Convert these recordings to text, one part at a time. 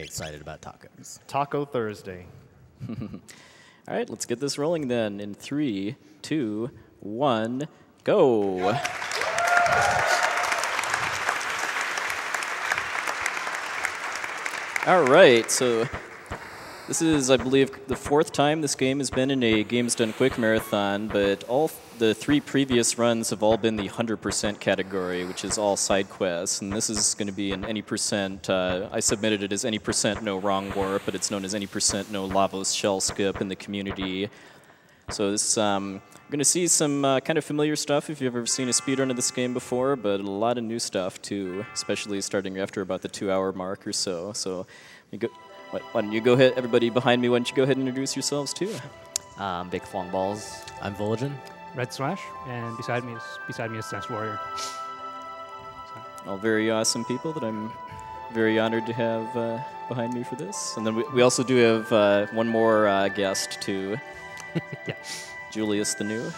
excited about tacos. Taco Thursday. All right, let's get this rolling then. In 3, 2, 1, go. All right, so this is, I believe, the 4th time this game has been in a Games Done Quick marathon, but all the 3 previous runs have all been the 100% category, which is all side quests, and this is going to be an any percent. I submitted it as any percent no wrong warp, but it's known as any percent no Lavos shell skip in the community. So this, we're going to see some kind of familiar stuff if you've ever seen a speedrun of this game before, but a lot of new stuff too, especially starting after about the 2-hour mark or so. So you go. Why don't you go ahead, everybody behind me, why don't you go ahead and introduce yourselves too? Big Flong Balls. I'm Vol'jin. Red Slash, and beside me is Sense Warrior. All very awesome people that I'm very honored to have behind me for this. And then we also do have one more guest too. Yeah. Julius the New.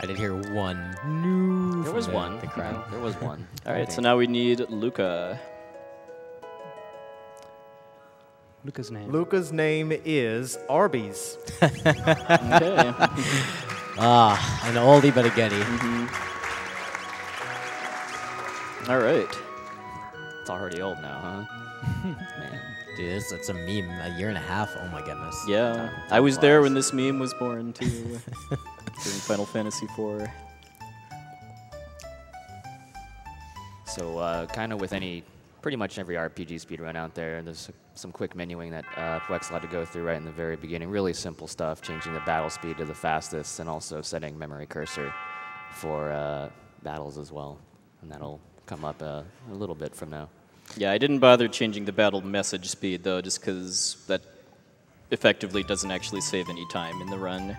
I did hear one new. There was one. The crowd. There was one. All right, so now we need Luca. Luca's name. Luca's name is Arby's. Okay. An oldie but a goodie. All right. It's already old now, huh? Man. Dude, it's a meme. A year and a half. Oh my goodness. Yeah, I was there when this meme was born too, during Final Fantasy IV. So kind of with pretty much every RPG speedrun out there, there's some quick menuing that puwexil had to go through right in the very beginning. Really simple stuff, changing the battle speed to the fastest and also setting memory cursor for battles as well. And that'll come up a little bit from now. Yeah, I didn't bother changing the battle message speed though, just because that effectively doesn't actually save any time in the run.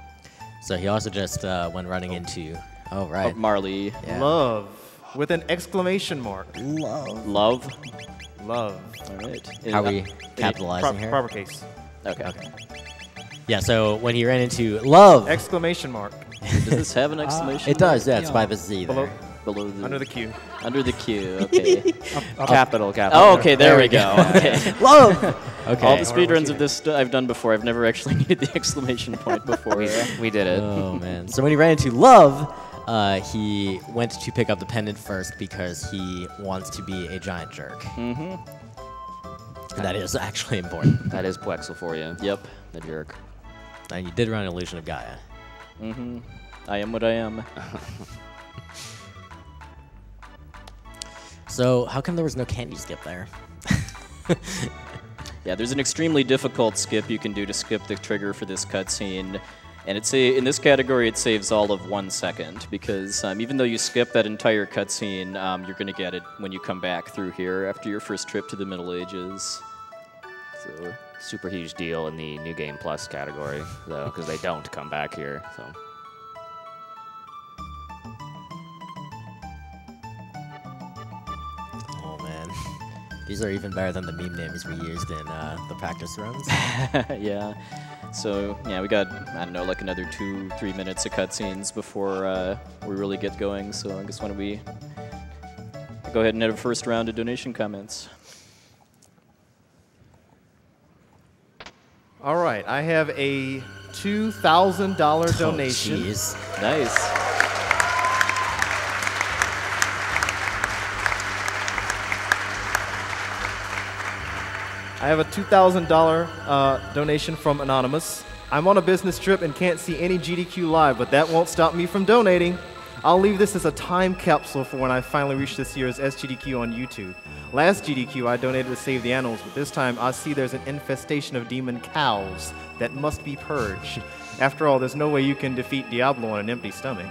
So he also just when running into. Oh right. Marley. Yeah. Love with an exclamation mark. Love. Love. Love. All right. How are we capitalizing here? Proper case. Okay. Yeah. So when he ran into love. Exclamation mark. Does this have an exclamation? It does. Yeah. It's by the Z there. Below the, Under the Q. Under the Q. Okay. Capital. Oh, okay. There we go. Okay. Love. Okay. All the speedruns of this I've done before. I've never actually needed the exclamation point before. We did it. Oh man. So when he ran into love, he went to pick up the pendant first because he wants to be a giant jerk. Mm-hmm. And that is actually important. That is puwexil for you. Yep. The jerk. And you did run Illusion of Gaia. Mm-hmm. I am what I am. So how come there was no candy skip there? Yeah, there's an extremely difficult skip you can do to skip the trigger for this cutscene. And in this category, it saves all of 1 second, because even though you skip that entire cutscene, you're going to get it when you come back through here after your first trip to the Middle Ages. So Super huge deal in the New Game Plus category, though, because they don't come back here. So. Oh man. These are even better than the meme names we used in the practice runs. yeah. So, yeah, we got, I don't know, like another 2-3 minutes of cutscenes before we really get going. So I guess why don't we go ahead and have a first round of donation comments. All right, I have a $2,000 donation. Jeez. Nice. I have a $2,000 donation from Anonymous. I'm on a business trip and can't see any GDQ live, but that won't stop me from donating. I'll leave this as a time capsule for when I finally reach this year's SGDQ on YouTube. Last GDQ, I donated to save the animals, but this time I see there's an infestation of demon cows that must be purged. After all, there's no way you can defeat Diablo on an empty stomach.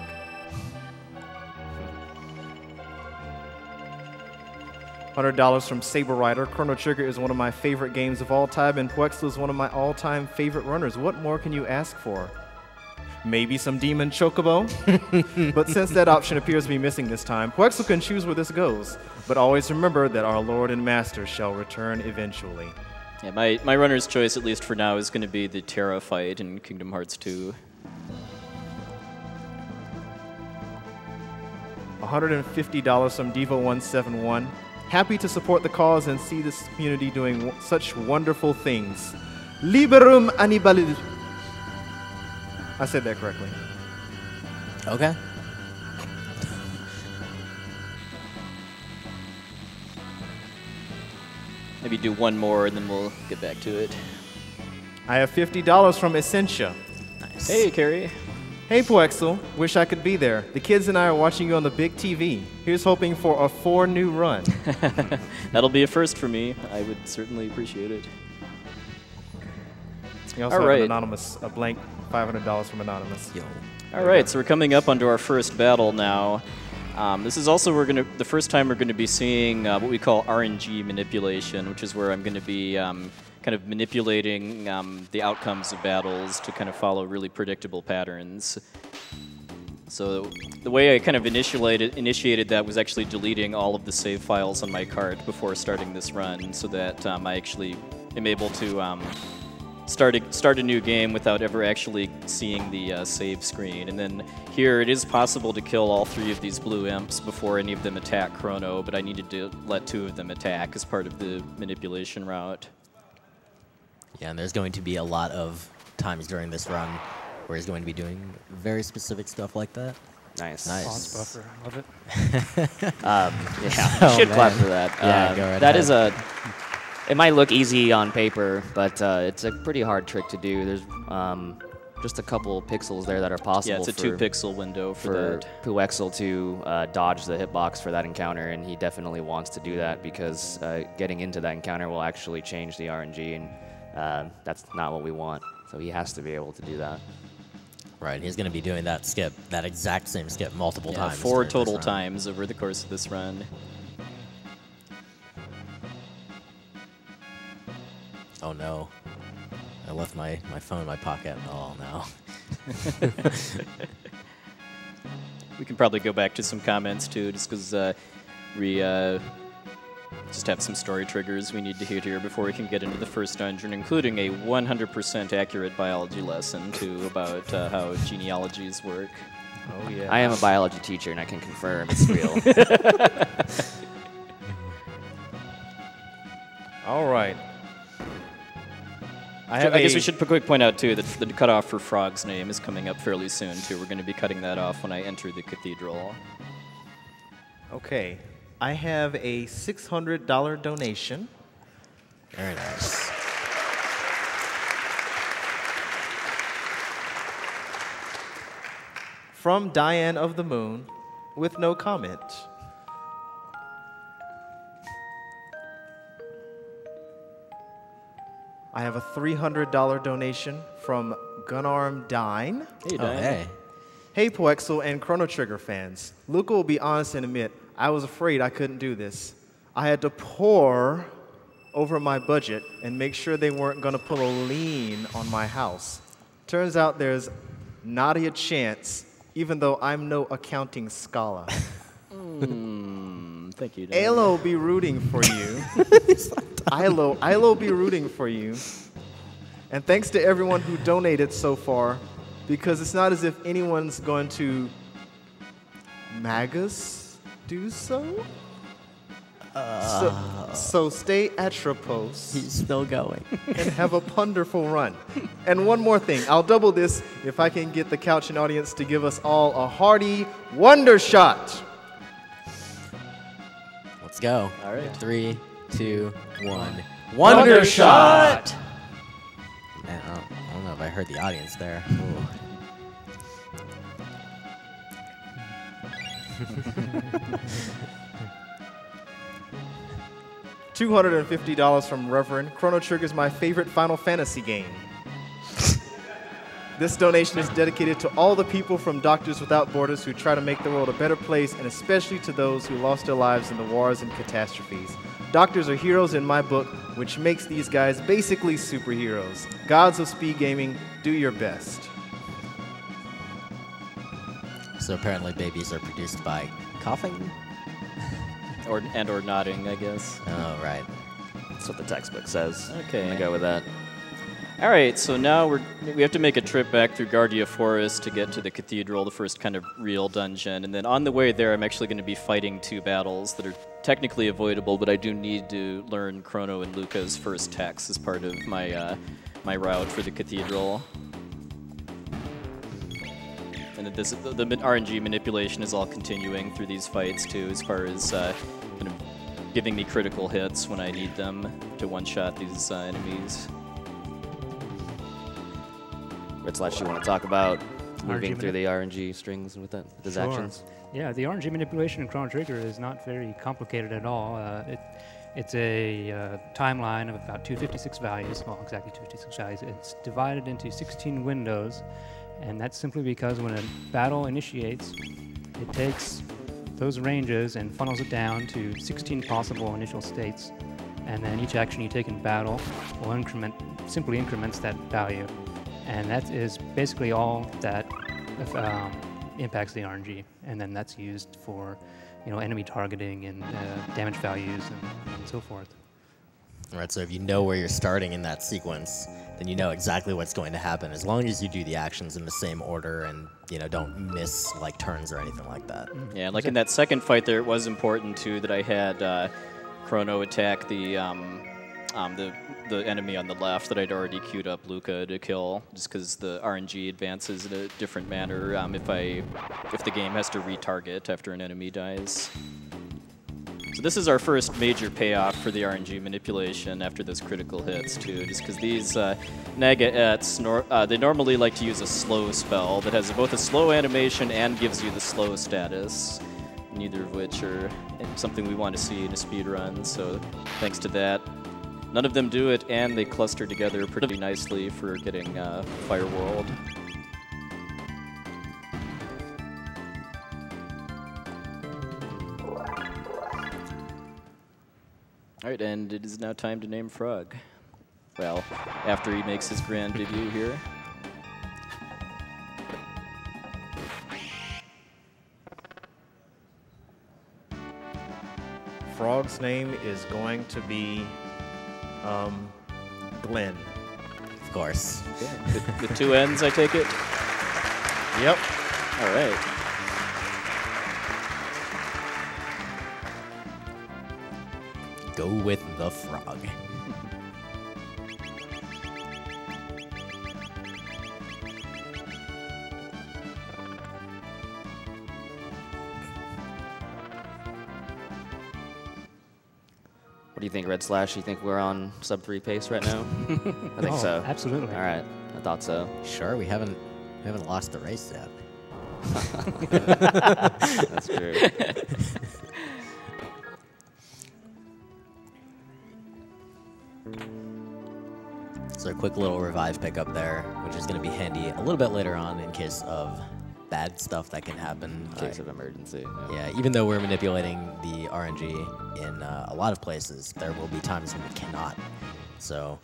$100 from Saber Rider. Chrono Trigger is one of my favorite games of all time, and puwexil is one of my all-time favorite runners. What more can you ask for? Maybe some demon chocobo? But since that option appears to be missing this time, puwexil can choose where this goes. But always remember that our Lord and Master shall return eventually. Yeah, my runner's choice, at least for now, is going to be the Terra fight in Kingdom Hearts 2. $150 from Devo171. Happy to support the cause and see this community doing such wonderful things. Liberum Annibalis. I said that correctly. Okay. Maybe do one more and then we'll get back to it. I have $50 from Essentia. Nice. Hey, Carrie. Hey, puwexil. Wish I could be there. The kids and I are watching you on the big TV. Here's hoping for a 4-new run. That'll be a first for me. I would certainly appreciate it. You also have an anonymous, a blank $500 from Anonymous. Yo. All right, so we're coming up onto our first battle now. This is also the first time we're going to be seeing what we call RNG manipulation, which is where I'm going to be kind of manipulating the outcomes of battles to kind of follow really predictable patterns. So the way I kind of initiated that was actually deleting all of the save files on my card before starting this run, so that I actually am able to start a new game without ever actually seeing the save screen. And then here it is possible to kill all 3 of these blue imps before any of them attack Chrono, but I needed to let 2 of them attack as part of the manipulation route. Yeah, and there's going to be a lot of times during this run where he's going to be doing very specific stuff like that. Nice. Nice. Boss buffer. Love it. Yeah, should clap for that. Yeah, go right that ahead. is it might look easy on paper, but it's a pretty hard trick to do. There's just a couple pixels there that are possible. Yeah, it's a 2-pixel window for that. puwexil to dodge the hitbox for that encounter, and he definitely wants to do that because getting into that encounter will actually change the RNG, and that's not what we want. So he has to be able to do that. Right, he's going to be doing that skip, that exact same skip multiple times. 4 during this total run. times over the course of this run. Oh no. I left my phone in my pocket. Oh no. We can probably go back to some comments too, just because we just have some story triggers we need to hit here before we can get into the first dungeon, including a 100% accurate biology lesson too about how genealogies work. Oh, yeah. I am a biology teacher, and I can confirm it's real. All right. I guess we should quick point out too that the cutoff for Frog's name is coming up fairly soon too. We're going to be cutting that off when I enter the cathedral. Okay. I have a $600 donation. Very nice. From Diane of the Moon with no comment. I have a $300 donation from Gunarm Dine. Hey, Oh, Diane. hey. Hey, puwexil and Chrono Trigger fans. Luca will be honest and admit, I was afraid I couldn't do this. I had to pore over my budget and make sure they weren't going to pull a lien on my house. Turns out there's not a chance, even though I'm no accounting scholar. Thank you, Diane. Ilo be rooting for you. Ilo be rooting for you. And thanks to everyone who donated so far, because it's not as if anyone's going to Magus do so. So stay atropos He's still going. and have a wonderful run. And one more thing, I'll double this if I can get the couch and audience to give us all a hearty wonder shot. Let's go. All right. 3, 2, 1. Wonder shot! Man, I don't know if I heard the audience there. Ooh. $250 from Reverend. Chrono Trigger is my favorite Final Fantasy game. This donation is dedicated to all the people from Doctors Without Borders who try to make the world a better place, and especially to those who lost their lives in the wars and catastrophes. Doctors are heroes in my book, which makes these guys basically superheroes. Gods of speed gaming, do your best. So apparently babies are produced by coughing? Or nodding, I guess. Oh, right. That's what the textbook says. Okay. I'm gonna go with that. All right, so now we have to make a trip back through Guardia Forest to get to the Cathedral, the first kind of real dungeon. And then on the way there, I'm actually going to be fighting 2 battles that are technically avoidable, but I do need to learn Chrono and Luca's first techs as part of my my route for the Cathedral. And the RNG manipulation is all continuing through these fights too, as far as kind of giving me critical hits when I need them to one-shot these enemies. Red/, you want to talk about moving RNG through the RNG strings with his actions? Yeah, the RNG manipulation in Chrono Trigger is not very complicated at all. It's a timeline of about 256 values, well, exactly 256 values. It's divided into 16 windows, and that's simply because when a battle initiates, it takes those ranges and funnels it down to 16 possible initial states, and then each action you take in battle will simply increments that value. And that is basically all that impacts the RNG, and then that's used for, enemy targeting and damage values and so forth. All right, so if you know where you're starting in that sequence, then you know exactly what's going to happen, as long as you do the actions in the same order and don't miss like turns or anything like that. Yeah, like in that second fight there, it was important too that I had Chrono attack the enemy on the left that I'd already queued up Luca to kill, just because the RNG advances in a different manner if the game has to retarget after an enemy dies. So this is our first major payoff for the RNG manipulation after those critical hits too, just because these Naga-ets, they normally like to use a slow spell that has both a slow animation and gives you the slow status, neither of which are something we want to see in a speed run, so thanks to that. None of them do it, and they cluster together pretty nicely for getting Fire World. All right, and it is now time to name Frog. Well, after he makes his grand debut here. Frog's name is going to be Glenn. Of course. The 2 N's, I take it? Yep. All right. Go with the frog. What do you think, Red/? You think we're on sub-3 pace right now? I think so. Absolutely. All right, I thought so. Sure, we haven't lost the race yet. That's true. So a quick little revive pickup there, which is going to be handy a little bit later on in case of bad stuff that can happen. In case of emergency. Yeah, even though we're manipulating the RNG in a lot of places, there will be times when we cannot. So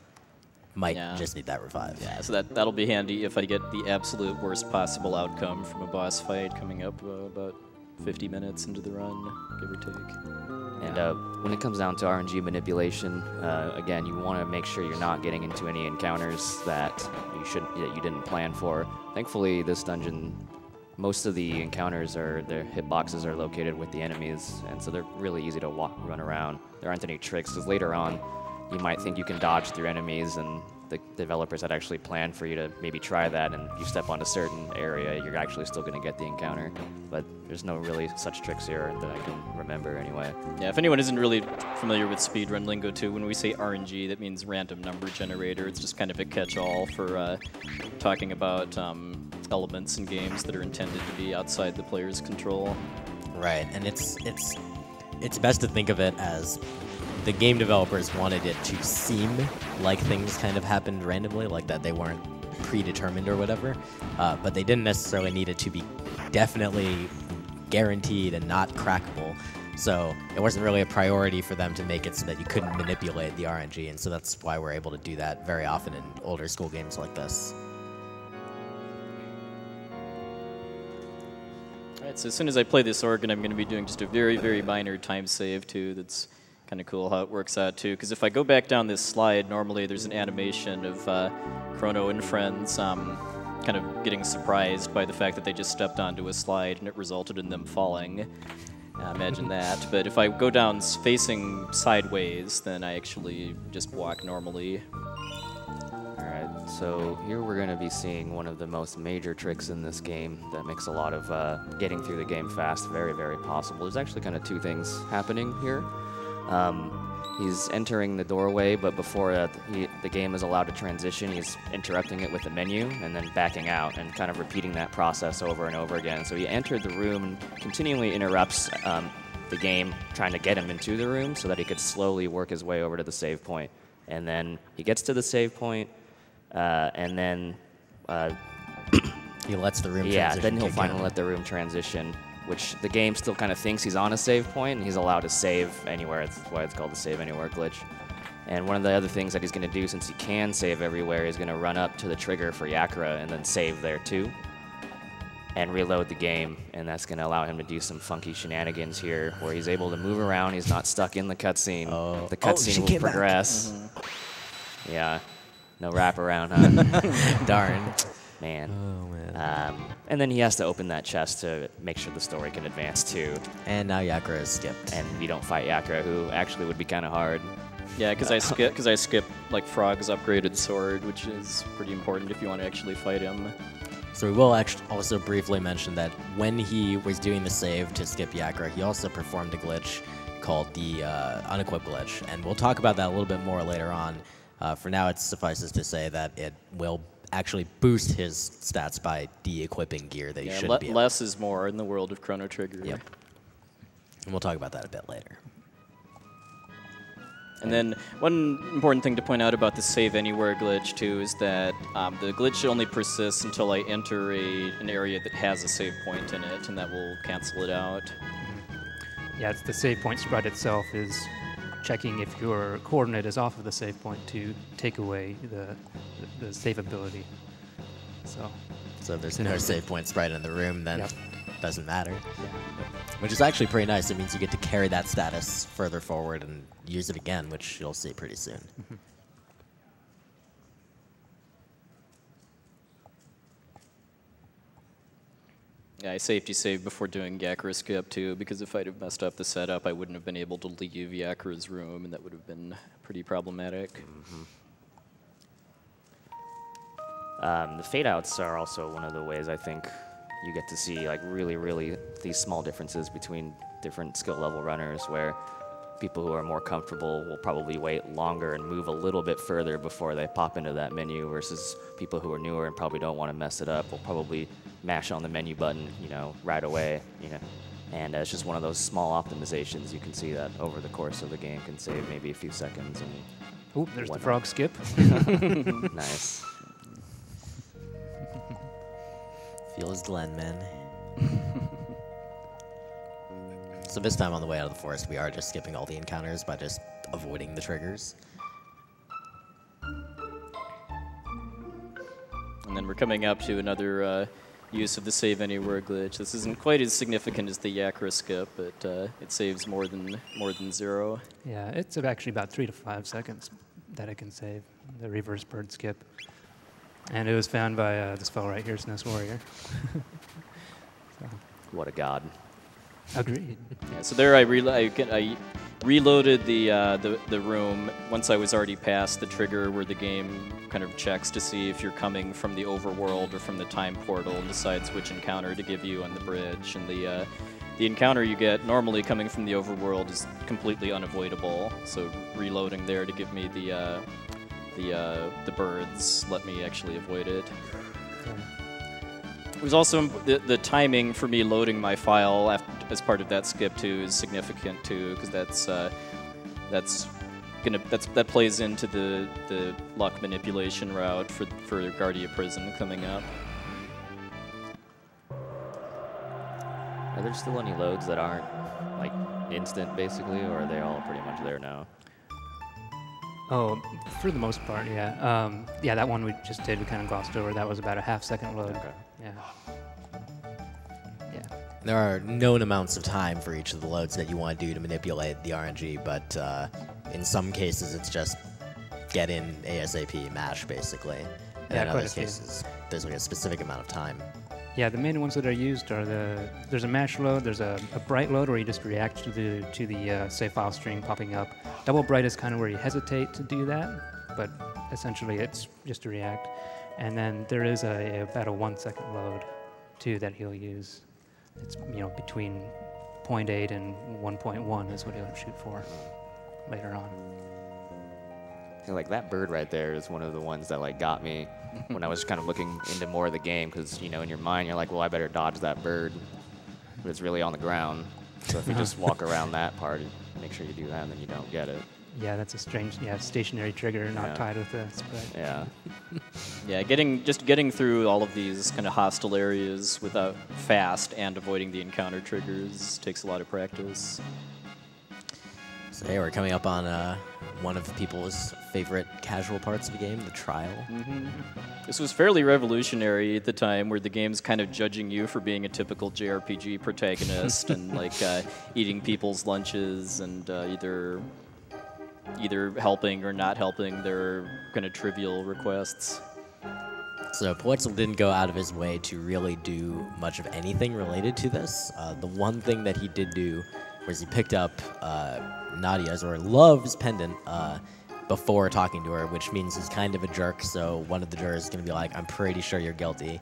might just need that revive. Yeah, so that'll be handy if I get the absolute worst possible outcome from a boss fight coming up about 50 minutes into the run, give or take. And when it comes down to RNG manipulation, again, you want to make sure you're not getting into any encounters that you didn't plan for. Thankfully, this dungeon, most of the encounters their hitboxes are located with the enemies, and so they're really easy to run around. There aren't any tricks, because later on, you might think you can dodge through enemies, and the developers had actually planned for you to maybe try that, and you step on a certain area, you're actually still going to get the encounter. But there's no really such tricks here that I can remember anyway. Yeah, if anyone isn't really familiar with speedrun lingo too, when we say RNG, that means random number generator. It's just kind of a catch-all for talking about elements in games that are intended to be outside the player's control. Right, and it's best to think of it as the game developers wanted it to seem like things kind of happened randomly, like that they weren't predetermined or whatever, but they didn't necessarily need it to be definitely guaranteed and not crackable. So it wasn't really a priority for them to make it so that you couldn't manipulate the RNG, and so that's why we're able to do that very often in older school games like this. All right, so as soon as I play this organ, I'm going to be doing just a very, very minor time save too. That's kind of cool how it works out too. Because if I go back down this slide, normally there's an animation of Chrono and friends kind of getting surprised by the fact that they just stepped onto a slide and it resulted in them falling. Imagine that. But if I go down facing sideways, then I actually just walk normally. Alright, so here we're going to be seeing one of the most major tricks in this game that makes a lot of getting through the game fast very, very possible. There's actually kind of two things happening here. He's entering the doorway, but before the game is allowed to transition, he's interrupting it with a menu and then backing out and kind of repeating that process over and over again. So he entered the room and continually interrupts the game, trying to get him into the room so that he could slowly work his way over to the save point. And then he gets to the save point, and then he lets the room transition. Yeah, then he'll finally let the room transition, which the game still kind of thinks he's on a save point, and he's allowed to save anywhere. That's why it's called the save anywhere glitch. And one of the other things that he's going to do, since he can save everywhere, he's going to run up to the trigger for Yakra and then save there too, and reload the game. And that's going to allow him to do some funky shenanigans here, where he's able to move around. He's not stuck in the cutscene. Oh. The cutscene will progress. Yeah, no wraparound, huh? Darn. Man. Oh, man. And then he has to open that chest to make sure the story can advance too. And now Yakra is skipped. And we don't fight Yakra, who actually would be kind of hard. Yeah, because I skip like Frog's upgraded sword, which is pretty important if you want to actually fight him. So we will actually also briefly mention that when he was doing the save to skip Yakra, he also performed a glitch called the unequip glitch, and we'll talk about that a little bit more later on. For now, it suffices to say that it will actually boost his stats by de-equipping gear that he shouldn't be able. Less is more in the world of Chrono Trigger. Yep. And we'll talk about that a bit later. And then one important thing to point out about the save anywhere glitch too is that the glitch only persists until I enter an area that has a save point in it, and that will cancel it out. Yeah, it's the save point sprite itself is checking if your coordinate is off of the save point to take away the save ability. So if there's no save point sprite in the room, then Yep. it doesn't matter. Yeah. Which is actually pretty nice. It means you get to carry that status further forward and use it again, which you'll see pretty soon. Mm-hmm. Yeah, I safety saved before doing Yakra skip too, because if I'd have messed up the setup, I wouldn't have been able to leave Yakra's room, and that would have been pretty problematic. The fade outs are also one of the ways I think you get to see like really these small differences between different skill level runners, where people who are more comfortable will probably wait longer and move a little bit further before they pop into that menu, versus people who are newer and probably don't want to mess it up will probably mash on the menu button, right away, And it's just one of those small optimizations. You can see that over the course of the game can save maybe a few seconds. And Oop, there's the frog skip. nice. Feel his Glen, man. So this time on the way out of the forest, we are just skipping all the encounters by just avoiding the triggers. And then we're coming up to another use of the save anywhere glitch. This isn't quite as significant as the Yakra skip, but it saves more than 0. Yeah, it's actually about 3 to 5 seconds that it can save, the reverse bird skip. And it was found by this fellow right here, Snow Warrior. What a god. Agreed. Yeah, so there I reloaded the room once I was already past the trigger where the game kind of checks to see if you're coming from the overworld or from the time portal and decides which encounter to give you on the bridge. And the encounter you get normally coming from the overworld is completely unavoidable. So reloading there to give me the birds let me actually avoid it. It was also the timing for me loading my file as part of that skip too is significant too, because that plays into the luck manipulation route for Guardia Prison coming up. Are there still any loads that aren't like instant basically, or are they all pretty much there now? Oh, for the most part, yeah. Yeah, that one we just did, we kind of glossed over. That was about a half-second load. Okay. Yeah. Yeah. There are known amounts of time for each of the loads that you want to do to manipulate the RNG, but in some cases it's just get in ASAP, mash basically. And in other cases, there's like a specific amount of time. Yeah, the main ones that are used are there's a mash load, there's a bright load where you just react to the save file string popping up. Double bright is kind of where you hesitate to do that, but essentially it's just to react. And then there is about a 1 second load too that he'll use. It's between 0.8 and 1.1 is what he'll shoot for later on. Like that bird right there is one of the ones that like got me when I was kind of looking into more of the game, because in your mind you're like, well, I better dodge that bird, but it's really on the ground. So if you just walk around that part, make sure you do that, and then you don't get it. Yeah, that's a strange, stationary trigger, not tied with the spread. Yeah. Yeah, getting through all of these kind of hostile areas without fast and avoiding the encounter triggers takes a lot of practice. So hey, we're coming up on one of people's favorite casual parts of the game, the trial. Mm-hmm. This was fairly revolutionary at the time, where the game's kind of judging you for being a typical JRPG protagonist and like eating people's lunches and either helping or not helping their kind of trivial requests. So puwexil didn't go out of his way to really do much of anything related to this. The one thing that he did do was he picked up Nadia's or Love's pendant before talking to her, which means he's kind of a jerk, so one of the jurors is going to be like, I'm pretty sure you're guilty.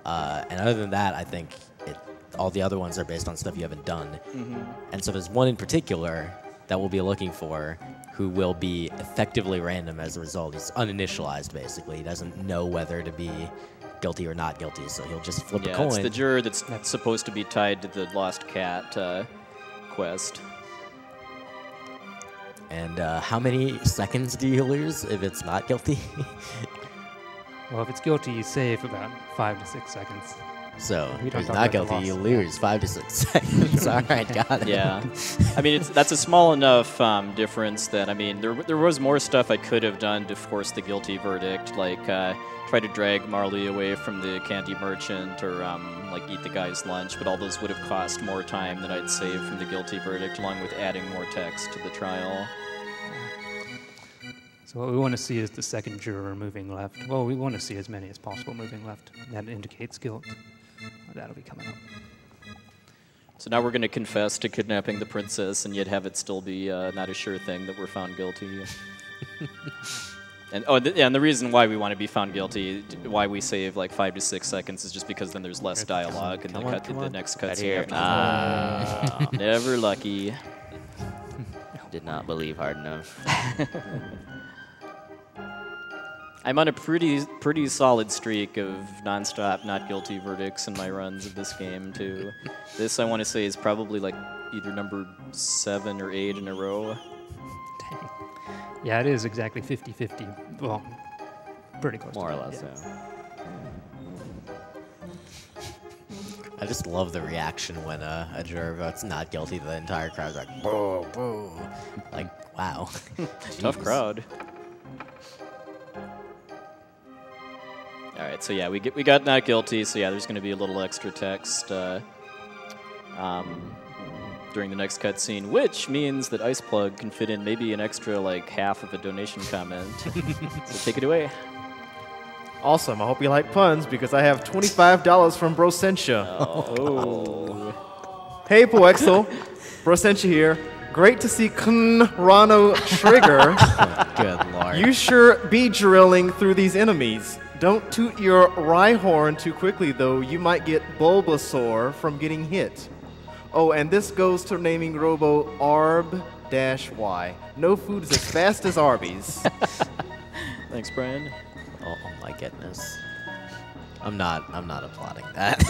And other than that, I think all the other ones are based on stuff you haven't done. Mm-hmm. And so there's one in particular that we'll be looking for who will be effectively random as a result. He's uninitialized, basically. He doesn't know whether to be guilty or not guilty, so he'll just flip a coin. It's the juror that's supposed to be tied to the lost cat quest. And how many seconds do you lose if it's not guilty? Well, if it's guilty, you save about 5 to 6 seconds. So We if don't it's talk not about the guilty, you loss. lose 5 to 6 seconds. All right, got it. Yeah, I mean that's a small enough difference that there was more stuff I could have done to force the guilty verdict, like try to drag Marley away from the candy merchant or like eat the guy's lunch, but all those would have cost more time than I'd save from the guilty verdict, along with adding more text to the trial. So what we want to see is the second juror moving left. Well, we want to see as many as possible moving left. That indicates guilt. That'll be coming up. So now we're going to confess to kidnapping the princess, and yet have it still be not a sure thing that we're found guilty. And and the reason why we want to be found guilty, why we save like 5 to 6 seconds, is just because then there's less dialogue, and the next cutscene. Never lucky. Did not believe hard enough. I'm on a pretty solid streak of nonstop not guilty verdicts in my runs of this game too. This I want to say is probably like either number 7 or 8 in a row. Dang. Yeah, it is exactly 50-50. Well, pretty close. More to or it, less, yeah. I just love the reaction when a juror votes not guilty. The entire crowd's like, boo, boo. Like, wow. Tough Jeez. crowd. All right, so yeah, we got not guilty. So yeah, there's going to be a little extra text during the next cutscene, which means that Iceplug can fit in maybe an extra like half of a donation comment. So take it away. Awesome. I hope you like puns, because I have $25 from Brosentia. Oh. Hey, puwexil. Brosentia here. Great to see Chrono trigger. Good lord. You sure be drilling through these enemies. Don't toot your Rhyhorn too quickly, though. You might get Bulbasaur from getting hit. Oh, and this goes to naming Robo Arb-Y. No food is as fast as Arby's. Thanks, Brian. Oh my goodness. I'm not applauding that.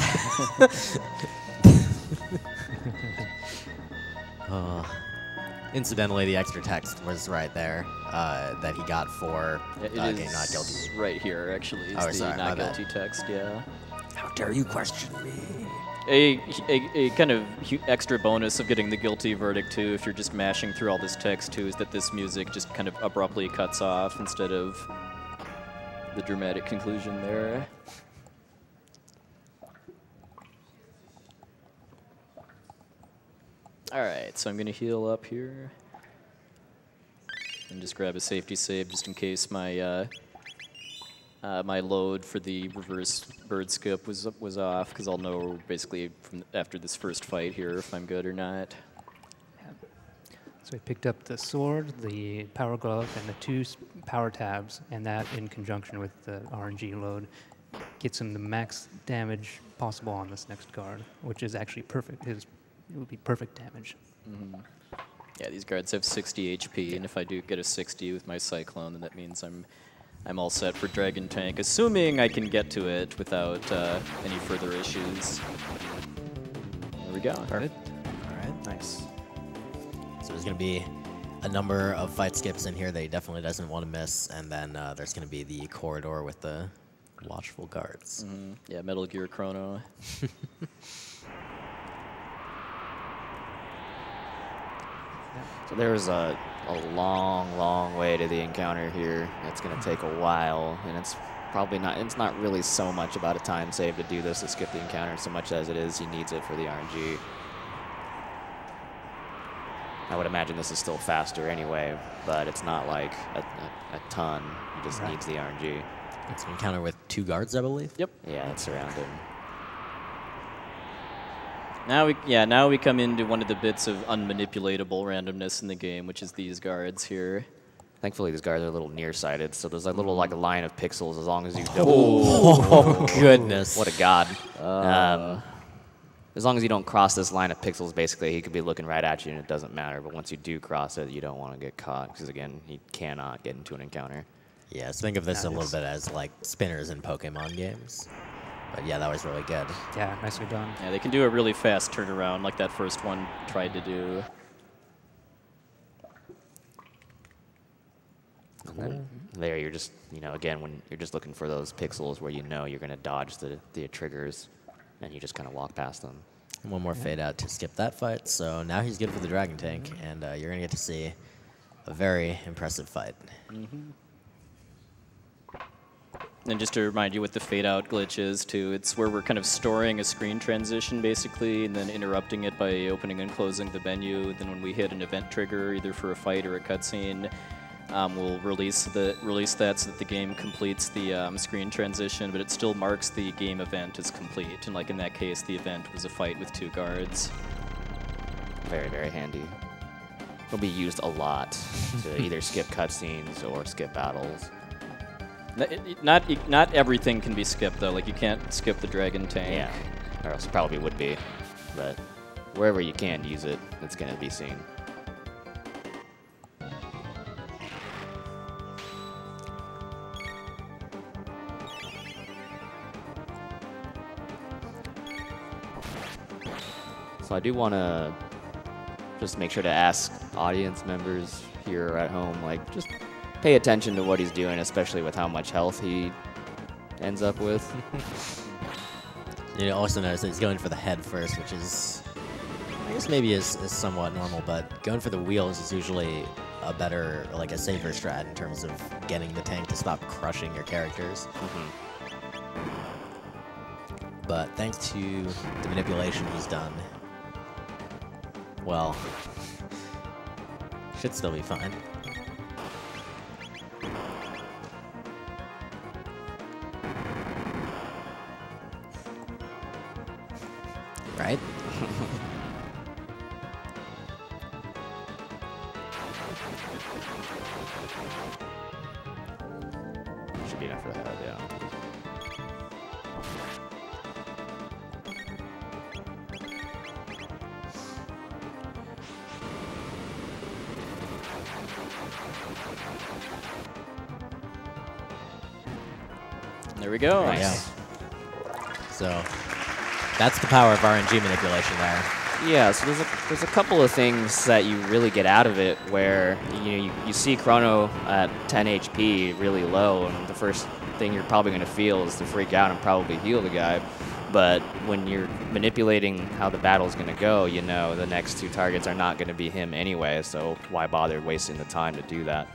Incidentally, the extra text was right there that he got for getting not guilty. Right here, actually, is Oh, the sorry, my not bad. guilty text, yeah. How dare you question me? A kind of extra bonus of getting the guilty verdict, too, if you're just mashing through all this text, too, is that this music just kind of abruptly cuts off instead of the dramatic conclusion there. All right, so I'm going to heal up here. And just grab a safety save just in case my my load for the reverse bird skip was off, because I'll know basically from after this first fight here if I'm good or not. So we picked up the sword, the power glove, and the 2 power tabs, and that in conjunction with the RNG load gets him the max damage possible on this next guard, which is actually perfect. It would be perfect damage. Mm-hmm. Yeah, these guards have 60 HP, and if I do get a 60 with my Cyclone, then that means I'm all set for Dragon Tank, assuming I can get to it without any further issues. There we go. Perfect. All right. Nice. So there's going to be a number of fight skips in here that he definitely doesn't want to miss, and then there's going to be the corridor with the watchful guards. Mm-hmm. Yeah, Metal Gear Chrono. So there's a long, long way to the encounter here. It's going to take a while, and it's not really so much about a time save to do this, to skip the encounter, so much as it is he needs it for the RNG. I would imagine this is still faster anyway, but it's not like a ton. He just needs the RNG. It's an encounter with 2 guards, I believe. Yep. Yeah, it's around him. Now we come into one of the bits of unmanipulatable randomness in the game, which is these guards here. Thankfully, these guards are a little nearsighted, so there's a little like a line of pixels as long as you don't. Oh, goodness. What a god. As long as you don't cross this line of pixels, basically, he could be looking right at you and it doesn't matter. But once you do cross it, you don't want to get caught because, again, he cannot get into an encounter. Yeah, so think of this a little bit as like spinners in Pokemon games. But yeah, that was really good. Yeah, nicely done. Yeah, they can do a really fast turnaround like that first one tried to do. And then there you're just, again, when you're just looking for those pixels where you know you're going to dodge the triggers, and you just kind of walk past them. And one more fade out to skip that fight. So now he's good for the Dragon Tank, and you're going to get to see a very impressive fight. Mm-hmm. And just to remind you what the fade out glitch is too, it's where we're kind of storing a screen transition basically and then interrupting it by opening and closing the menu. Then when we hit an event trigger, either for a fight or a cutscene, we'll release that so that the game completes the screen transition, but it still marks the game event as complete. And like in that case, the event was a fight with 2 guards. Very, very handy. It'll be used a lot to either skip cutscenes or skip battles. Not everything can be skipped though. Like you can't skip the Dragon Tank. Yeah, or else it probably would be. But wherever you can use it, it's going to be seen. So I do want to just make sure to ask audience members here or at home, like, just pay attention to what he's doing, especially with how much health he ends up with. You also notice that he's going for the head first, which is, I guess maybe is somewhat normal, but going for the wheels is usually a better, like a safer strat in terms of getting the tank to stop crushing your characters. But thanks to the manipulation he's done, well, should still be fine. Right? Should be enough for the head, yeah. There we go. Nice. Yeah. So that's the power of RNG manipulation there. Yeah, so there's a couple of things that you really get out of it where you see Chrono at 10 HP really low, and the first thing you're probably going to feel is to freak out and probably heal the guy. But when you're manipulating how the battle's going to go, you know the next 2 targets are not going to be him anyway, so why bother wasting the time to do that?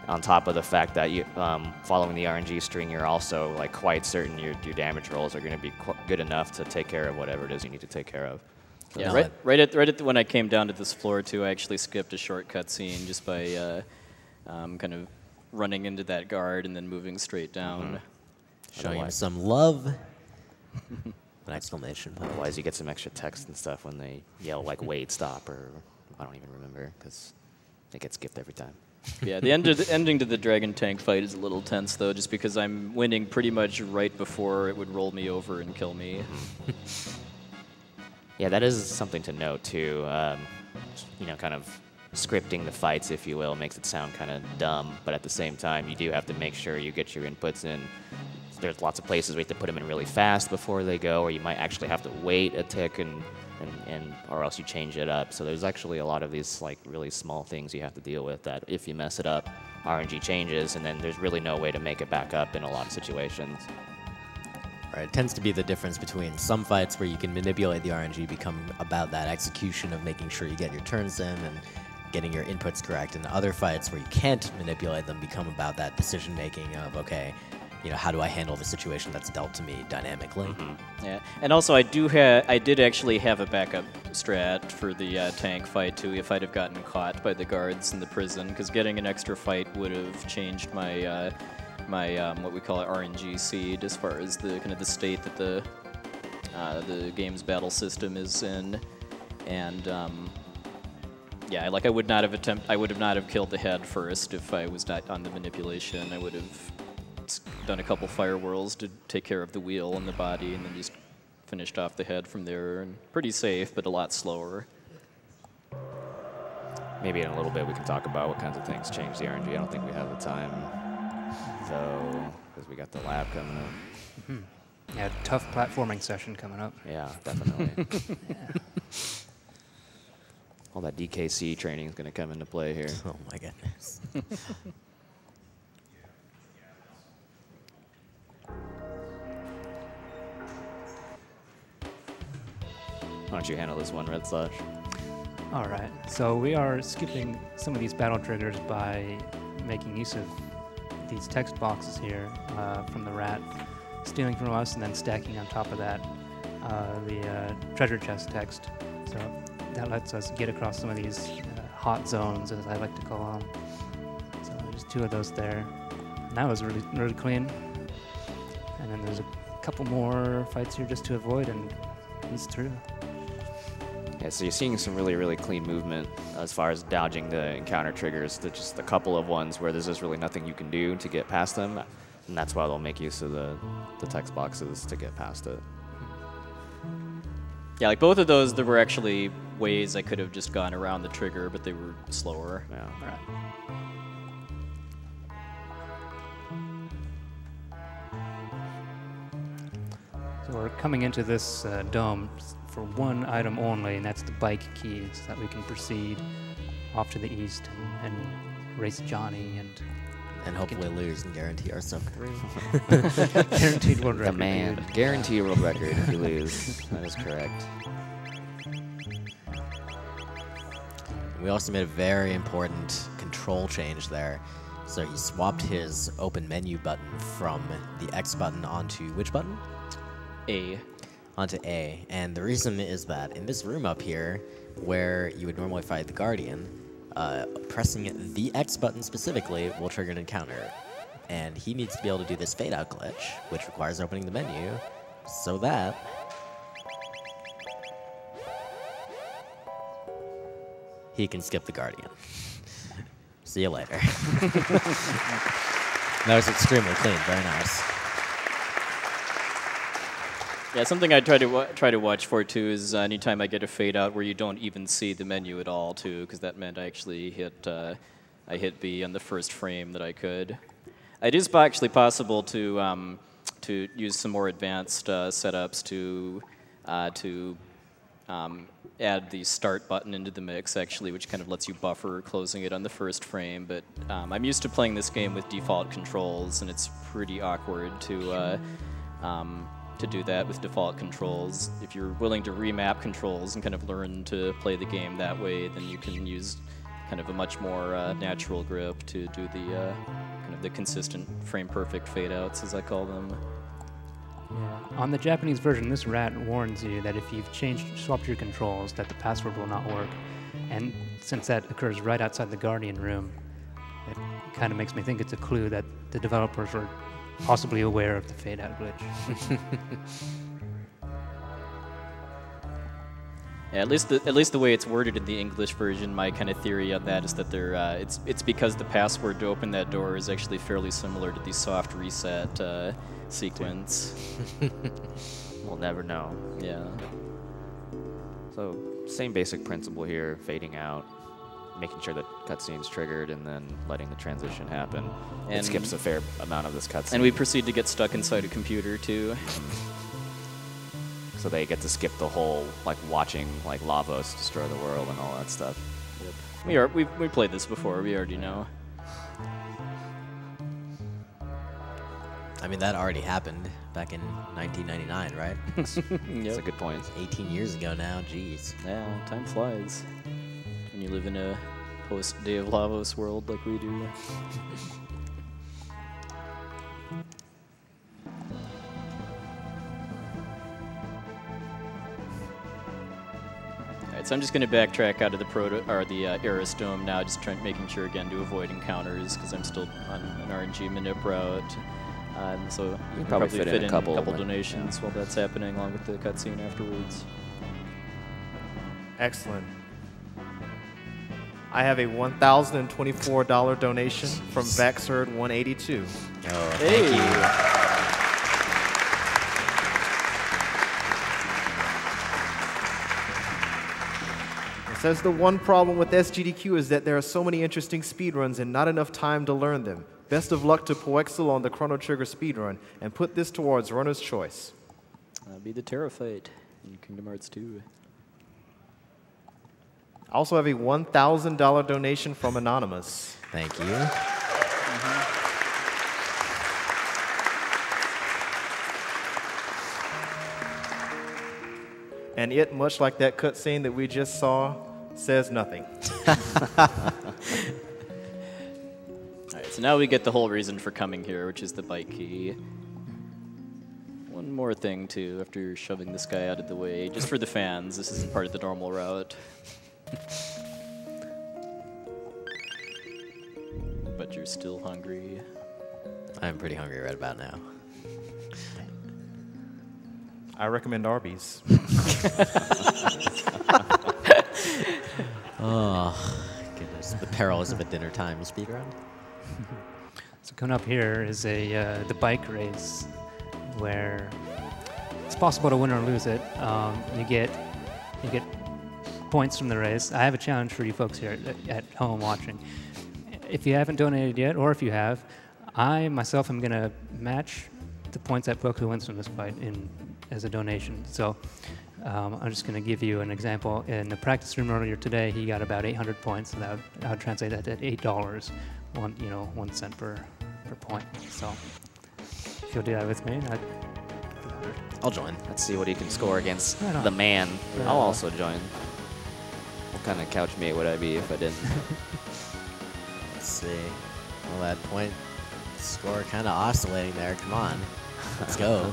On top of the fact that you, following the RNG string, you're also quite certain your damage rolls are going to be good enough to take care of whatever it is you need to take care of. Yeah, No, right at when I came down to this floor too, I actually skipped a shortcut scene just by kind of running into that guard and then moving straight down. Showing him some love. An exclamation point. Otherwise, you get some extra text and stuff when they yell like "wait, stop" or I don't even remember because it gets skipped every time. Yeah, the ending to the dragon tank fight is a little tense though, just because I'm winning pretty much right before it would roll me over and kill me. Yeah, that is something to note too. You know, kind of scripting the fights, if you will, makes it sound kind of dumb, but at the same time, you do have to make sure you get your inputs in. There's lots of places where you have to put them in really fast before they go, or you might actually have to wait a tick or else you change it up. So there's actually a lot of these like really small things you have to deal with that if you mess it up, RNG changes, and then there's really no way to make it back up in a lot of situations. Right, it tends to be the difference between some fights where you can manipulate the RNG, become about that execution of making sure you get your turns in and getting your inputs correct, and other fights where you can't manipulate them become about that decision making of, okay, you know, how do I handle the situation that's dealt to me dynamically? Yeah, and also I did actually have a backup strat for the tank fight too if I'd have gotten caught by the guards in the prison, because getting an extra fight would have changed my what we call it RNG seed as far as the kind of the state that the game's battle system is in, and yeah, like I would not have killed the head first if I was not on the manipulation. I would have done a couple fire whirls to take care of the wheel and the body, and then just finished off the head from there. And pretty safe, but a lot slower. Maybe in a little bit we can talk about what kinds of things change the RNG. I don't think we have the time, though, because we got the lab coming up. Yeah, tough platforming session coming up. Yeah, definitely. All that DKC training is going to come into play here. Oh my goodness. Why don't you handle this one, Red Slash? All right, so we are skipping some of these battle triggers by making use of these text boxes here from the rat, stealing from us and then stacking on top of that the treasure chest text. So that lets us get across some of these hot zones, as I like to call them. So there's 2 of those there. And that was really, really clean. And then there's a couple more fights here just to avoid, and he's through. Yeah, so you're seeing some really, really clean movement as far as dodging the encounter triggers. There's just a couple of ones where there's just really nothing you can do to get past them, and that's why they'll make use of the text boxes to get past it. Yeah, like both of those, there were actually ways I could have just gone around the trigger, but they were slower. Yeah. So we're coming into this dome for one item only, and that's the bike key, so that we can proceed off to the east and race Johnny And hopefully lose and guarantee ourselves through. guaranteed world record. Demand. Guarantee a world record if you lose. That is correct. We also made a very important control change there. So he swapped his open menu button from the X button onto which button? A. Onto A. And the reason is that in this room up here, where you would normally fight the Guardian, pressing the X button specifically will trigger an encounter. And he needs to be able to do this fade out glitch, which requires opening the menu, so that he can skip the Guardian. See you later. That was extremely clean, very nice. Yeah, something I try to watch for too is anytime I get a fade out where you don't even see the menu at all too, because that meant I actually hit B on the first frame that I could. It is actually possible to use some more advanced setups to add the start button into the mix actually, which kind of lets you buffer closing it on the first frame. But I'm used to playing this game with default controls, and it's pretty awkward to do that with default controls. If you're willing to remap controls and kind of learn to play the game that way, then you can use kind of a much more natural grip to do the kind of the consistent frame perfect fade outs, as I call them. Yeah. On the Japanese version, this rat warns you that if you've swapped your controls, that the password will not work. And since that occurs right outside the Guardian room, it kind of makes me think it's a clue that the developers were possibly aware of the fade-out glitch. Yeah, at least the way it's worded in the English version, my kind of theory on that is that they're it's because the password to open that door is actually fairly similar to the soft reset sequence. We'll never know. Yeah. So same basic principle here, fading out, making sure that cutscene's triggered, and then letting the transition happen. It And- skips a fair amount of this cutscene. And we proceed to get stuck inside a computer too. So they get to skip the whole, like, watching, like, Lavos destroy the world and all that stuff. We played this before. We already know. I mean, that already happened back in 1999, right? That's a good point. 18 years ago now, jeez. Yeah, time flies when you live in a post-Day of Lavos world like we do. Alright, so I'm just going to backtrack out of the Eris Dome now, just making sure again to avoid encounters because I'm still on an RNG manip route. So you can probably fit fit in in a couple, but- donations while that's happening, along with the cutscene afterwards. Excellent. I have a $1,024 donation from Vaxerd182. Oh, thank you. It says the one problem with SGDQ is that there are so many interesting speedruns and not enough time to learn them. Best of luck to puwexil on the Chrono Trigger speedrun, and put this towards runner's choice. That'd be the Terra Fight in Kingdom Hearts 2. I also have a $1,000 donation from Anonymous. Thank you. And it, much like that cutscene that we just saw, says nothing. Alright, so now we get the whole reason for coming here, which is the bike key. One more thing, too, after shoving this guy out of the way, just for the fans, this isn't part of the normal route. But you're still hungry. I'm pretty hungry right about now. I recommend Arby's. Oh, goodness. The perils of a dinner time speedrun. So coming up here is the bike race, where it's possible to win or lose it. You get points from the race. I have a challenge for you folks here at home watching. If you haven't donated yet, or if you have, I myself am going to match the points that Poku wins from this fight as a donation. So I'm just going to give you an example. In the practice room earlier today, he got about 800 points, so that would translate that to $8, 1 cent per point. So if you'll do that with me, I'll join. Let's see what he can score against Right on. the man. Right I'll on. also join. What kind of couch mate would I be if I didn't? Let's see. Well, that point score kind of oscillating there. Come on. Let's go.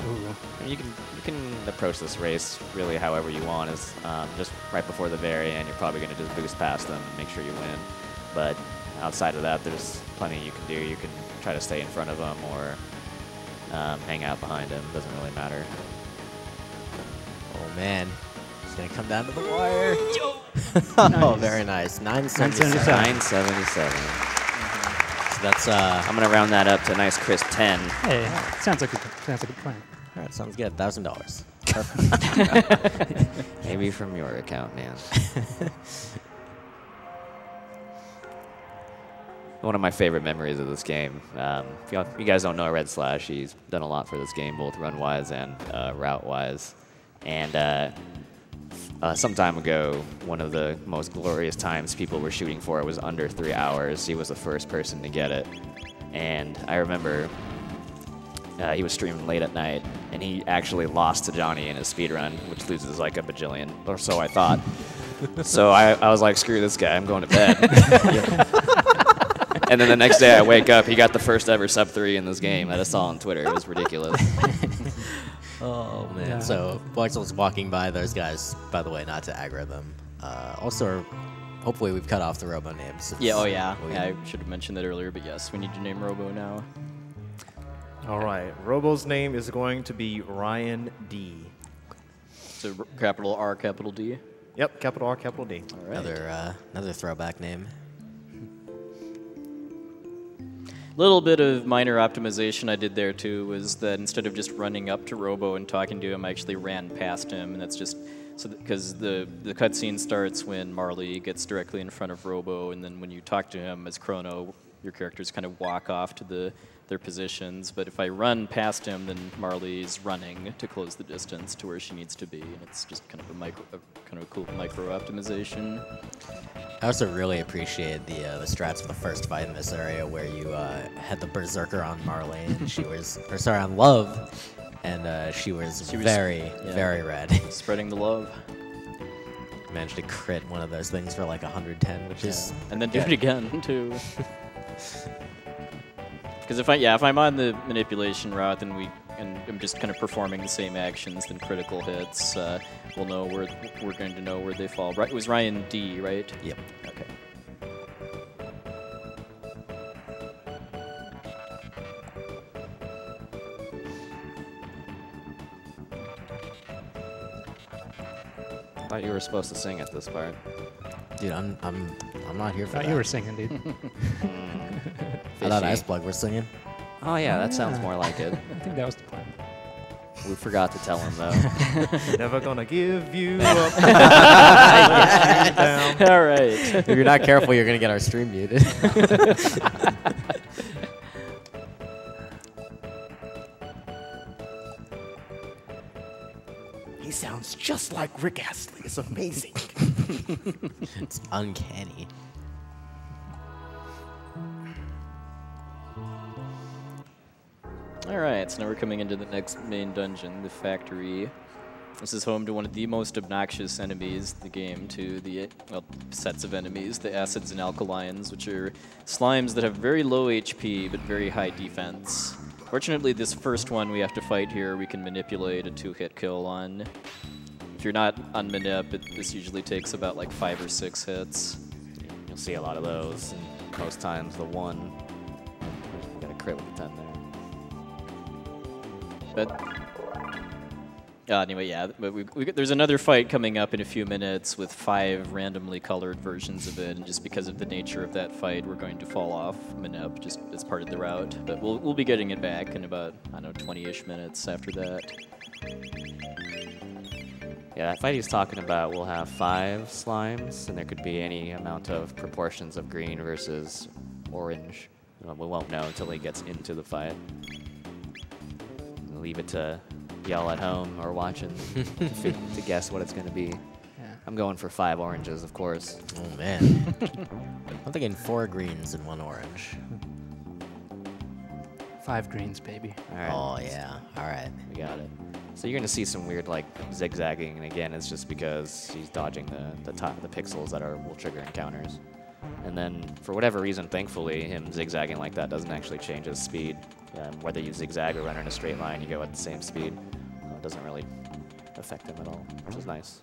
ooh, I mean, you can approach this race really however you want. Is just right before the very end, you're probably going to just boost past them and make sure you win. But outside of that, there's plenty you can do. You can try to stay in front of them or hang out behind them. Doesn't really matter. Oh, man. It's going to come down to the wire. Oh, Nice. very nice. 977. 977. So that's, I'm going to round that up to a nice crisp 10. hey, sounds like a plan. all right, sounds good. $1,000. Maybe from your account, man. One of my favorite memories of this game. If you guys don't know Red Slash, he's done a lot for this game, both run-wise and route-wise. And some time ago, one of the most glorious times people were shooting for it was under 3 hours. He was the first person to get it. And I remember he was streaming late at night, and he actually lost to Johnny in his speedrun, which loses like a bajillion, or so I thought. So I was like, screw this guy, I'm going to bed. And then the next day I wake up, he got the first ever sub 3 in this game that I saw on Twitter. It was ridiculous. Oh man. Yeah. So puwexil's walking by those guys, by the way, not to aggro them. Also, hopefully we've cut off the robo names. Yeah, oh yeah. We- Yeah, I should have mentioned that earlier, but yes, we need to name Robo now. All right. Robo's name is going to be Ryan D. So capital R, capital D. Yep, capital R, capital D. All right. Another throwback name. Little bit of minor optimization I did there too was that instead of just running up to Robo and talking to him, I actually ran past him, and that's just so because the cutscene starts when Marley gets directly in front of Robo, and then when you talk to him as Chrono, your characters kind of walk off to their positions. But if I run past him, then Marley's running to close the distance to where she needs to be, and it's just kind of a cool micro optimization. I also really appreciate the strats for the first fight in this area where you had the berserker on Marley and she was, or sorry, on Love, and she was very red. Spreading the love. Managed to crit one of those things for like 110, which is And then do it again too. Because if I'm on the manipulation route, then I'm just kind of performing the same actions, then critical hits. We're going to know where they fall. Right, it was Ryan D, right? Yep. Okay. I thought you were supposed to sing at this part. Dude, I'm not here for Thought that. you were singing, dude. I thought Fishy. Iceplug were singing. Oh yeah, that sounds more like it. I think that was the plan. We forgot to tell him though. Never gonna give you up. Down. All right. If you're not careful, you're gonna get our stream muted. He sounds just like Rick Astley. It's amazing. It's uncanny. All right, so now we're coming into the next main dungeon, the factory. This is home to one of the most obnoxious enemies in the game, to the sets of enemies, the acids and alkalines, which are slimes that have very low HP but very high defense. Fortunately, this first one we have to fight here, we can manipulate a 2-hit kill on. If you're not on manip, this usually takes about like 5 or 6 hits. You'll see a lot of those, and most times the one. You got a crit with a 10 there. But anyway, yeah. But there's another fight coming up in a few minutes with 5 randomly colored versions of it, and just because of the nature of that fight, we're going to fall off Manep just as part of the route. But we'll be getting it back in about 20-ish minutes after that. Yeah, that fight he's talking about will have 5 slimes, and there could be any amount of proportions of green versus orange. We won't know until he gets into the fight. Leave it to y'all at home or watching to guess what it's going to be. Yeah. I'm going for 5 oranges, of course. Oh man. I'm thinking 4 greens and 1 orange. 5 greens, baby. All right. Oh yeah. All right. We got it. So you're going to see some weird like zigzagging, and again, it's just because he's dodging the pixels that will trigger encounters. And then, for whatever reason, thankfully, him zigzagging like that doesn't actually change his speed. Whether you zigzag or run in a straight line, you go at the same speed. It doesn't really affect him at all, which is nice.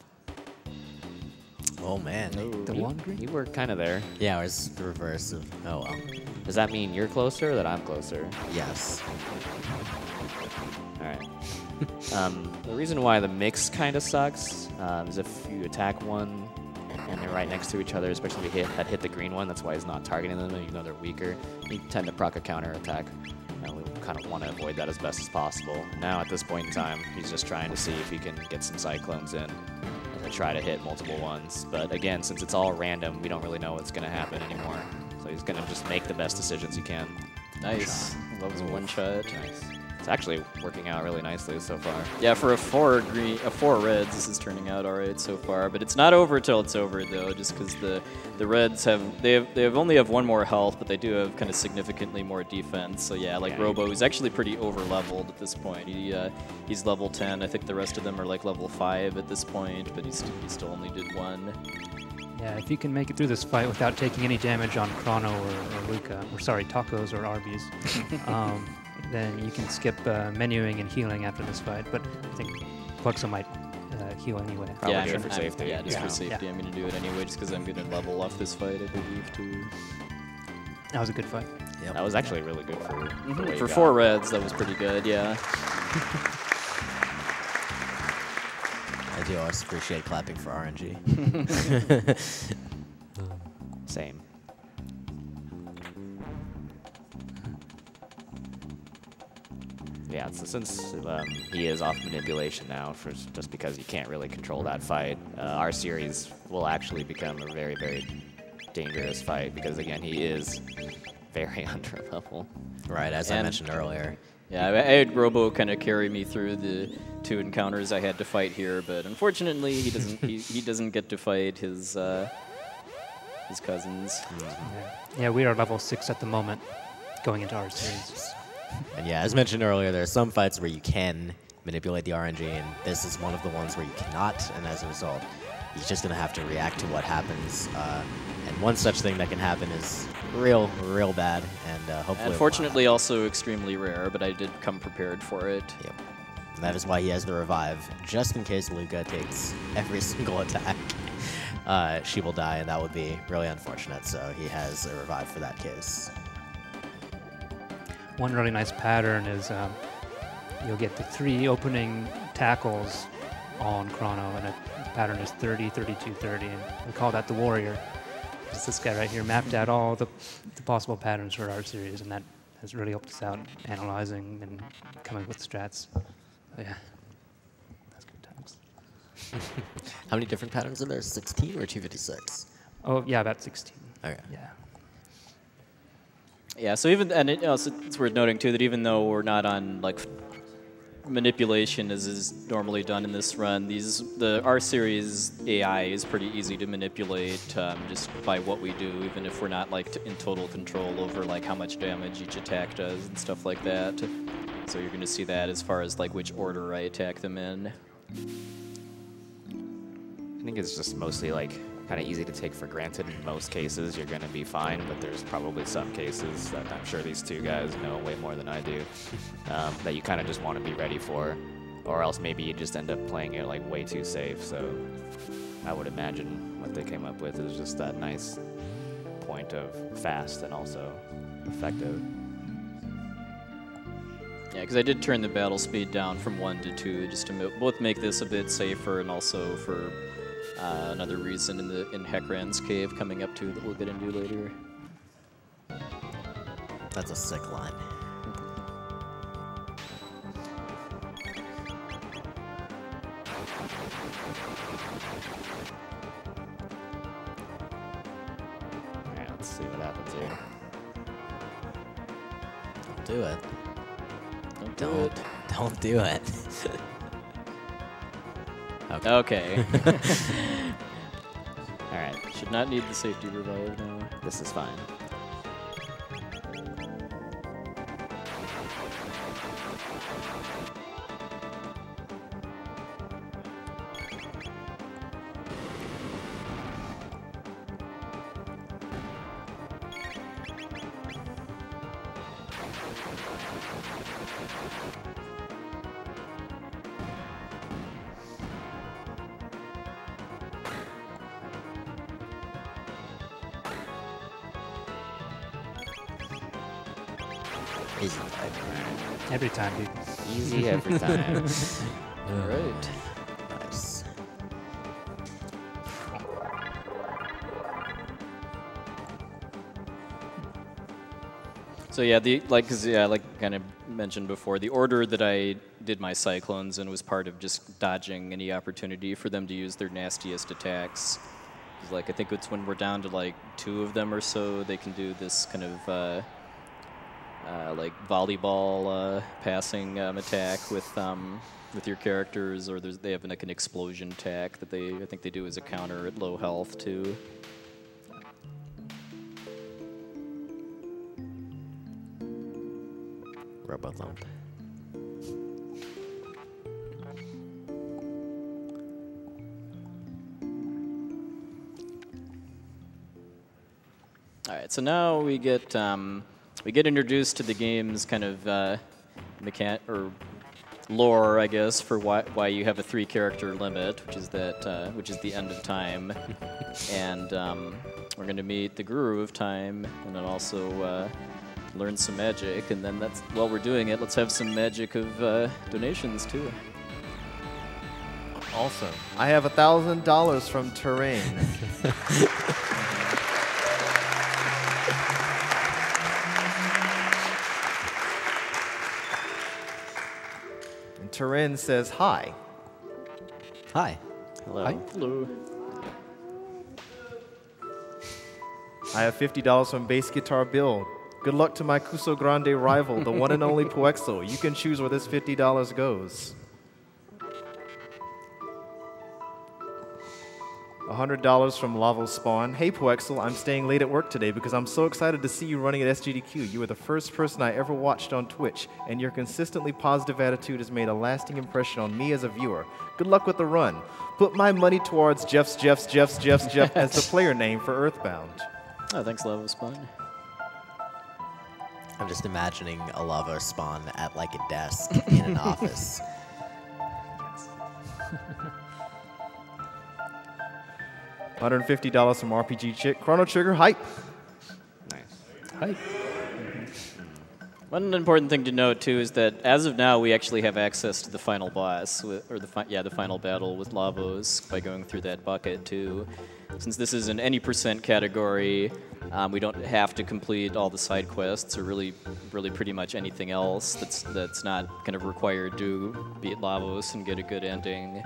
Oh man. The one green? You were kind of there. Yeah, it was the reverse of. Oh well. Does that mean you're closer or that I'm closer? Yes. All right. The reason why the mix kind of sucks is if you attack one and they're right next to each other, especially if you hit the green one, that's why he's not targeting them, even though they're weaker. You tend to proc a counter attack. We kind of want to avoid that as best as possible. Now, at this point in time, he's just trying to see if he can get some cyclones in and try to hit multiple ones. But again, since it's all random, we don't really know what's going to happen anymore. So he's going to just make the best decisions he can. Nice. That was a one-shot. Nice. It's actually working out really nicely so far. Yeah, for a 4 reds, this is turning out all right so far. But it's not over till it's over, though, just because the reds only have 1 more health, but they do have kind of significantly more defense. So yeah, like Robo is actually pretty over-leveled at this point. He's level 10. I think the rest of them are like level 5 at this point, but he still only did 1. Yeah, if you can make it through this fight without taking any damage on Chrono or Luca, or sorry, Tacos or Arby's, then you can skip menuing and healing after this fight. But I think puwexil might heal anyway. Probably yeah, do it I'm- for I'm- safety. Yeah, just Yeah. for safety, I'm going to do it anyway, just because I'm going to level off this fight, I believe, too. That was a good fight. Yep. That was actually really good for the way you For got. 4 reds, that was pretty good, yeah. I do always appreciate clapping for RNG. Same. Yeah, since he is off manipulation now, just because you can't really control that fight, our series will actually become a very, very dangerous fight because, again, he is very under level. Right, as I And- mentioned earlier. Yeah, I had Robo kind of carry me through the 2 encounters I had to fight here, but unfortunately he doesn't he doesn't get to fight his cousins. Yeah, we are level 6 at the moment, going into our series. And yeah, as mentioned earlier, there are some fights where you can manipulate the RNG, and this is one of the ones where you cannot, and as a result, he's just going to have to react to what happens. And one such thing that can happen is real bad, and hopefully it will not Unfortunately, also extremely rare, but I did come prepared for it. happen. Yep. And that is why he has the revive, just in case Luca takes every single attack. She will die, and that would be really unfortunate, so he has a revive for that case. One really nice pattern is you'll get the 3 opening tackles on Chrono, and the pattern is 30, 32, 30, and we call that the Warrior. It's this guy right here mapped out all the possible patterns for our series, and that has really helped us out analyzing and coming up with strats. So yeah, that's good times. How many different patterns are there? 16 or 256? Oh yeah, about 16. Okay. Yeah. Yeah, so it's worth noting too that even though we're not on like manipulation as is normally done in this run, our series AI is pretty easy to manipulate just by what we do, even if we're not like in total control over like how much damage each attack does and stuff like that. So you're going to see that as far as like which order I attack them in. I think it's just mostly like kind of easy to take for granted. In most cases, you're going to be fine, but there's probably some cases that I'm sure these 2 guys know way more than I do that you kind of just want to be ready for, or else maybe you just end up playing it like way too safe. So I would imagine what they came up with is just that nice point of fast and also effective. Yeah, because I did turn the battle speed down from 1 to 2 just to both make this a bit safer and also for another reason in Heckran's cave coming up to that we'll get into later. That's a sick line. Alright, let's see what happens here. Don't do it. Don't. Don't do it. Okay. Okay. Alright, Should not need the safety revive now. this is fine. Easy fight. Every time, dude. Easy every time. All right. Nice. So yeah, like kind of mentioned before, the order that I did my cyclones in was part of just dodging any opportunity for them to use their nastiest attacks. 'Cause, like I think it's when we're down to like 2 of them or so, they can do this kind of like volleyball passing attack with your characters, or they have like an explosion attack that I think they do as a counter at low health too. Robo-thump. right, so now we get introduced to the game's kind of lore, I guess, for why you have a 3-character limit, which is the end of time, and we're going to meet the Guru of Time, and then also learn some magic, and then while we're doing it, let's have some magic of donations too. Awesome. I have $1,000 from Terrain. And Terrain says hi. Hi. Hello. Hi. Hello. I have $50 from Bass Guitar Bill. Good luck to my Cuso Grande rival, the one and only puwexil. You can choose where this $50 goes. $100 from Lavo Spawn. Hey puwexil, I'm staying late at work today because I'm so excited to see you running at SGDQ. You were the first person I ever watched on Twitch, and your consistently positive attitude has made a lasting impression on me as a viewer. Good luck with the run. Put my money towards Jeff as the player name for Earthbound. Oh, thanks, Lavo Spawn. I'm just imagining a lava spawn at like a desk in an office. $150 from RPG Chick. Chrono Trigger hype. Nice. Hi. One important thing to note too is that as of now we actually have access to the final boss, the final battle with Lavos by going through that bucket too. Since this is an any % category, we don't have to complete all the side quests or really pretty much anything else that's not kind of required to beat Lavos and get a good ending.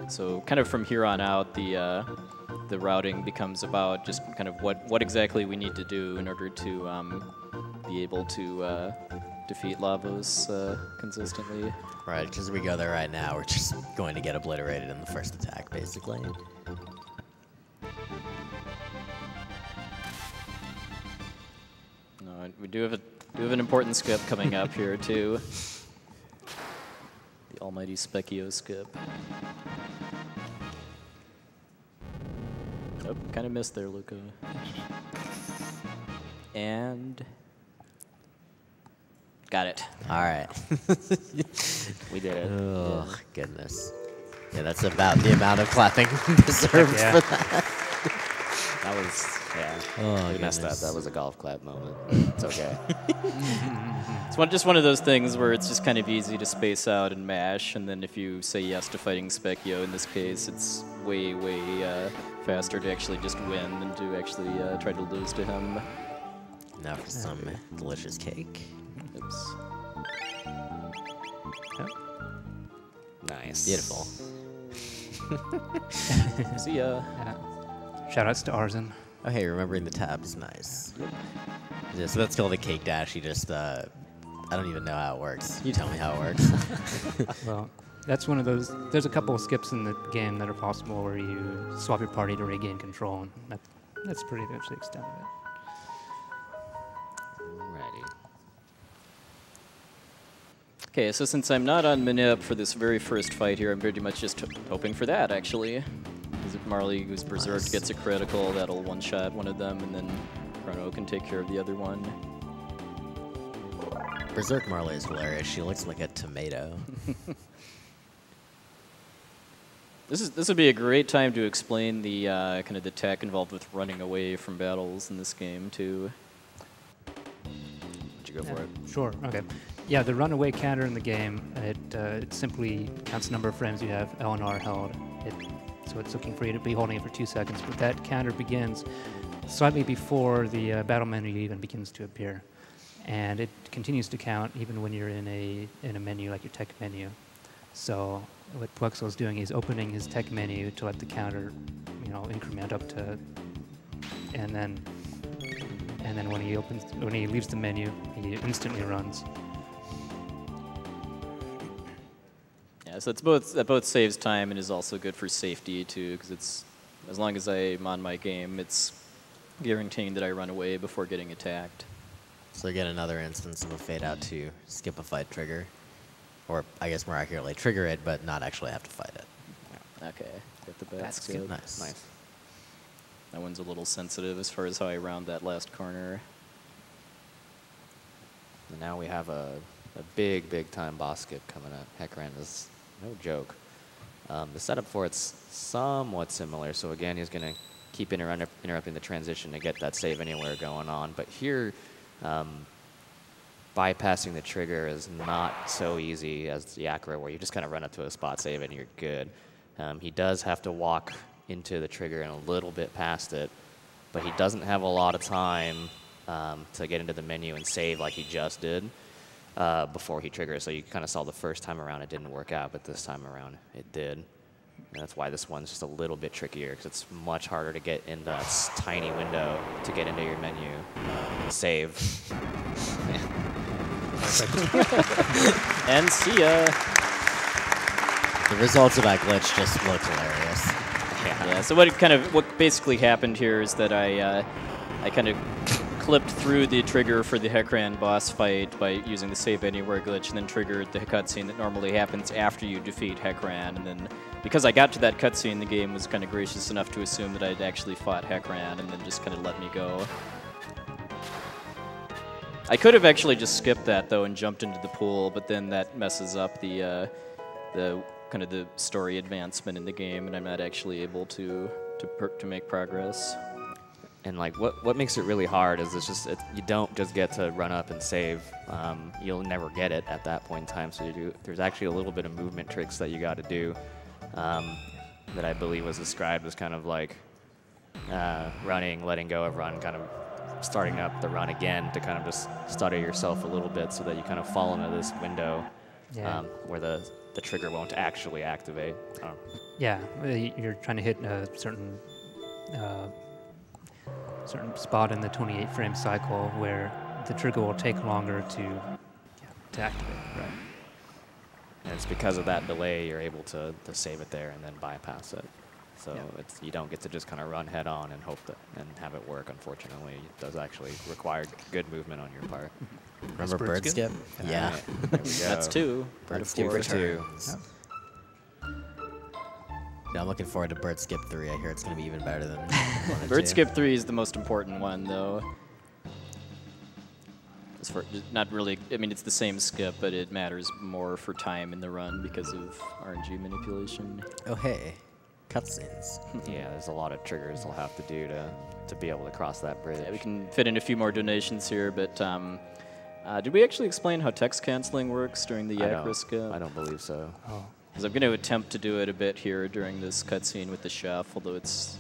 So kind of from here on out, the routing becomes about just kind of what exactly we need to do in order to be able to defeat Lavos consistently. Right, because we go there right now, we're just going to get obliterated in the first attack, basically. No, we do have an important skip coming up here too. The almighty Specchio skip. Oh, kind of missed there, Luca. And got it. All right. We did it. Oh, goodness. Yeah, that's about the amount of clapping deserved Yeah. for that. That was, yeah. Oh, We messed up. goodness. That was a golf clap moment. It's okay. It's just one of those things where it's just kind of easy to space out and mash, and then if you say yes to fighting Specchio in this case, it's way faster to actually just win than to actually try to lose to him. Now for some delicious cake. Oops. Nice. Beautiful. See ya. Yeah. Shoutouts to Arzen. Oh, hey, remembering the tabs, nice. Yeah, so that's called a cake dash. You just, I don't even know how it works. You tell me how it works. Well, that's one of those. There's a couple of skips in the game that are possible where you swap your party to regain control, and that's pretty much the extent of it. Alrighty. Okay, so since I'm not on Manip for this very first fight here, I'm very much just hoping for that, actually. Because if Marley goes Berserk, Nice. gets a critical, that'll one-shot one of them, and then Chrono can take care of the other one. Berserk Marley is hilarious. She looks like a tomato. This would be a great time to explain the kind of the tech involved with running away from battles in this game, too. Would you go for it? Sure. Okay. Yeah, the runaway counter in the game, it simply counts the number of frames you have L and R held. So it's looking for you to be holding it for 2 seconds, but that counter begins slightly before the battle menu even begins to appear, and it continues to count even when you're in a menu like your tech menu. So what puwexil is doing is opening his tech menu to let the counter, increment up to, and then when he leaves the menu, he instantly runs. Yeah, so that both saves time and is also good for safety too, because it's as long as I'm on my game, it's guaranteeing that I run away before getting attacked. So you get another instance of a fade out to skip a fight trigger. Or I guess more accurately, trigger it, but not actually have to fight it. Okay, get the bad That's skip. good. Nice. Nice. That one's a little sensitive as far as how I round that last corner. And now we have a big time boss skip coming up. Heckran is no joke. The setup for it's somewhat similar. So again, he's going to keep interrupting the transition to get that save anywhere going on. But here, bypassing the trigger is not so easy as the Yakra, where you just kind of run up to a spot save and you're good. He does have to walk into the trigger and a little bit past it, but he doesn't have a lot of time to get into the menu and save like he just did before he triggers. So you kind of saw the first time around it didn't work out, but this time around it did. And that's why this one's just a little bit trickier, because it's much harder to get in that tiny window to get into your menu and save. And see ya. The results of that glitch just looked hilarious. Yeah. So what basically happened here is that I kind of clipped through the trigger for the Heckran boss fight by using the Save Anywhere glitch, and then triggered the cutscene that normally happens after you defeat Heckran. And then because I got to that cutscene, the game was kind of gracious enough to assume that I'd actually fought Heckran, and then just kind of let me go. I could have actually just skipped that though and jumped into the pool, but then that messes up the kind of the story advancement in the game, and I'm not actually able to make progress. And like what makes it really hard is you don't just get to run up and save. You'll never get it at that point in time. So there's actually a little bit of movement tricks that you got to do that I believe was described as kind of like running, letting go of run, kind of starting up the run again to kind of just stutter yourself a little bit so that you kind of fall into this window where the trigger won't actually activate. Yeah, you're trying to hit a certain spot in the 28 frame cycle where the trigger will take longer to activate. Right. And it's because of that delay you're able to save it there and then bypass it. So you don't get to just kind of run head on and hope that and have it work. Unfortunately, it does actually require good movement on your part. Remember bird skip? Yeah. Right, there we go. That's 2. Bird skip skip for 2. returns. Yeah, I'm looking forward to Bird Skip 3. I hear it's going to be even better than 1 and Bird 2. Skip 3 is the most important one, though. As for, not really, I mean, it's the same skip, but it matters more for time in the run because of RNG manipulation. Oh, hey. Cutscenes. Yeah, there's a lot of triggers they'll have to do to be able to cross that bridge. Yeah, we can fit in a few more donations here, but did we actually explain how text canceling works during the Yakra skip? I don't believe so. Oh. Because I'm going to attempt to do it a bit here during this cutscene with the chef, although it's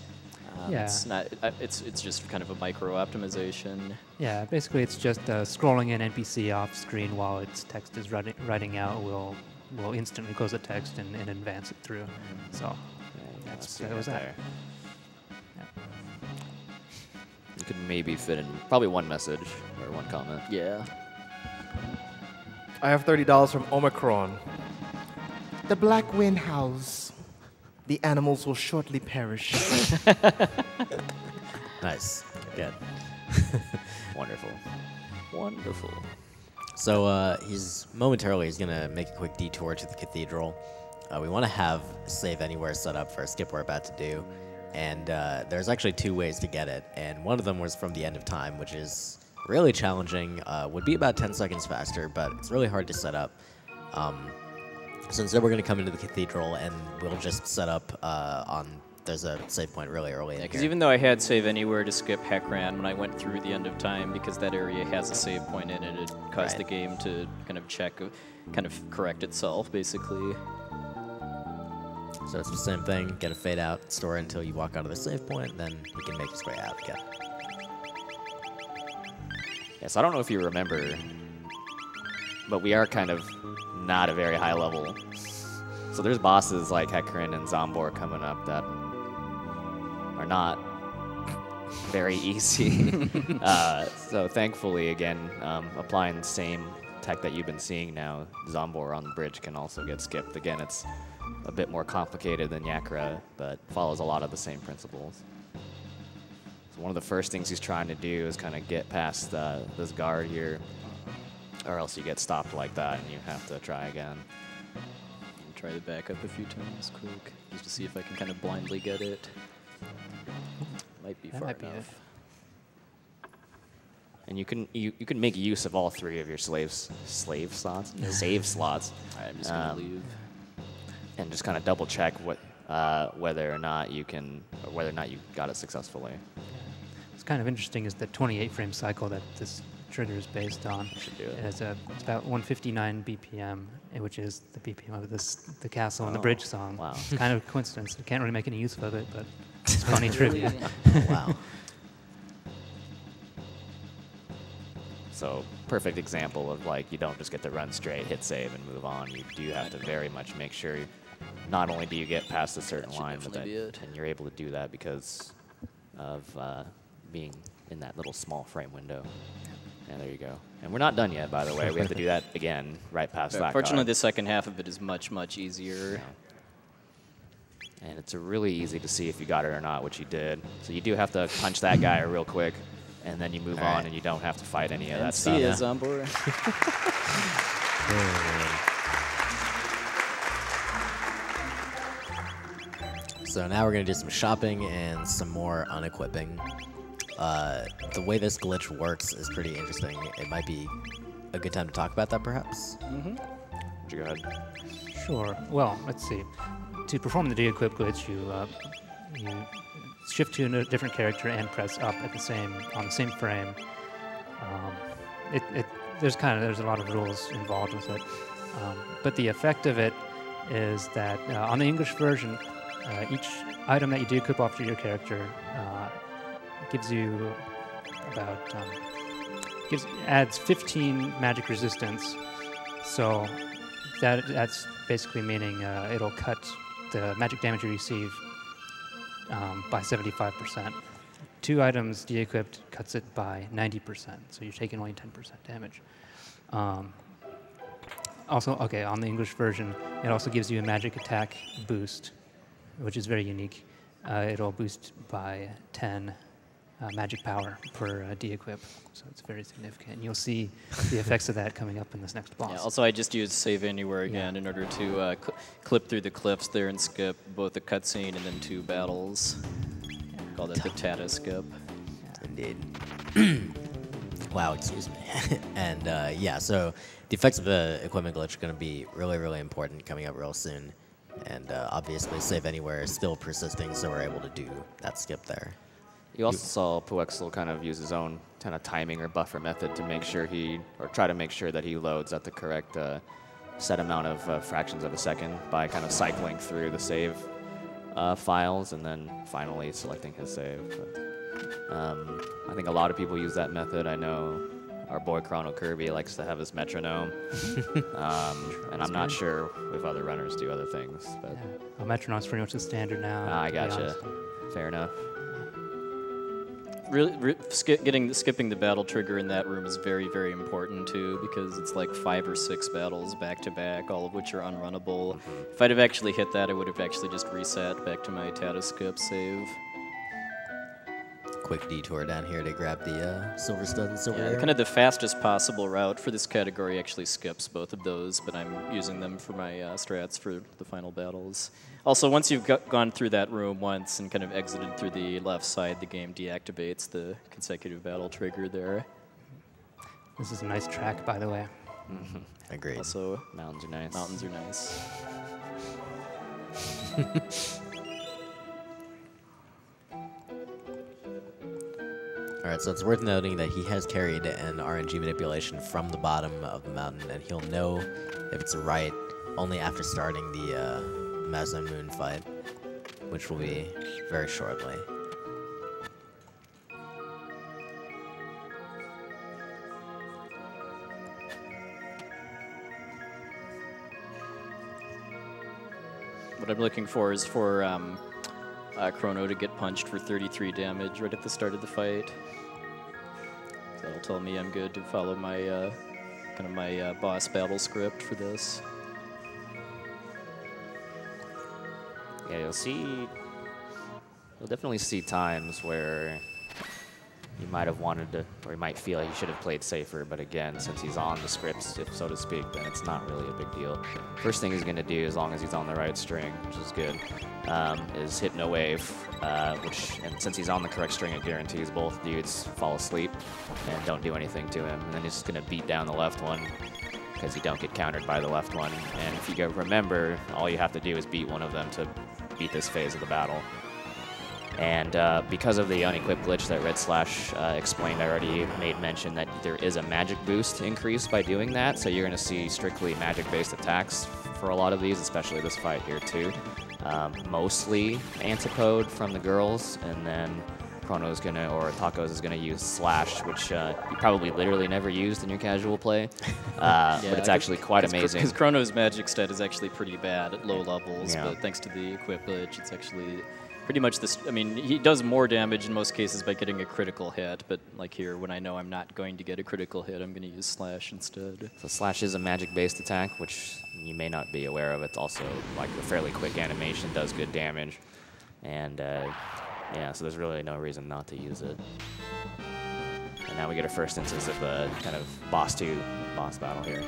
it's not. It's just kind of a micro optimization. Yeah, basically it's just scrolling an NPC off screen while its text is writing out will instantly close the text and advance it through. So that was that. Yeah. You could maybe fit in probably one message or one comment. Yeah. I have $30 from Omicron. The black wind howls. The animals will shortly perish. Nice. Good. Wonderful. Wonderful. So he's going to make a quick detour to the cathedral. We want to have Save Anywhere set up for a skip we're about to do. And there's actually 2 ways to get it. And one of them was from the end of time, which is really challenging. Would be about 10 seconds faster, but it's really hard to set up. So instead we're going to come into the cathedral and we'll just set up there's a save point really early. Yeah, because even though I had Save Anywhere to skip Heckran when I went through the end of time, because that area has a save point in it, it caused the game to kind of correct itself, basically. So it's the same thing, get a fade out, store it until you walk out of the save point, then you can make his way out again. Yes, I don't know if you remember, but we are kind of not a very high level. So there's bosses like Heckran and Zombor coming up that are not very easy. So thankfully, again, applying the same tech that you've been seeing now, Zombor on the bridge can also get skipped. Again, it's a bit more complicated than Yakra, but follows a lot of the same principles. So one of the first things he's trying to do is kind of get past this guard here, or else you get stopped like that and you have to try again. Try to back up a few times quick, just to see if I can kind of blindly get it. Might be That far might be it. enough. And you can make use of all 3 of your save slots, All right, I'm just gonna leave. and just kind of double check whether or not you got it successfully. What's kind of interesting is the 28 frame cycle that this trigger is based on. Should do it. It's about 159 BPM, which is the BPM of the castle and the bridge song. Wow. It's kind of a coincidence. I can't really make any use of it, but it's funny trivia. Wow. So perfect example of like you don't just get to run straight, hit save, and move on. You do have to very much make sure not only do you get past a certain That should line, but definitely be it. and you're able to do that because of being in that little small frame window. Yeah, there you go. And we're not done yet, by the way. We have to do that again right past that Fortunately, card. the second half of it is much, much easier. Yeah. And it's really easy to see if you got it or not, which you did. So you do have to punch that guy real quick, and then you move All on, right. and you don't have to fight any of that And stuff. C is on board. So now we're going to do some shopping and some more unequipping. The way this glitch works is pretty interesting. It might be a good time to talk about that, perhaps? Would you go ahead? Sure. Well, let's see. To perform the de-equip glitch, you shift to a different character and press up at on the same frame. There's a lot of rules involved with it, but the effect of it is that on the English version, each item that you de-equip after your character gives you about adds 15 magic resistance. So that's basically meaning it'll cut the magic damage you receive by 75%. 2 items de-equipped cuts it by 90%, so you're taking only 10% damage. Also, okay, on the English version, it also gives you a magic attack boost, which is very unique. It'll boost by 10 magic power per de-equip, so it's very significant. You'll see the effects of that coming up in this next boss. Yeah, also, I just used Save Anywhere again in order to clip through the cliffs there and skip both the cutscene and then 2 battles. Call that the Tata skip. Indeed. Wow, excuse me. And yeah, so the effects of the equipment glitch are going to be really, really important coming up real soon. And obviously, Save Anywhere is still persisting, so we're able to do that skip there. You also saw puwexil kind of use his own kind of timing or buffer method to make sure try to make sure that he loads at the correct set amount of fractions of a second by kind of cycling through the save files and then finally selecting his save. But, I think a lot of people use that method. I know our boy Chrono Kirby likes to have his metronome, and I'm not sure if other runners do other things. But Well, metronome's pretty much the standard now. I to be gotcha. honest. Fair enough. Skipping the battle trigger in that room is very, very important too, because it's like 5 or 6 battles back to back, all of which are unrunnable. If I'd have actually hit that, I would have actually just reset back to my Tata skip save. Quick detour down here to grab the silver stud and silver Yeah, arrow. kind of the fastest possible route for this category actually skips both of those, but I'm using them for my strats for the final battles. Also, once you've gone through that room once and kind of exited through the left side, the game deactivates the consecutive battle trigger there. This is a nice track, by the way. Agreed. Also, Mountains are nice. mountains are nice. All right, so it's worth noting that he has carried an RNG manipulation from the bottom of the mountain, and he'll know if it's right only after starting the Mazda Moon fight, which will be very shortly. What I'm looking for is for Chrono to get punched for 33 damage right at the start of the fight. So that'll tell me I'm good to follow my kind of my boss battle script for this. Yeah, you'll definitely see times where he might have wanted to, or he might feel he should have played safer. But again, since he's on the scripts, if so to speak, then it's not really a big deal. First thing he's going to do, as long as he's on the right string, which is good, is hit no wave, and since he's on the correct string, it guarantees both dudes fall asleep and don't do anything to him. And then he's just going to beat down the left one, because you don't get countered by the left one. And if you remember, all you have to do is beat one of them to beat this phase of the battle. And because of the unequipped glitch that Red Slash explained, I already made mention that there is a magic boost increase by doing that. So you're going to see strictly magic-based attacks for a lot of these, especially this fight here too. Mostly Antipode from the girls, and then Chrono's gonna, or Tacos is gonna use Slash, which you probably literally never used in your casual play, but it's actually quite amazing. Because Chrono's magic stat is actually pretty bad at low levels, Yeah. but thanks to the equip glitch, it's actually pretty much this. I mean, he does more damage in most cases by getting a critical hit, but like here, when I know I'm not going to get a critical hit, I'm gonna use Slash instead. So Slash is a magic-based attack, which you may not be aware of. It's also like a fairly quick animation, does good damage, and yeah, so there's really no reason not to use it. And now we get our first instance of a kind of boss battle here.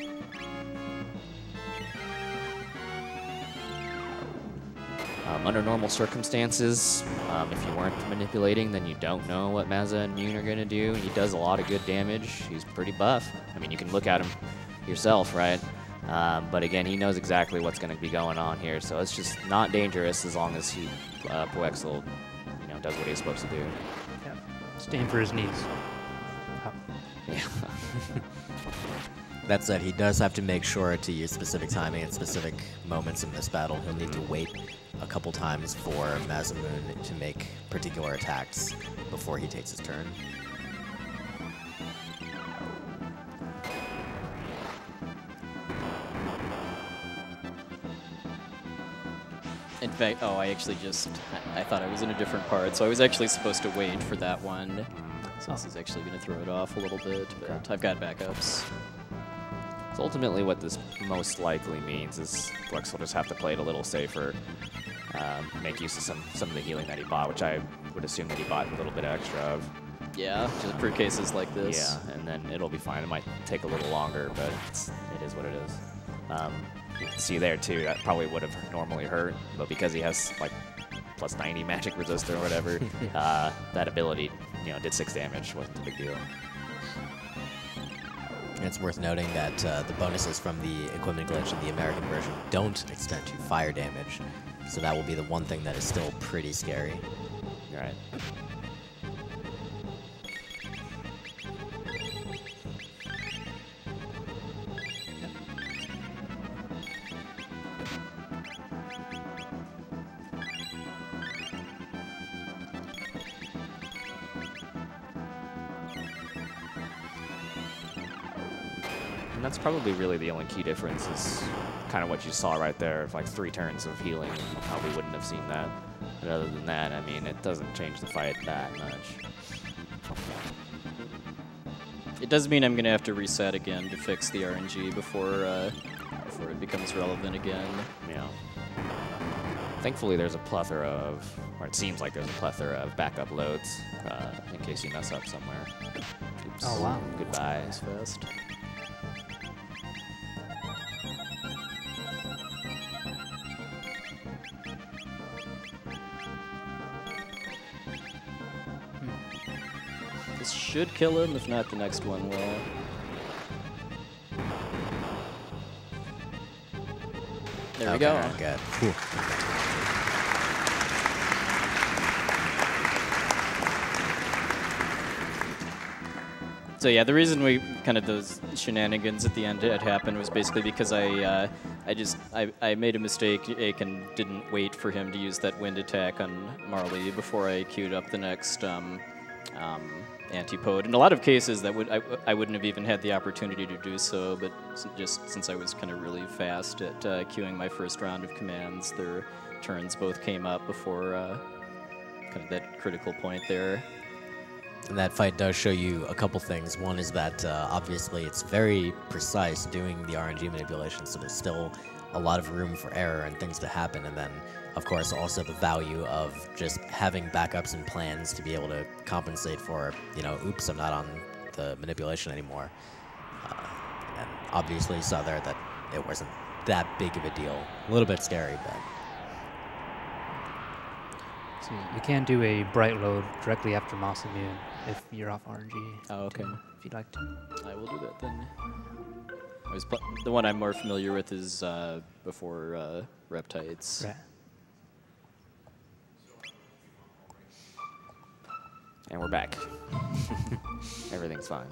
Under normal circumstances, if you weren't manipulating, then you don't know what Mazza and Mune are going to do. He does a lot of good damage. He's pretty buff. I mean, you can look at him yourself, right? But again, he knows exactly what's going to be going on here, so it's just not dangerous as long as he, puwexil, does what he's supposed to do. Yeah. Just aim for his knees. Up. Yeah. That said, he does have to make sure to use specific timing at specific moments in this battle. He'll need to wait a couple times for Masamune to make particular attacks before he takes his turn. In fact, I actually I thought I was in a different part, so I was actually supposed to wait for that one. So this is actually going to throw it off a little bit, but I've got backups. So ultimately what this most likely means is puwexil will just have to play it a little safer, make use of some of the healing that he bought, which I would assume that he bought a little bit extra of. Yeah, just for cases like this. Yeah, and then it'll be fine. It might take a little longer, but it is what it is. You can see there too, that probably would have normally hurt, but because he has like plus 90 magic resist or whatever, that ability, did 6 damage, wasn't a big deal. And it's worth noting that the bonuses from the equipment glitch in the American version don't extend to fire damage, so that will be the one thing that is still pretty scary. All right. And that's probably really the only key difference is kind of what you saw right there, like 3 turns of healing. You probably wouldn't have seen that. But other than that, I mean, it doesn't change the fight that much. It does mean I'm going to have to reset again to fix the RNG before it becomes relevant again. Yeah. Thankfully, there's a plethora of, or it seems like there's a plethora of backup loads in case you mess up somewhere. Oops. Oh, wow. Goodbye. That's fast. This should kill him, if not the next one will. There we go. Good. Whew. So yeah, the reason we kind of those shenanigans at the end had happened was basically because I made a mistake and didn't wait for him to use that wind attack on Marley before I queued up the next antipode. In a lot of cases, that I wouldn't have even had the opportunity to do so, but just since I was kind of really fast at queuing my first round of commands, their turns both came up before kind of that critical point there. And that fight does show you a couple things. One is that obviously it's very precise doing the RNG manipulation, so there's still a lot of room for error and things to happen. And then, of course, also the value of just having backups and plans to be able to compensate for, you know, oops, I'm not on the manipulation anymore. And obviously you saw there that it wasn't that big of a deal. A little bit scary, but... So you can do a bright load directly after Moss Immune if you're off RNG. Oh, okay. If you'd like to. I will do that then. The one I'm more familiar with is before Reptites. Right. And we're back. Everything's fine.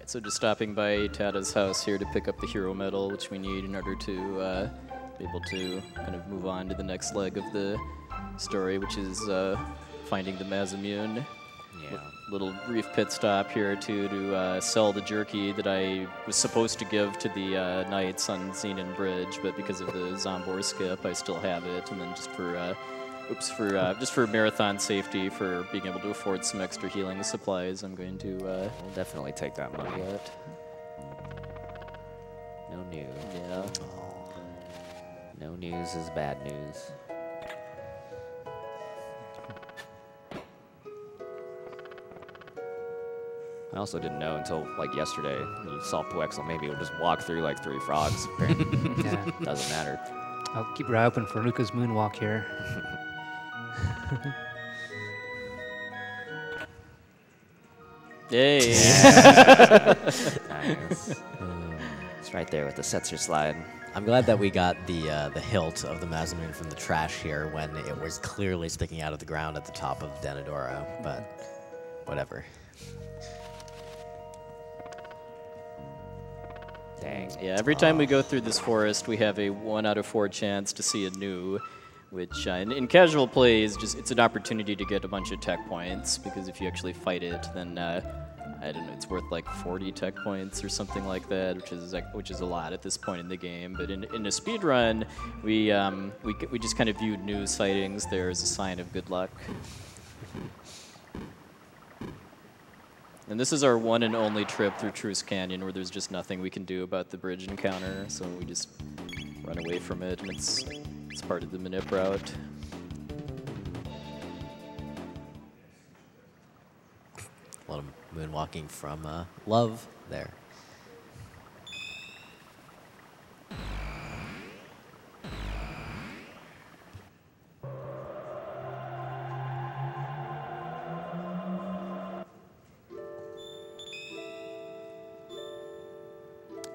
So just stopping by Tada's house here to pick up the hero medal, which we need in order to be able to kind of move on to the next leg of the story, which is finding the Masamune. Yeah. Little brief pit stop here to sell the jerky that I was supposed to give to the knights on Xenon Bridge, but because of the Zombor skip, I still have it. And then just for just for marathon safety, for being able to afford some extra healing supplies, I'm going to... We'll definitely take that money. No news. Yeah. No news is bad news. I also didn't know until like yesterday. You saw puwexil, maybe it would just walk through like 3 frogs. Yeah. Doesn't matter. I'll keep your eye open for Luca's moonwalk here. Yay! Nice. It's right there with the Setzer slide. I'm glad that we got the hilt of the Masamune from the trash here when it was clearly sticking out of the ground at the top of Denadoro, but whatever. Dang. Yeah, every time we go through this forest, we have a 1 out of 4 chance to see a new, which in casual play is just, it's an opportunity to get a bunch of tech points, because if you actually fight it, then I don't know, it's worth like 40 tech points or something like that, which is a lot at this point in the game. But in a speed run, we just kind of viewed new sightings there as a sign of good luck. And this is our one and only trip through Truce Canyon, where there's just nothing we can do about the bridge encounter, so we just run away from it, and it's part of the manip route. A lot of moonwalking from Love there.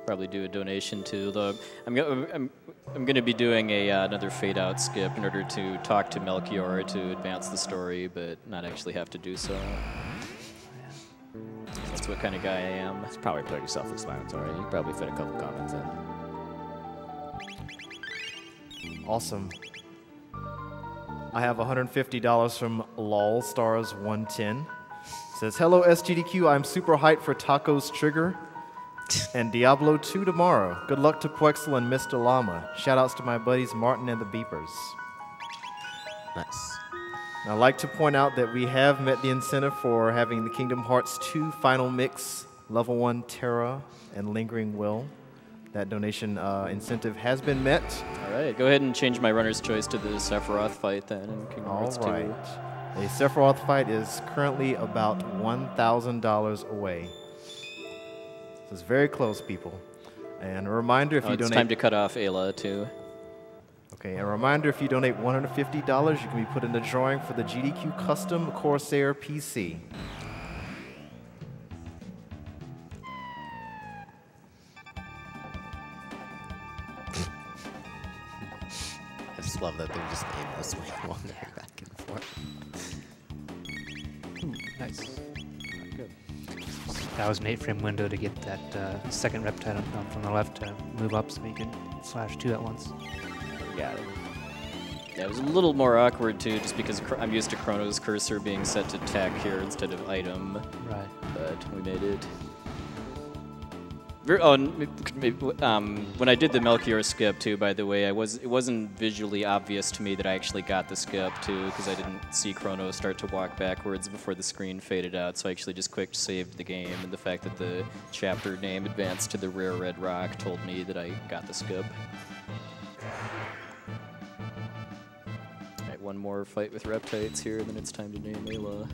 Probably do a donation to the. I'm going to be doing another fade out skip in order to talk to Melchior to advance the story, but not actually have to do so. That's what kind of guy I am. It's probably pretty self-explanatory. You can probably fit a couple comments in. Awesome. I have $150 from LolStars110. Says, hello SGDQ, I'm super hyped for Taco's Trigger and Diablo 2 tomorrow. Good luck to puwexil and Mr. Llama. Shoutouts to my buddies Martin and the Beepers. Nice. I'd like to point out that we have met the incentive for having the Kingdom Hearts 2 Final Mix, Level 1 Terra, and Lingering Will. That donation incentive has been met. All right, go ahead and change my runner's choice to the Sephiroth fight then in Kingdom Hearts 2. All right. A Sephiroth fight is currently about $1,000 away. So it's very close, people. And a reminder, if you it's donate... time to cut off Ayla, too. Okay, a reminder, if you donate $150, you can be put in the drawing for the GDQ Custom Corsair PC. I just love that they're just aimlessly wandering back and forth. Nice. Good. That was an 8-frame window to get that second reptile from the left to move up so you can slash 2 at once. Got it. Yeah, it was a little more awkward, too, just because I'm used to Chrono's cursor being set to tech here instead of item. Right. But we made it. When I did the Melchior skip too, by the way, it wasn't visually obvious to me that I actually got the skip too, because I didn't see Chrono start to walk backwards before the screen faded out. So I actually just quick saved the game, and the fact that the chapter name advanced to the rare red rock told me that I got the skip. All right, one more fight with Reptites here, and then it's time to name Ayla.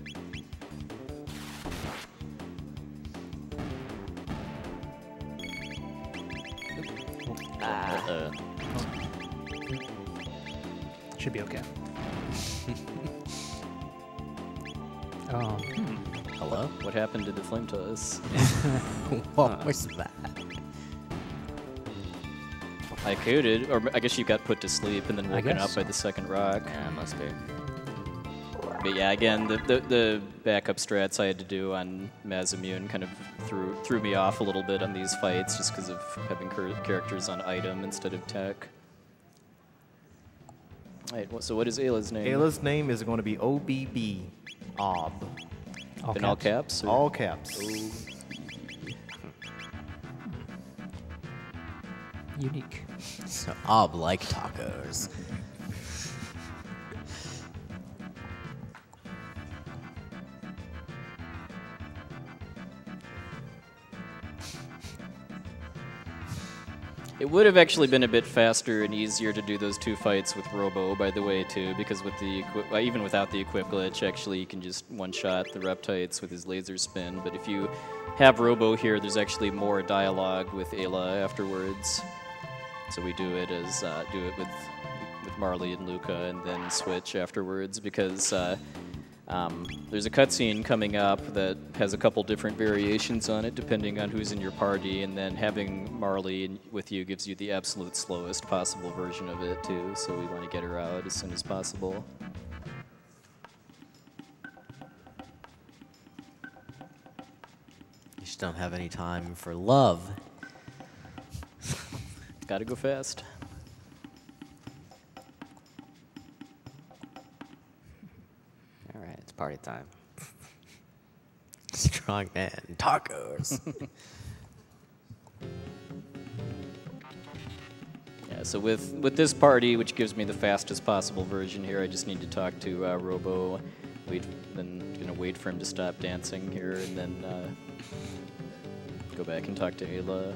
Should be okay. Hello? What happened to the flame toss? What was that? I coded, or I guess you got put to sleep and then woken up by the second rock. Yeah, must be. But yeah, again, the backup strats I had to do on Mazimune kind of threw me off a little bit on these fights just because of having characters on item instead of tech. All right, so what is Ayla's name? Ayla's name is going to be OBB. Ob. In all caps? Or? All caps. Unique. So Ob like tacos. It would have actually been a bit faster and easier to do those two fights with Robo, by the way, too, because with the even without the equip glitch, actually you can just one-shot the Reptites with his laser spin. But if you have Robo here, there's actually more dialogue with Ayla afterwards. So we do it with Marley and Luca, and then switch afterwards because. There's a cutscene coming up that has a couple different variations on it depending on who's in your party, and then having Marley with you gives you the absolute slowest possible version of it too, so we want to get her out as soon as possible. You just don't have any time for love. Gotta go fast. All right, it's party time. Strong man, tacos. Yeah, so with this party, which gives me the fastest possible version here, I just need to talk to Robo, then gonna wait for him to stop dancing here, and then go back and talk to Ayla.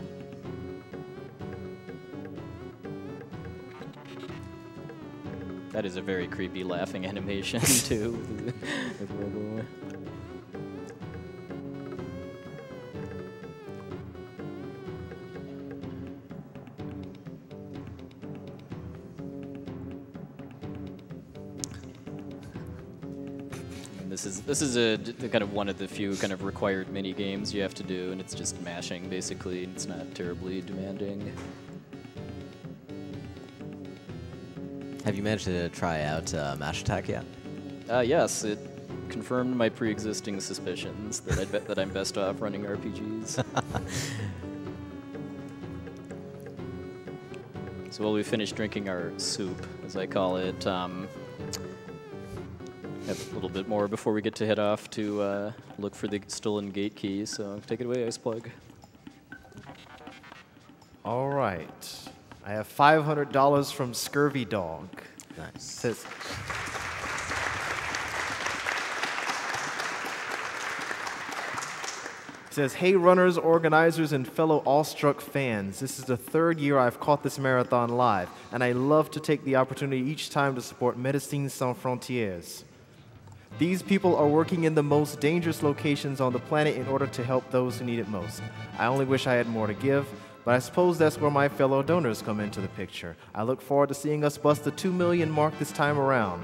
That is a very creepy laughing animation too with Robo. And this is a kind of one of the few kind of required mini games you have to do, and it's just mashing basically, and it's not terribly demanding. Have you managed to try out Mash Attack yet? Yes, it confirmed my pre-existing suspicions that I'm best off running RPGs. So while we finish drinking our soup, as I call it, have a little bit more before we get to head off to look for the stolen gate key. So take it away, Ice Plug. All right. I have $500 from Scurvy Dog. Nice. Says, hey runners, organizers, and fellow awestruck fans. This is the third year I've caught this marathon live, and I love to take the opportunity each time to support Médecins Sans Frontières. These people are working in the most dangerous locations on the planet in order to help those who need it most. I only wish I had more to give, but I suppose that's where my fellow donors come into the picture. I look forward to seeing us bust the 2 million mark this time around.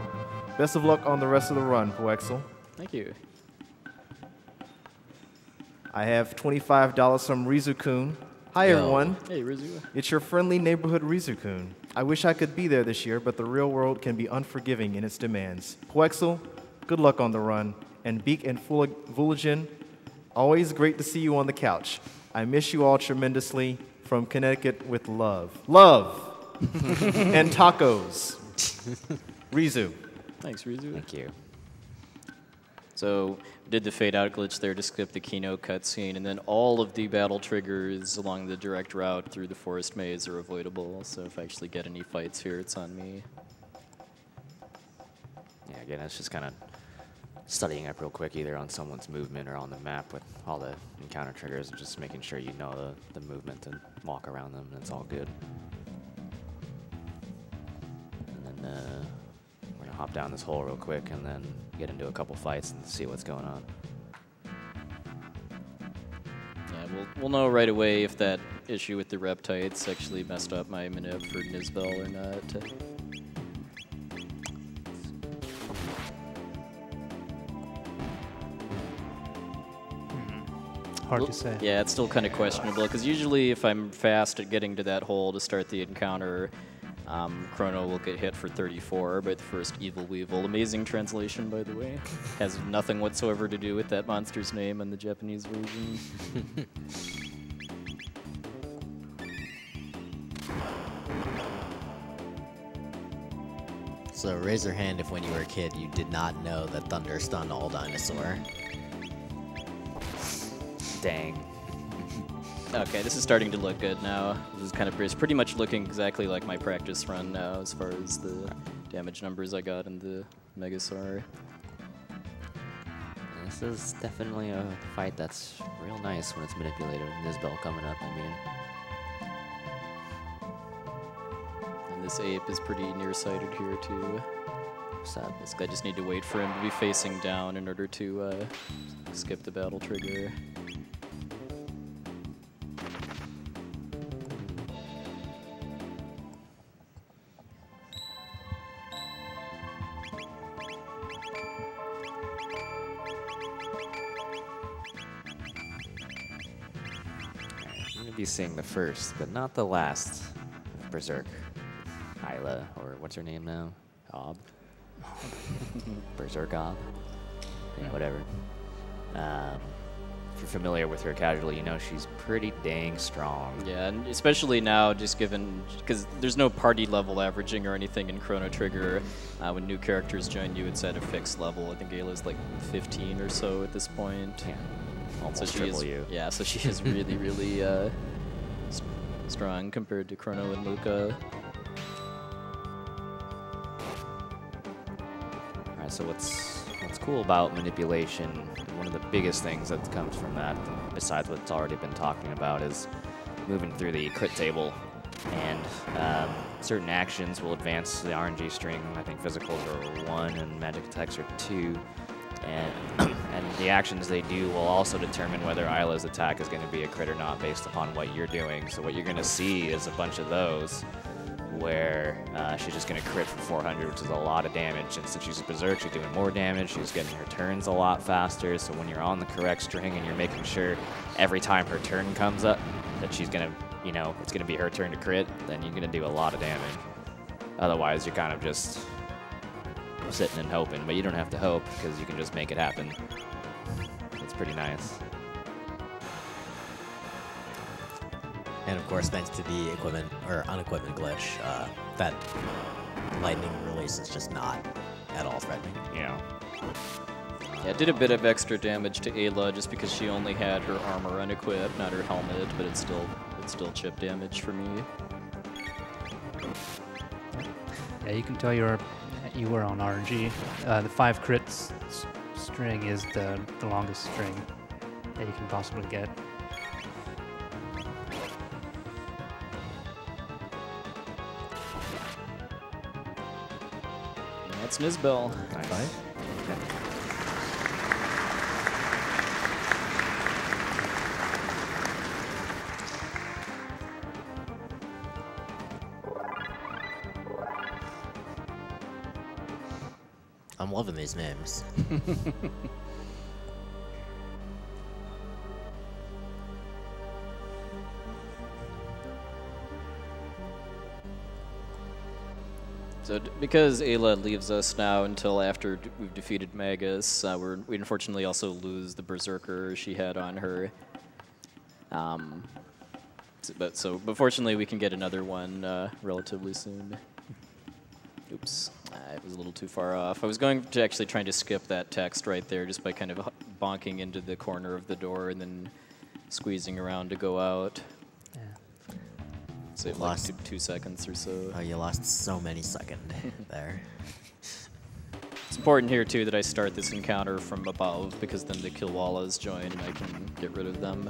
Best of luck on the rest of the run, puwexil. Thank you. I have $25 from Rizu-kun. Hi, Yo. everyone. Hey, Rizu. It's your friendly neighborhood Rizu-kun. I wish I could be there this year, but the real world can be unforgiving in its demands. puwexil, good luck on the run. And Beak and Vuligen, always great to see you on the couch. I miss you all tremendously. From Connecticut with love. Love! And tacos. Rizu. Thanks, Rizu. Thank you. So did the fade out glitch there to skip the keynote cutscene, and then all of the battle triggers along the direct route through the forest maze are avoidable. So if I actually get any fights here, it's on me. Yeah, again, it's just kind of studying up real quick either on someone's movement or on the map with all the encounter triggers, and just making sure you know the movement and walk around them, and it's all good. And then we're gonna hop down this hole real quick and then get into a couple fights and see what's going on. Yeah, we'll know right away if that issue with the reptites actually messed up my manip for Nizbel or not. Hard to say. Yeah, it's still kind of questionable, because usually if I'm fast at getting to that hole to start the encounter, Chrono will get hit for 34 by the first Evil Weevil. Amazing translation, by the way. Has nothing whatsoever to do with that monster's name in the Japanese version. So raise your hand if when you were a kid you did not know that thunder stunned all dinosaur. Dang. Okay, this is starting to look good now. This is kind of it's pretty much looking exactly like my practice run now as far as the damage numbers I got in the Megasaur. This is definitely a fight that's real nice when it's manipulated. Nizbel coming up, I mean. And this ape is pretty nearsighted here too. Sad. Basically, I just need to wait for him to be facing down in order to skip the battle trigger. Be seeing the first, but not the last Berserk. Isla, or what's her name now? Ob? Berserk Ob? Yeah, whatever. If you're familiar with her casually, you know she's pretty dang strong. Yeah, and especially now, just given, because there's no party level averaging or anything in Chrono Trigger. When new characters join you, it's at a fixed level. I think Ayla's like 15 or so at this point. Yeah. Almost So she triple is, you. yeah, so she is really, really strong compared to Chrono and Luca. Alright, so what's cool about manipulation, one of the biggest things that comes from that, besides what's already been talking about, is moving through the crit table. And certain actions will advance the RNG string. I think physicals are 1 and magic attacks are 2. And the actions they do will also determine whether Isla's attack is going to be a crit or not based upon what you're doing. So what you're going to see is a bunch of those where she's just going to crit for 400, which is a lot of damage. And since she's a Berserk, she's doing more damage. She's getting her turns a lot faster. So when you're on the correct string and you're making sure every time her turn comes up that she's going to, you know, it's going to be her turn to crit, then you're going to do a lot of damage. Otherwise, you're kind of just sitting and hoping, but you don't have to hope because you can just make it happen. It's pretty nice. And of course, thanks to the equipment or unequipment glitch, that lightning release is just not at all threatening. Yeah. Yeah, it did a bit of extra damage to Ayla just because she only had her armor unequipped, not her helmet, but it's still chip damage for me. Yeah, you can tell you were on RNG. The 5 crits string is the longest string that you can possibly get. And that's Nizbel. Nice. Fine. I'm loving these names. So because Ayla leaves us now until after we've defeated Magus, we unfortunately also lose the Berserker she had on her. But fortunately we can get another one relatively soon. Oops. I was a little too far off. I was going to actually trying to skip that text right there just by kind of bonking into the corner of the door and then squeezing around to go out. Yeah. Save like 2 seconds or so. Oh, you lost so many seconds there. It's important here, too, that I start this encounter from above, because then the Killwallas join and I can get rid of them.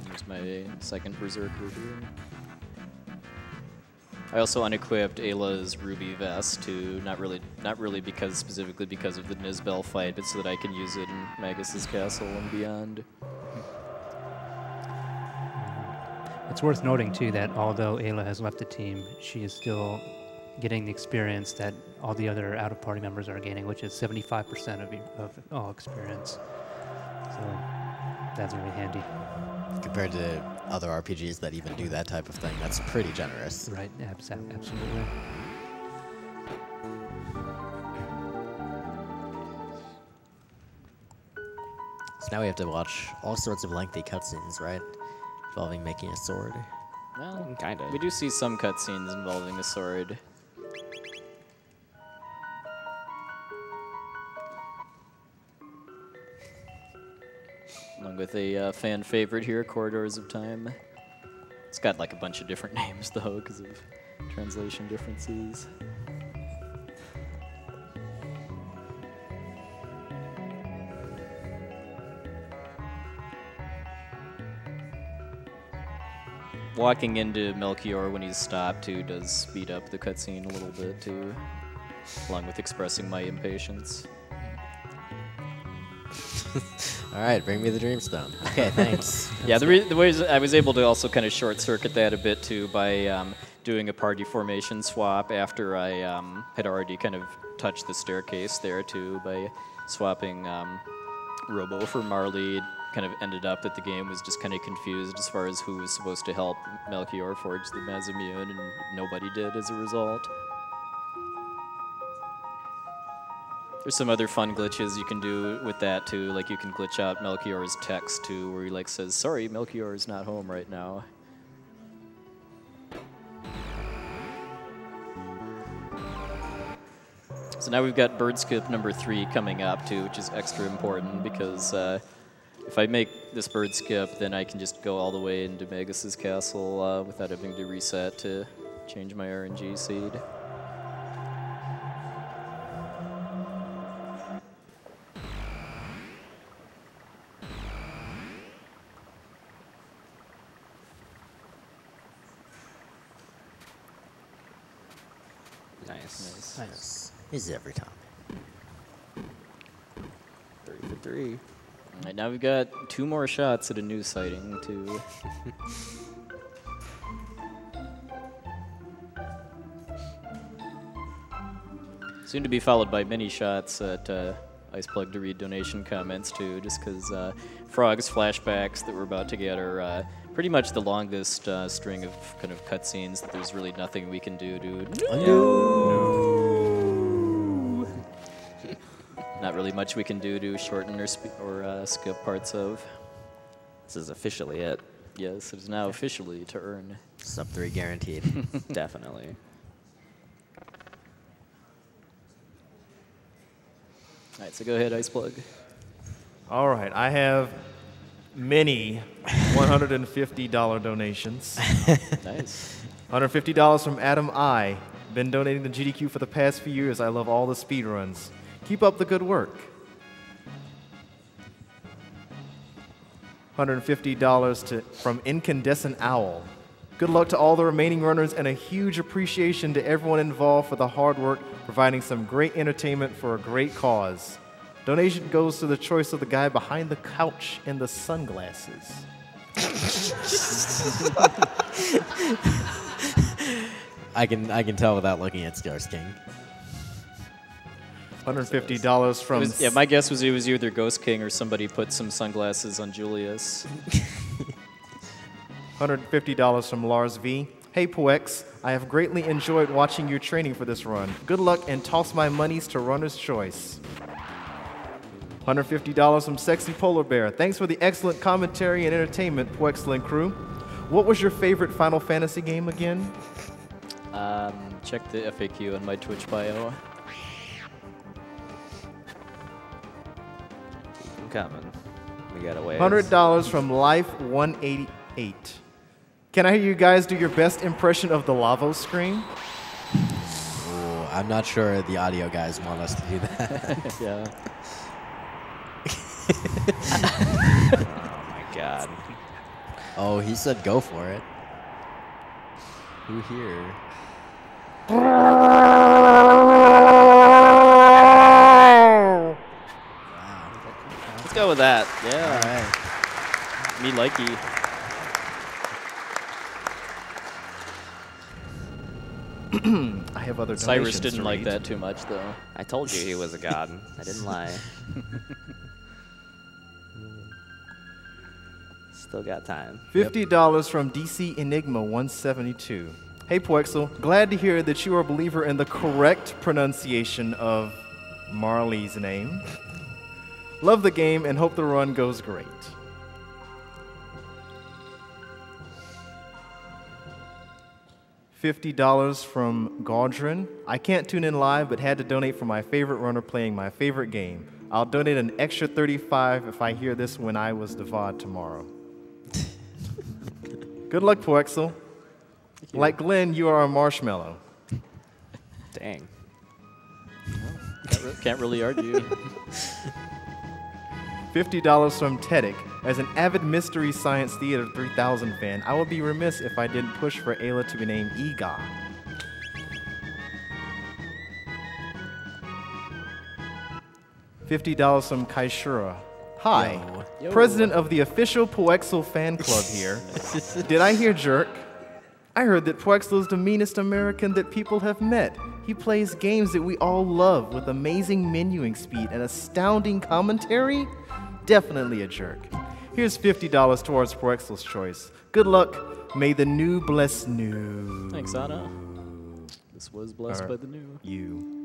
Here's my second Berserker here. I also unequipped Ayla's Ruby Vest, too, not really specifically because of the Nizbel fight, but so that I can use it in Magus's Castle and beyond. It's worth noting, too, that although Ayla has left the team, she is still getting the experience that all the other out-of-party members are gaining, which is 75% of all experience. So that's really handy. Compared to other RPGs that even do that type of thing, that's pretty generous. Right, absolutely. So now we have to watch all sorts of lengthy cutscenes, right? Involving making a sword. Well, Kind of. we do see some cutscenes involving a sword. Along with a fan favorite here, Corridors of Time. It's got like a bunch of different names though, because of translation differences. Walking into Melchior when he's stopped too does speed up the cutscene a little bit too, along with expressing my impatience. All right, bring me the Dreamstone. Okay, thanks. Yeah, the ways I was able to also kind of short circuit that a bit too by doing a party formation swap after I had already kind of touched the staircase there too by swapping Robo for Marley. Kind of ended up that the game was just kind of confused as far as who was supposed to help Melchior forge the Masamune, and nobody did as a result. There's some other fun glitches you can do with that too, like you can glitch out Melchior's text too, where he like says, "Sorry, Melchior is not home right now." So now we've got bird skip number 3 coming up too, which is extra important because if I make this bird skip, then I can just go all the way into Magus's Castle without having to reset to change my RNG seed. Nice. Nice. Easy every time. 3 for 3. All right, now we've got 2 more shots at a new sighting too. Soon to be followed by many shots at Iceplug to read donation comments too, just because Frog's flashbacks that we're about to get are pretty much the longest string of kind of cutscenes that there's really nothing we can do to. Not really much we can do to shorten or skip parts of. This is officially it. Yes, it is now officially to earn. Sub 3 guaranteed. Definitely. All right, so go ahead, Iceplug. All right, I have many $150 donations. Nice. $150 from Adam I. Been donating to GDQ for the past few years. I love all the speedruns. Keep up the good work. $150 from Incandescent Owl. Good luck to all the remaining runners and a huge appreciation to everyone involved for the hard work, providing some great entertainment for a great cause. Donation goes to the choice of the guy behind the couch in the sunglasses. I can tell without looking at Scars King. $150 from... Yeah, my guess was it was either Ghost King or somebody put some sunglasses on Julius. $150 from Lars V. Hey, Puwex, I have greatly enjoyed watching your training for this run. Good luck and toss my monies to Runner's Choice. $150 from Sexy Polar Bear. Thanks for the excellent commentary and entertainment, puwexil and crew. What was your favorite Final Fantasy game again? Check the FAQ on my Twitch bio. I'm coming. We got away. $100 from Life188. Can I hear you guys do your best impression of the Lavos scream? Ooh, I'm not sure the audio guys want us to do that. Yeah. Oh my god. Oh, he said go for it. Who here? Let's go with that. All Yeah. right. Me likey. I have other donations Cyrus to didn't like read. that too much, though. I told you he was a god. I didn't lie. Still got time. $50 from DC Enigma 172. Hey puwexil, glad to hear that you are a believer in the correct pronunciation of Marley's name. Love the game and hope the run goes great. $50 from Gaudrin. I can't tune in live, but had to donate for my favorite runner playing my favorite game. I'll donate an extra $35 if I hear this when I was the VOD tomorrow. Good luck, puwexil. Like Glenn, you are a marshmallow. Dang. Can't really argue. $50 from Tedic. As an avid Mystery Science Theater 3000 fan, I would be remiss if I didn't push for Ayla to be named Ega. $50 from Kaishura. Hi, Yo. president of the official puwexil fan club here. Did I hear jerk? I heard that puwexil is the meanest American that people have met. He plays games that we all love with amazing menuing speed and astounding commentary. Definitely a jerk. Here's $50 towards puwexil's choice. Good luck. May the new bless new. Thanks, Anna. This was blessed by the new. You.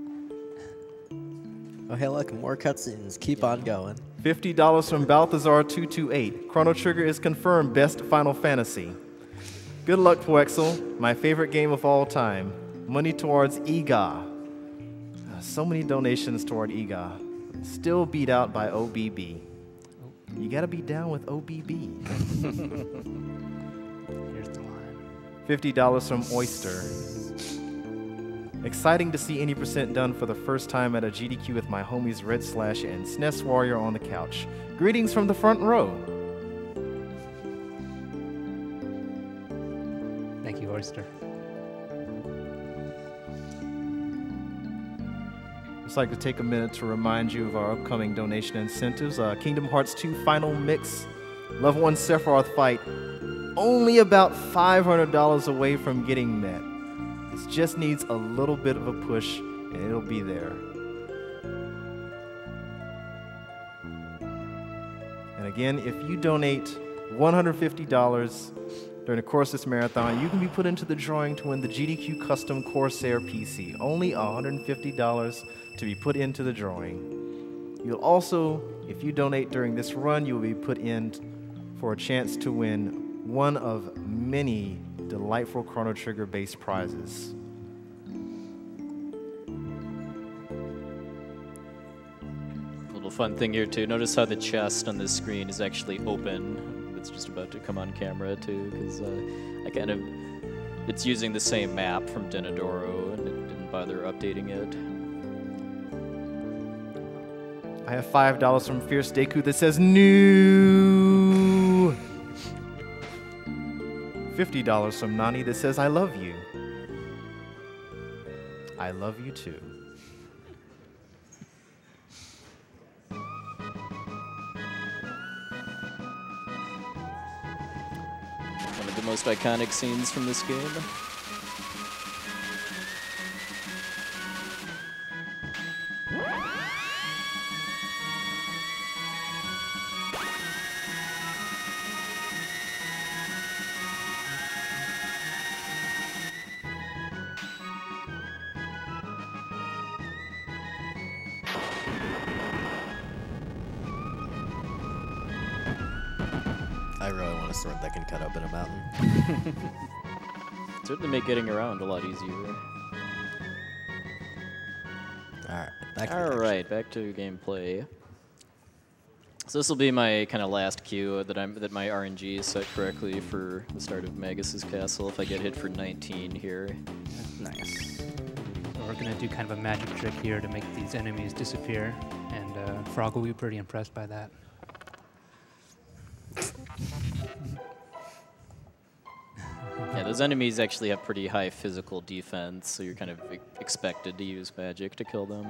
Oh, hey, look, more cutscenes. Keep on going. $50 from Balthazar228. Chrono Trigger is confirmed best Final Fantasy. Good luck, puwexil. My favorite game of all time. Money towards Ega. So many donations toward Ega. Still beat out by OBB. You gotta be down with OBB. Here's the line. $50 from Oyster. Exciting to see any percent done for the first time at a GDQ with my homies Red Slash and SNES Warrior on the couch. Greetings from the front row. Thank you, Oyster. I'd like to take a minute to remind you of our upcoming donation incentives. Kingdom Hearts 2 Final Mix, Level 1 Sephiroth fight, only about $500 away from getting met. This just needs a little bit of a push, and it'll be there. And again, if you donate $150 during the course of this marathon, you can be put into the drawing to win the GDQ Custom Corsair PC. Only $150 to be put into the drawing. You'll also, if you donate during this run, you'll be put in for a chance to win one of many delightful Chrono Trigger based prizes. A little fun thing here too. Notice how the chest on this screen is actually open. It's just about to come on camera too, because it's using the same map from Denadoro, and it didn't bother updating it. I have $5 from Fierce Deku that says new. $50 from Nani that says I love you. I love you too. One of the most iconic scenes from this game. I really want a sword that can cut open a mountain. Certainly make getting around a lot easier. Alright, back to the All action. right, back to gameplay. So this will be my kind of last cue that my RNG is set correctly for the start of Magus's Castle. If I get hit for 19 here, Nice. So we're going to do kind of a magic trick here to make these enemies disappear, and Frog will be pretty impressed by that. yeah, those enemies actually have pretty high physical defense, so you're kind of expected to use magic to kill them.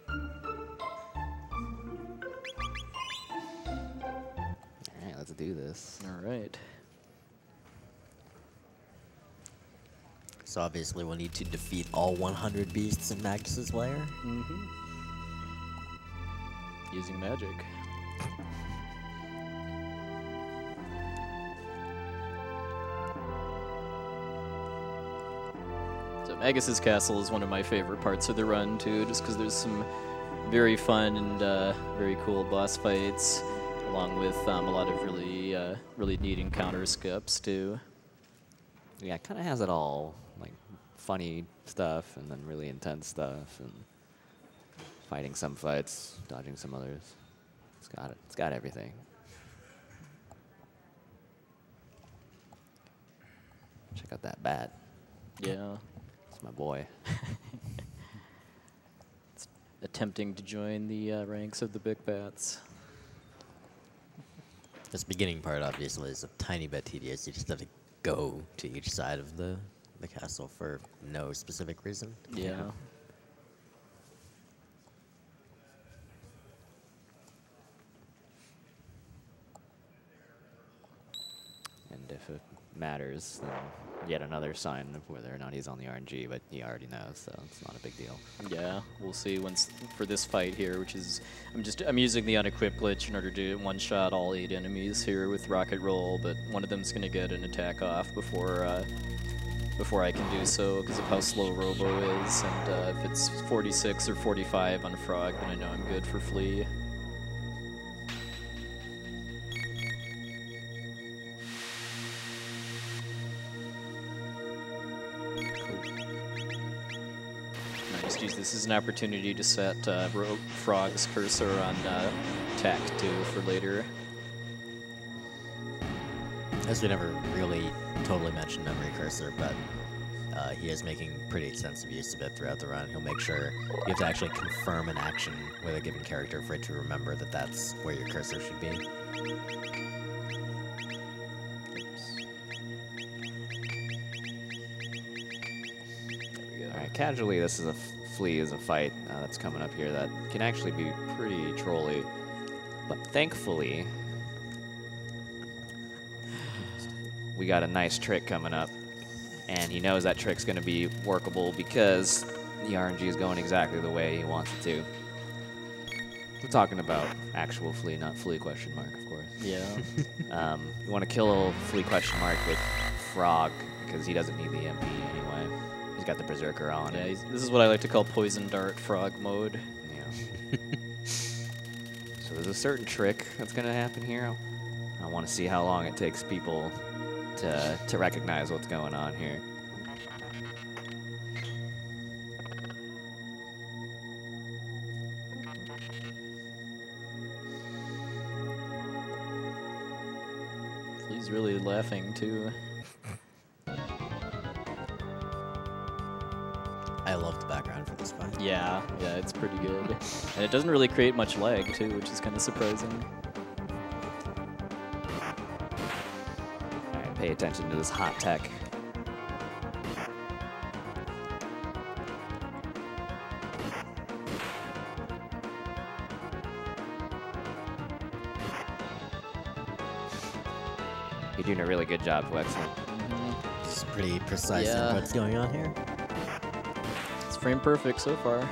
All right, let's do this. All right. So obviously we'll need to defeat all 100 beasts in Magus's lair. Using magic. So Magus's Castle is one of my favorite parts of the run too, just because there's some very fun and very cool boss fights, along with a lot of really neat encounter skips too. Yeah, it kind of has it all, like funny stuff and then really intense stuff and fighting some fights, dodging some others. It's got it. It's got everything. Check out that bat. Yeah. It's my boy. Attempting to join the ranks of the big bats. This beginning part obviously is a tiny bit tedious. You just have to go to each side of the castle for no specific reason. Yeah. And if it matters, then yet another sign of whether or not he's on the RNG, but he already knows, so it's not a big deal. Yeah, we'll see once for this fight here, which is I'm using the unequipped glitch in order to one-shot all 8 enemies here with rocket roll, but one of them's gonna get an attack off before I can do so because of how slow Robo is, and if it's 46 or 45 on Frog, then I know I'm good for Flea. Use this as an opportunity to set Frog's cursor on attack 2 for later. As we never really totally mentioned memory cursor, but he is making pretty extensive use of it throughout the run. He'll make sure you have to actually confirm an action with a given character for it to remember that that's where your cursor should be. All right, casually, this is Flea is a fight that's coming up here that can actually be pretty trolly, but thankfully, we got a nice trick coming up, and he knows that trick's going to be workable because the RNG is going exactly the way he wants it to. We're talking about actual Flea, not Flea question mark, of course. Yeah. You want to kill Flea question mark with Frog because he doesn't need the MP anyway. He's got the Berserker on. Yeah, this is what I like to call Poison Dart Frog mode. Yeah. So there's a certain trick that's going to happen here. I want to see how long it takes people to recognize what's going on here. He's really laughing too. I love the background for this fight. Yeah, it's pretty good. And it doesn't really create much lag too, which is kind of surprising. All right, pay attention to this hot tech. You're doing a really good job, Puwexil. This is pretty precise Yeah. in what's going on here. It's frame perfect so far.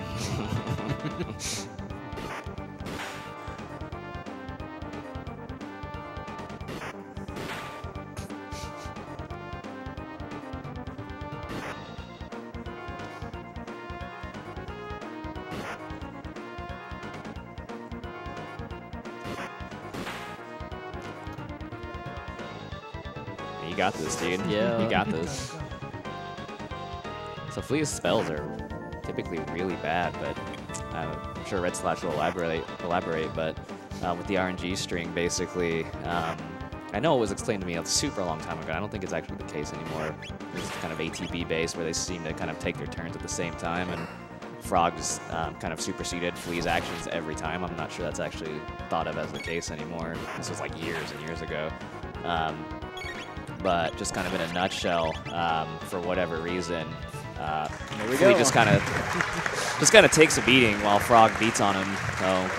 You got this, dude. Yeah. You got this. So Flea's spells are typically really bad, but I'm sure Red Slash will elaborate. But with the RNG string, basically, I know it was explained to me a super long time ago. I don't think it's actually the case anymore. It's kind of ATB based, where they seem to kind of take their turns at the same time, and Frog's kind of superseded Flea's actions every time. I'm not sure that's actually thought of as the case anymore. This was like years and years ago. But just kind of in a nutshell, for whatever reason, Flea just kind of takes a beating while Frog beats on him. So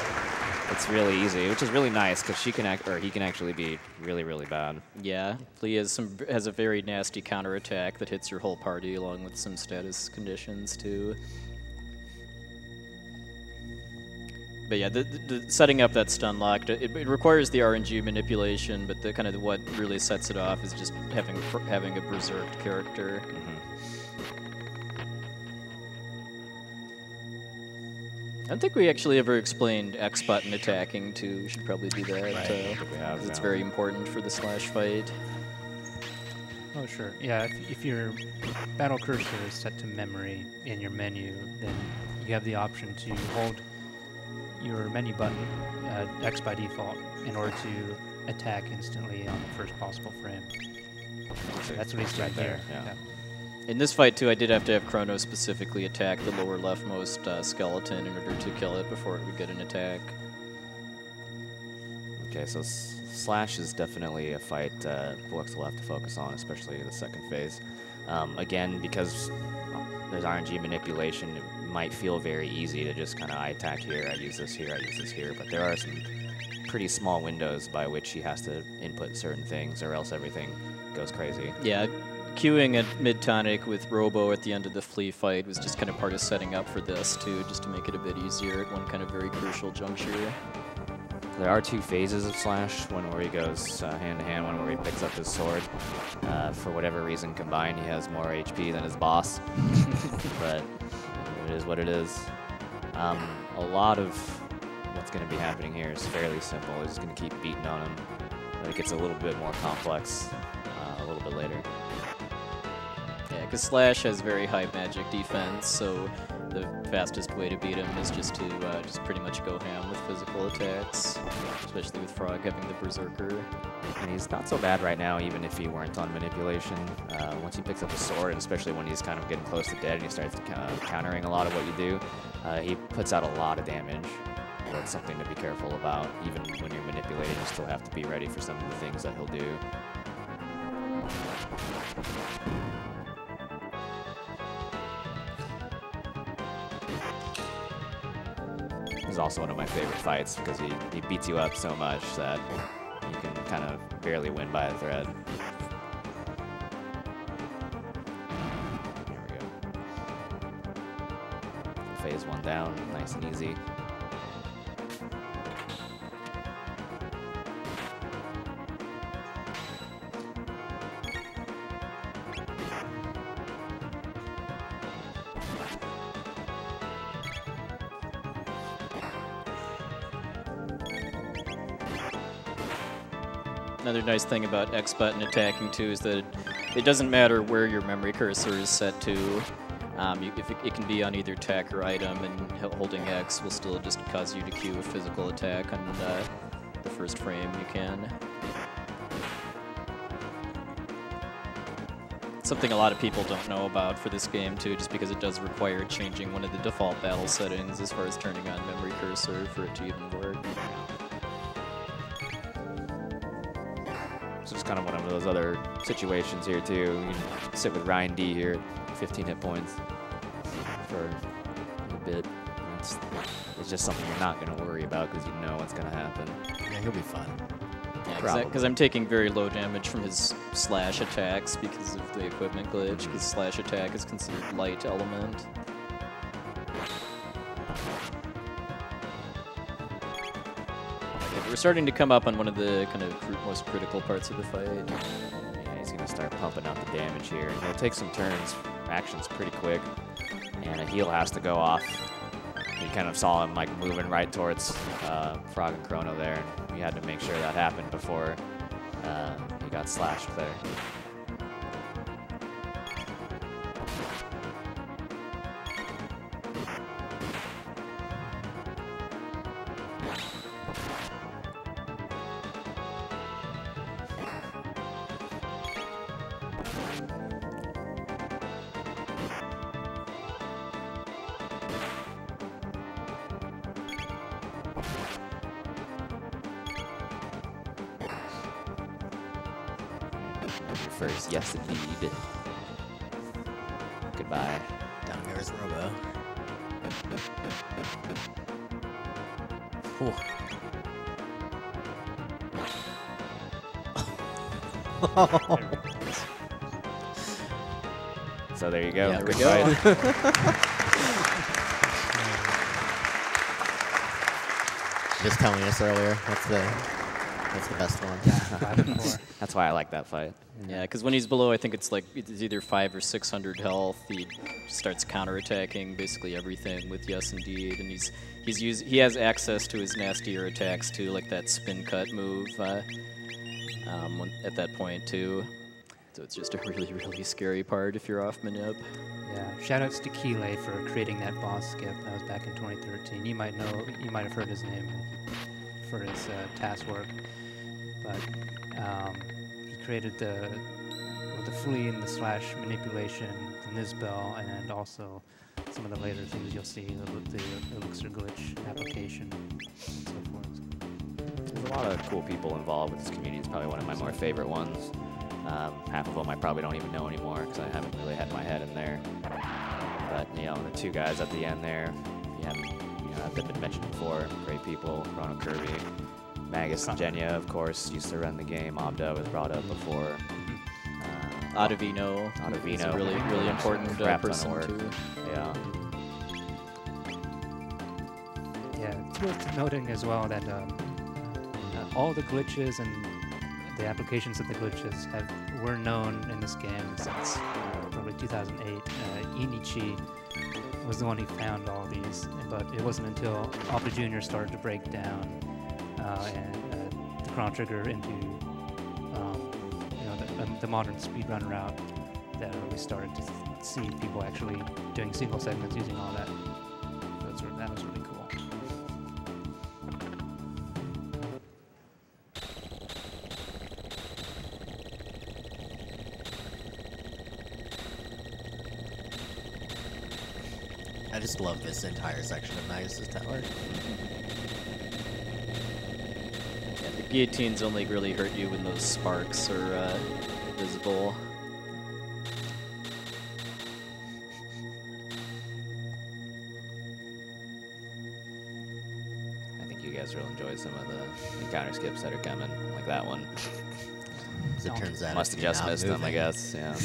it's really easy, which is really nice because he can actually be really, really bad. Yeah, Flea has a very nasty counterattack that hits your whole party, along with some status conditions too. But yeah, the setting up that stun lock, it requires the RNG manipulation, but the kind of what really sets it off is just having a berserked character. I don't think we actually ever explained X button attacking too. We should probably do that. Right. I think we have, 'cause it's yeah. very important for the Slash fight. Oh, sure. Yeah, if your battle cursor is set to memory in your menu, then you have the option to hold your menu button, X by default, in order to attack instantly on the first possible frame. So that's what he's doing there, here. yeah. In this fight too, I did have to have Chrono specifically attack the lower leftmost skeleton in order to kill it before it would get an attack. Okay, so Slash is definitely a fight puwexil will have to focus on, especially the second phase. Again, because there's RNG manipulation, it might feel very easy to just kind of I attack here, I use this here, I use this here, but there are some pretty small windows by which he has to input certain things, or else everything goes crazy. Yeah, queuing at mid-tonic with Robo at the end of the Flea fight was just kind of part of setting up for this too, just to make it a bit easier at one kind of very crucial juncture. There are two phases of Slash, one where he goes hand-to-hand, one where he picks up his sword. For whatever reason combined, he has more HP than his boss, but it is what it is. A lot of what's going to be happening here is fairly simple. He's just going to keep beating on him, but it gets a little bit more complex a little bit later. Yeah, because Slash has very high magic defense, so the fastest way to beat him is just to just pretty much go ham with physical attacks, especially with Frog having the Berserker. And he's not so bad right now, even if he weren't on manipulation. Once he picks up his sword, and especially when he's kind of getting close to dead and he starts countering a lot of what you do, he puts out a lot of damage. That's something to be careful about. Even when you're manipulating, you still have to be ready for some of the things that he'll do. This is also one of my favorite fights because he beats you up so much that you can kind of barely win by a thread. Here we go. Phase one down, nice and easy. Another nice thing about X button attacking too is that it doesn't matter where your memory cursor is set to. It can be on either tech or item, and holding X will still just cause you to queue a physical attack on the first frame you can. Something a lot of people don't know about for this game too, just because it does require changing one of the default battle settings as far as turning on memory cursor for it to even work. So it's kind of one of those other situations here too. You can sit with Ryan D here, 15 hit points for a bit. It's just something you're not going to worry about because you know what's going to happen. Yeah, he'll be fun. Yeah, because I'm taking very low damage from his slash attacks because of the equipment glitch, because slash attack is considered light element. We're starting to come up on one of the kind of most critical parts of the fight. Yeah, he's going to start pumping out the damage here. And he'll take some turns, actions pretty quick, and a heal has to go off. You kind of saw him like moving right towards Frog and Chrono there, and we had to make sure that happened before he got slashed there. First, yes indeed. Goodbye. Down goes Robo. Whew. So there you go. Yeah, Good there we fight. Just telling us earlier. That's the best one. 5 and 4. That's why I like that fight. Yeah, because when he's below, I think it's like it's either 500 or 600 health. He starts counterattacking basically everything with yes indeed, and he has access to his nastier attacks too, like that spin cut move at that point too. So it's just a really, really scary part if you're off Manip. Yeah, shoutouts to Keeley for creating that boss skip. That was back in 2013. You might have heard his name for his task work, but he created the flee and the slash manipulation, the Nizbel, and also some of the later things you'll see, the elixir glitch application, and so forth. There's a lot of cool people involved with this community. It's probably one of my more favorite ones. Half of them I probably don't even know anymore because I haven't really had my head in there. But you know, the two guys at the end there, they've been mentioned before. Great people. Chrono Kirby, Magus and Genya, of course, used to run the game. Obda was brought up before. Ottavino is a really, really important person too. Yeah. Yeah, it's worth noting as well that all the glitches and the applications of the glitches were known in this game since probably 2008. Inichi was the one who found all these, but it wasn't until Obda Jr. started to break down and the Chrono Trigger into the modern speedrun route that we started to see people actually doing single segments using all that. So that was really cool. I just love this entire section of Magus' tower. Yeah, the guillotines only really hurt you when those sparks are visible. I think you guys will enjoy some of the encounter skips that are coming, like that one. As it turns out, Must have just missed them, I moving. guess. Yeah.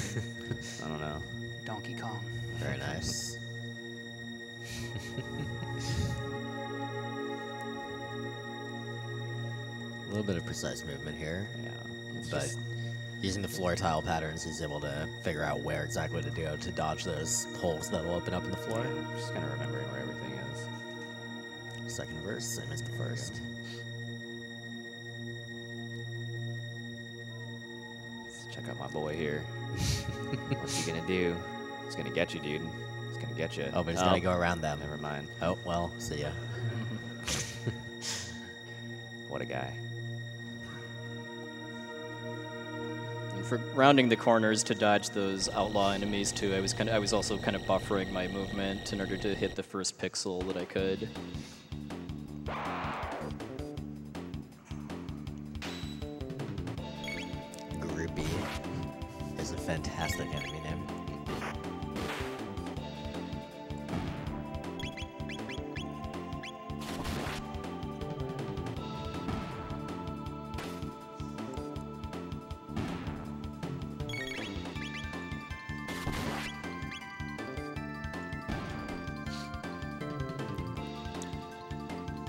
I don't know. Donkey Kong. Very nice. A little bit of precise movement here, Yeah. It's but just, using the floor tile patterns, he's able to figure out where exactly to go to dodge those holes that will open up in the floor. just kind of remembering where everything is. Second verse, same as the first. Let's check out my boy here. What's he gonna do? He's gonna get you, dude. He's gonna get you. Oh, but he's gonna go around them. Never mind. Oh, well, see ya. What a guy. And for rounding the corners to dodge those outlaw enemies too, I was also kind of buffering my movement in order to hit the first pixel that I could. Groupie is a fantastic enemy name.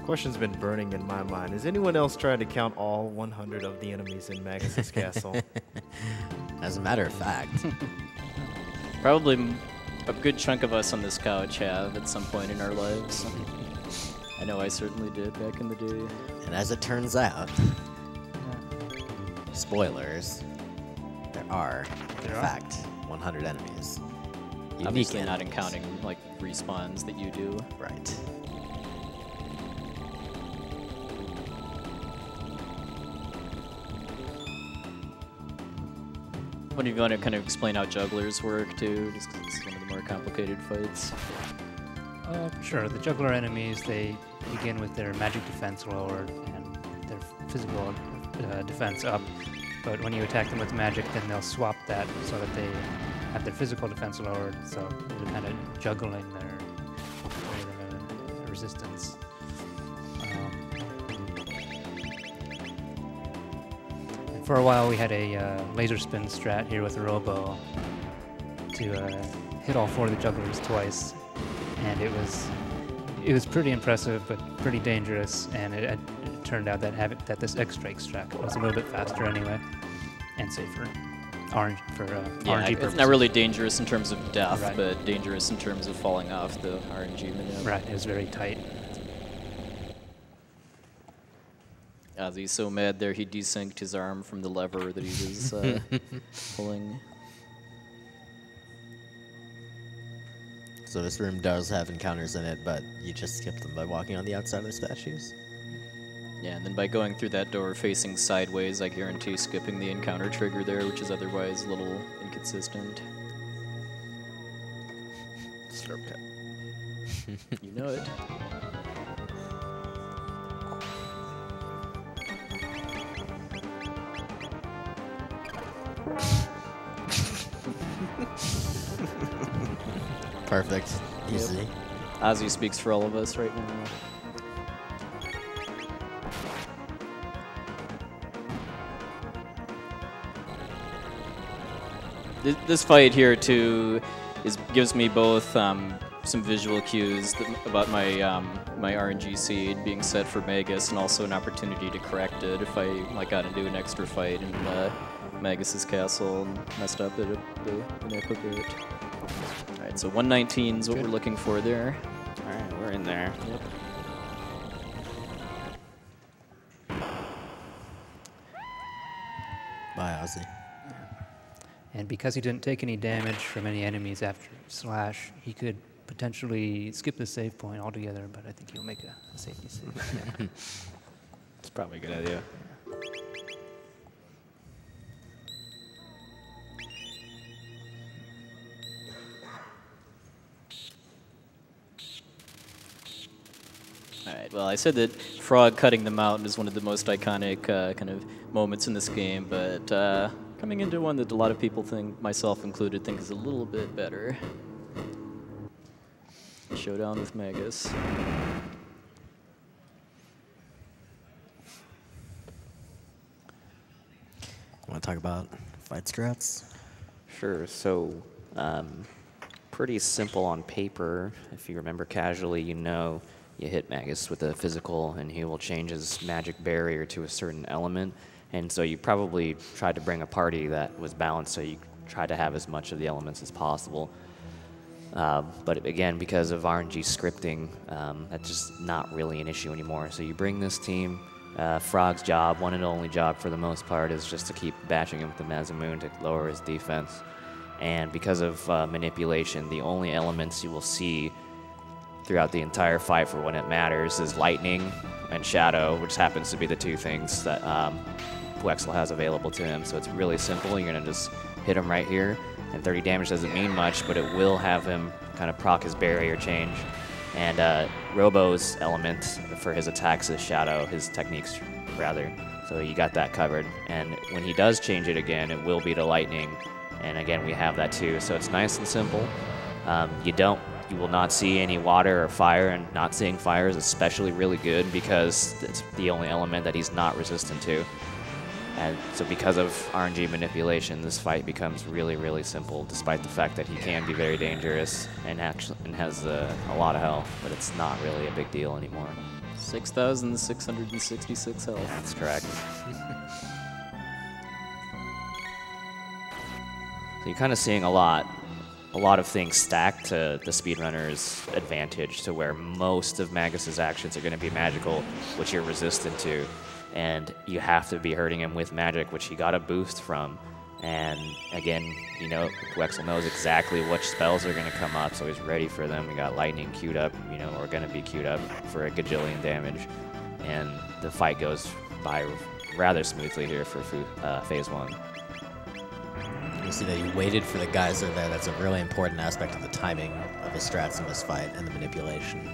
Question's been burning in my mind. Is anyone else trying to count all 100 of the enemies in Magus' castle? As a matter of fact, Probably a good chunk of us on this couch have at some point in our lives. I know I certainly did back in the day. and as it turns out, spoilers, there are, in fact, 100 enemies. Unique Obviously not enemies. counting like respawns that you do. Right. What do you want to kind of explain how jugglers work too? Just 'cause it's one of the more complicated fights. Sure, the juggler enemies, they begin with their magic defense lowered and their physical defense up. but when you attack them with magic, then they'll swap that so that they have their physical defense lowered, so they're kind of juggling their resistance. And for a while, we had a laser spin strat here with a Robo to hit all 4 of the jugglers twice, and it was pretty impressive, but pretty dangerous, and it turned out that this X-Strike strat was a little bit faster anyway, and safer. RNG Yeah, purposes. it's not really dangerous in terms of death, Right. but dangerous in terms of falling off the RNG maneuver. Right, it was very tight. Ozzy's so mad there he desynced his arm from the lever that he was pulling. So this room does have encounters in it, but you just skip them by walking on the outside of the statues? Yeah, and then by going through that door facing sideways, I guarantee skipping the encounter trigger there, which is otherwise a little inconsistent. Slurp cut. You know it. Perfect. Easy. Ozzy speaks for all of us right now. This fight here too gives me both some visual cues about my my RNG seed being set for Magus, and also an opportunity to correct it if I got into an extra fight in Magus's castle and messed up the map a bit. All right, so 119 is what we're looking for there. All right, we're in there. Yep. Bye, Ozzy. And because he didn't take any damage from any enemies after Slash, he could potentially skip the save point altogether, but I think he'll make a safety save. It's probably a good idea. All right, well, I said that Frog cutting the mountain is one of the most iconic kind of moments in this game, but coming into one that a lot of people think, myself included, think is a little bit better. Showdown with Magus. Want to talk about fight strats? Sure. So, pretty simple on paper. If you remember casually, you know you hit Magus with a physical, and he will change his magic barrier to a certain element. And so you probably tried to bring a party that was balanced, so you tried to have as much of the elements as possible. But again, because of RNG scripting, that's just not really an issue anymore. So you bring this team. Frog's job, one and only job for the most part, is just to keep bashing him with the Mazamoon to lower his defense. And because of manipulation, the only elements you will see throughout the entire fight for when it matters is lightning and shadow, which happens to be the two things that puwexil has available to him. So it's really simple. You're going to just hit him right here, and 30 damage doesn't mean much, but it will have him kind of proc his barrier change. And Robo's element for his attacks is shadow, his techniques rather. So you got that covered. And when he does change it again, it will be to lightning. And again, we have that too. So it's nice and simple. You will not see any water or fire, and not seeing fire is especially really good because it's the only element that he's not resistant to. And so because of RNG manipulation, this fight becomes really, really simple, despite the fact that he can be very dangerous and has a lot of health, but it's not really a big deal anymore. 6,666 health. That's correct. So you're kind of seeing a lot of things stacked to the speedrunner's advantage, to where most of Magus's actions are going to be magical, which you're resistant to. And you have to be hurting him with magic, which he got a boost from. And again, you know, puwexil knows exactly which spells are going to come up, so he's ready for them. We got lightning queued up, you know, or going to be queued up for a gajillion damage. And the fight goes by rather smoothly here for phase one. You see that he waited for the geyser there. That's a really important aspect of the timing of his strats in this fight and the manipulation.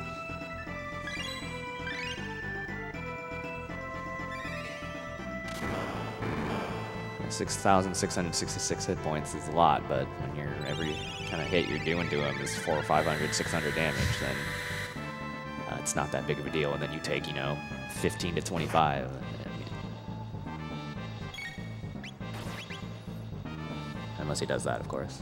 6,666 hit points is a lot, but when you're every kind of hit you're doing to him is 400 or 500, 600 damage, then it's not that big of a deal. And then you take, you know, 15 to 25. Unless he does that, of course.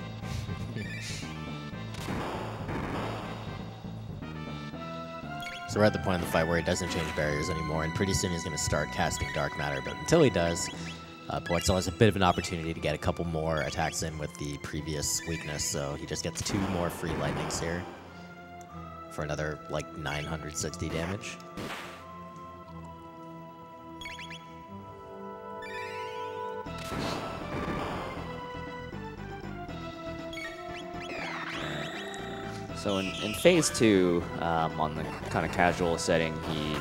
So we're at the point in the fight where he doesn't change barriers anymore, and pretty soon he's going to start casting Dark Matter. But until he does, puwexil has a bit of an opportunity to get a couple more attacks in with the previous weakness, so he just gets 2 more free lightnings here for another, like, 960 damage. So in phase 2, on the kind of casual setting, he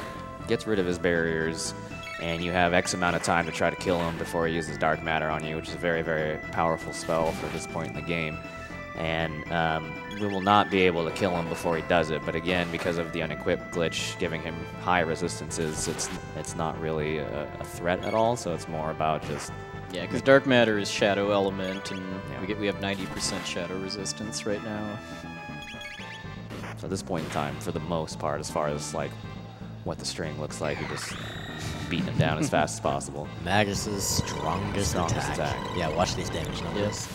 gets rid of his barriers, and you have X amount of time to try to kill him before he uses Dark Matter on you, which is a very, very powerful spell for this point in the game. And we will not be able to kill him before he does it, but again, because of the unequipped glitch giving him high resistances, it's not really a threat at all, so it's more about just... Yeah, because Dark Matter is Shadow Element, and we have 90% Shadow resistance right now. So at this point in time, for the most part, as far as like what the string looks like, you're just beating him down as fast as possible. Magus's strongest attack. Yeah, watch these damage numbers.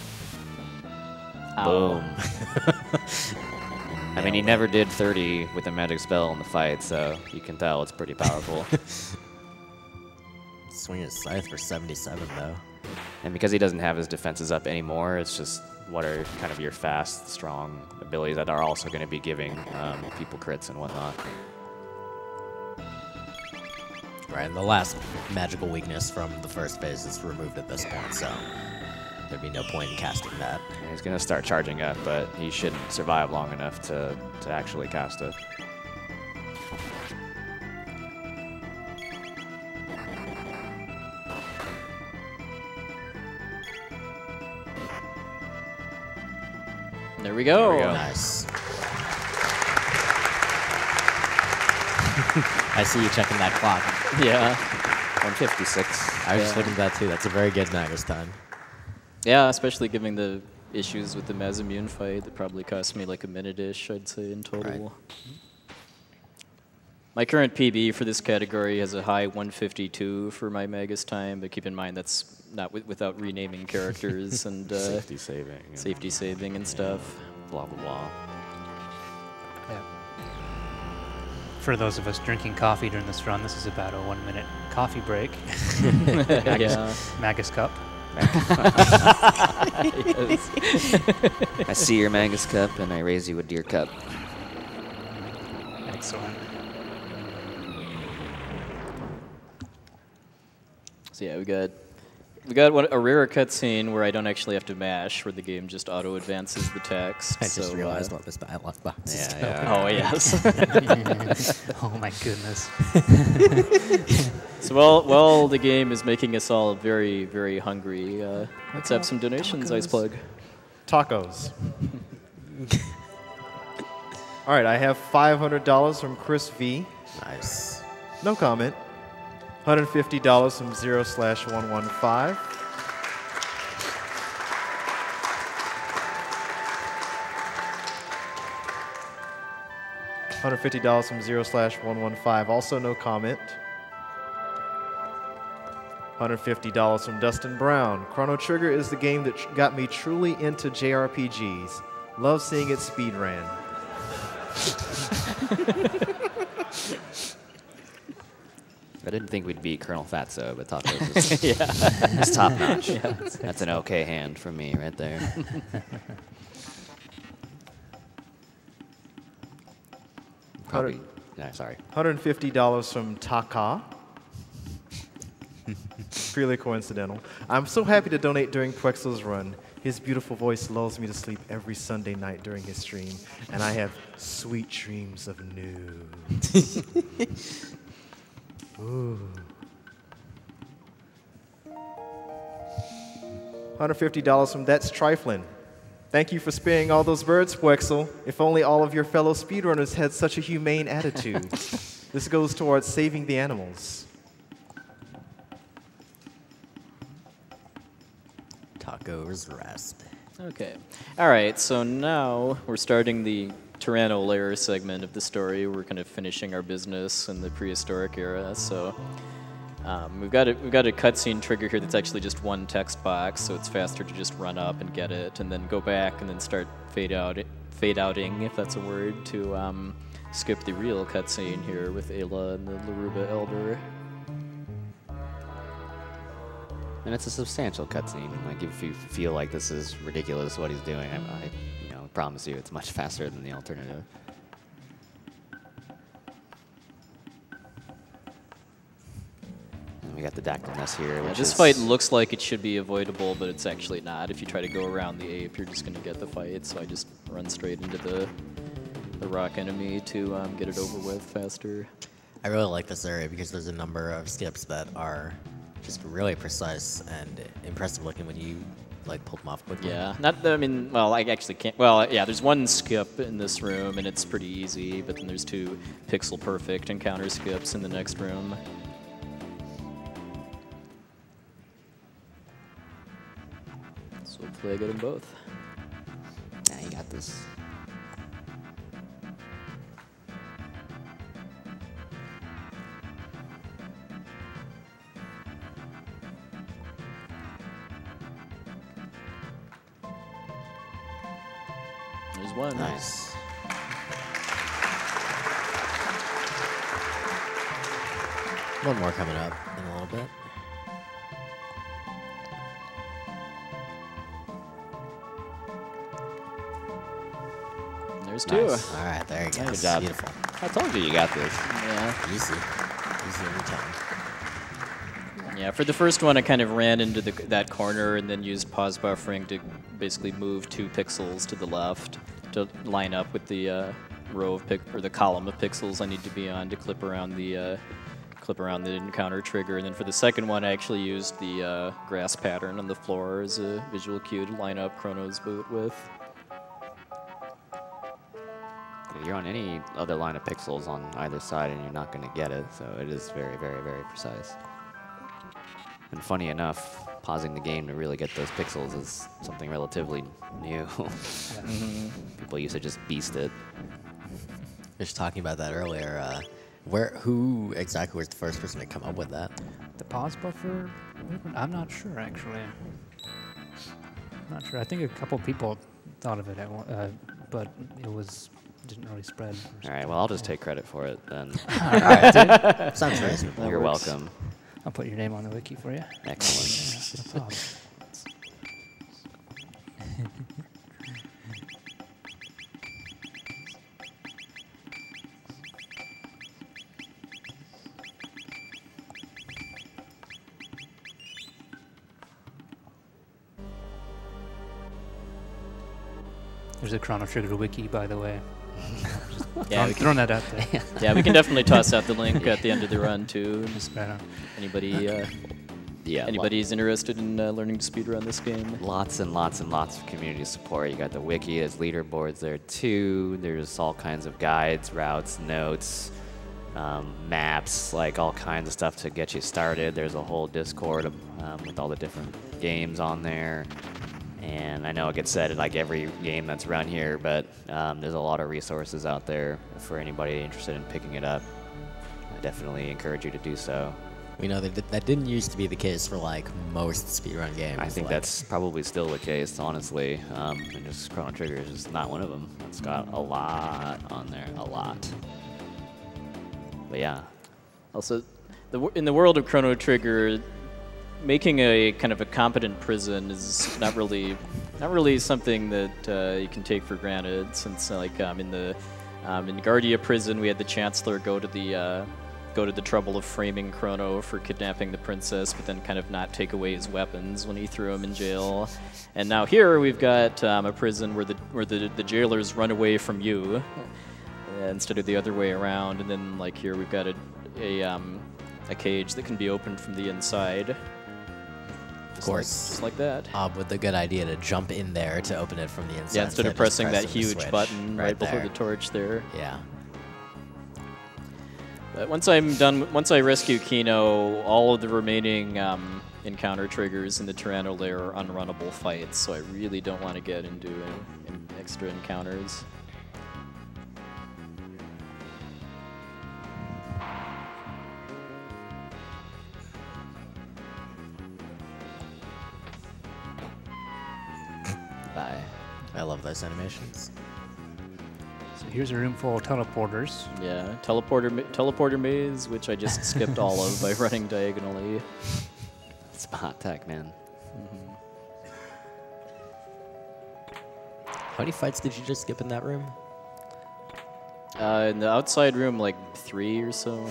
Boom. I mean, he never did 30 with a magic spell in the fight, so you can tell it's pretty powerful. Swinging his scythe for 77, though. And because he doesn't have his defenses up anymore, it's just what are kind of your fast, strong abilities that are also going to be giving people crits and whatnot. Right, and the last magical weakness from the first phase is removed at this point, so there'd be no point in casting that. And he's going to start charging up, but he shouldn't survive long enough to actually cast it. There we go. There we go. Nice. I see you checking that clock. Yeah. 156. I was just looking at that too. That's a very good Magus time. Yeah, especially given the issues with the Masamune fight. That probably cost me like a minute-ish, I'd say, in total. Right. My current PB for this category has a high 152 for my Magus time, but keep in mind that's not without renaming characters and Safety saving. safety saving and stuff. Blah, blah, blah. Yeah. For those of us drinking coffee during this run, this is about a 1-minute coffee break. Magus cup. Yes. I see your Magus cup, and I raise you a deer cup. Excellent. So yeah, we got a rare cutscene where I don't actually have to mash, where the game just auto advances the text. I just realized what this dialogue box is. Oh yes. Oh my goodness. So while the game is making us all very, very hungry, let's have some donations. Ice Plug. Tacos. All right, I have $500 from Chris V. Nice. No comment. $150 from 0/115. $150 from 0/115. Also no comment. $150 from Dustin Brown. Chrono Trigger is the game that got me truly into JRPGs. Love seeing it speed ran. I didn't think we'd beat Colonel Fatso, but Tacos is top notch. Yeah, that's an okay hand from me right there. Probably. Yeah, sorry. $150 from Taka. Purely coincidental. I'm so happy to donate during puwexil's run. His beautiful voice lulls me to sleep every Sunday night during his stream, and I have sweet dreams of nudes. Ooh. $150 from That's Triflin'. Thank you for sparing all those birds, puwexil. If only all of your fellow speedrunners had such a humane attitude. This goes towards saving the animals. tacos rasp. Okay. All right, so now we're starting the Tyranno layer segment of the story. We're kind of finishing our business in the prehistoric era. So we've got a cutscene trigger here that's actually just one text box, so it's faster to just run up and get it, and then go back and then start fade outing, if that's a word, to skip the real cutscene here with Ayla and the Laruba Elder. And it's a substantial cutscene. Like, if you feel like this is ridiculous what he's doing, I promise you it's much faster than the alternative. And we got the Dactyl Nest here. Yeah, which this is fight looks like it should be avoidable, but it's actually not. If you try to go around the ape, you're just going to get the fight. So I just run straight into the rock enemy to get it over with faster. I really like this area because there's a number of skips that are just really precise and impressive looking when you like pull them off quickly. Yeah, not that, I mean, well, I actually can't. Well, yeah, there's one skip in this room, and it's pretty easy, but then there's 2 pixel perfect encounter skips in the next room. So hopefully I get them both. Yeah, you got this. There's one. Nice. One more coming up in a little bit. There's 2. Nice. All right, there you go. Good job. Beautiful. I told you got this. Yeah. Easy. Easy every time. Yeah, for the first one, I kind of ran into that corner and then used pause buffering to basically move 2 pixels to the left to line up with the row of or the column of pixels I need to be on to clip around the encounter trigger. And then for the second one, I actually used the grass pattern on the floor as a visual cue to line up Chrono's boot with. You're on any other line of pixels on either side, and you're not going to get it. So it is very, very, very precise. And funny enough, pausing the game to really get those pixels is something relatively new. People used to just beast it. Just talking about that earlier. Who exactly was the first person to come up with that? The pause buffer movement? I'm not sure, actually. I'm not sure. I think a couple people thought of it, but it didn't really spread. All right, well, I'll just take credit for it then. All right, dude. Sounds reasonable. You're welcome. I'll put your name on the wiki for you. Excellent. No problem. There's a Chrono Trigger wiki, by the way. Yeah, throwing that out there. Yeah, we can definitely toss out the link at the end of the run too. Right on. Anybody's interested in learning to speedrun this game? Lots and lots and lots of community support. You got the wiki, there's leaderboards there too. There's all kinds of guides, routes, notes, maps, like all kinds of stuff to get you started. There's a whole Discord with all the different games on there. And I know it gets said in like every game that's run here, but there's a lot of resources out there for anybody interested in picking it up. I definitely encourage you to do so. We know that didn't used to be the case for like most speedrun games. I think that's probably still the case, honestly. And just Chrono Trigger is just not one of them. It's got a lot on there, a lot. But yeah. Also, in the world of Chrono Trigger, making a kind of a competent prison is not really something that you can take for granted. Since like in Guardia prison, we had the Chancellor go to the trouble of framing Chrono for kidnapping the princess, but then kind of not take away his weapons when he threw him in jail. And now here we've got a prison where the jailers run away from you instead of the other way around. And then like here we've got a cage that can be opened from the inside. Of course. Just like that. With the good idea to jump in there to open it from the inside. Yeah, instead of pressing that huge switch button right before the torch there. Yeah. But once I rescue Kino, all of the remaining encounter triggers in the Tyranno lair are unrunnable fights, so I really don't want to get into extra encounters. Bye. I love those animations. So here's a room full of teleporters. Yeah, teleporter maze, which I just skipped all of by running diagonally. It's hot tech, man. How many fights did you just skip in that room? In the outside room, like 3 or so.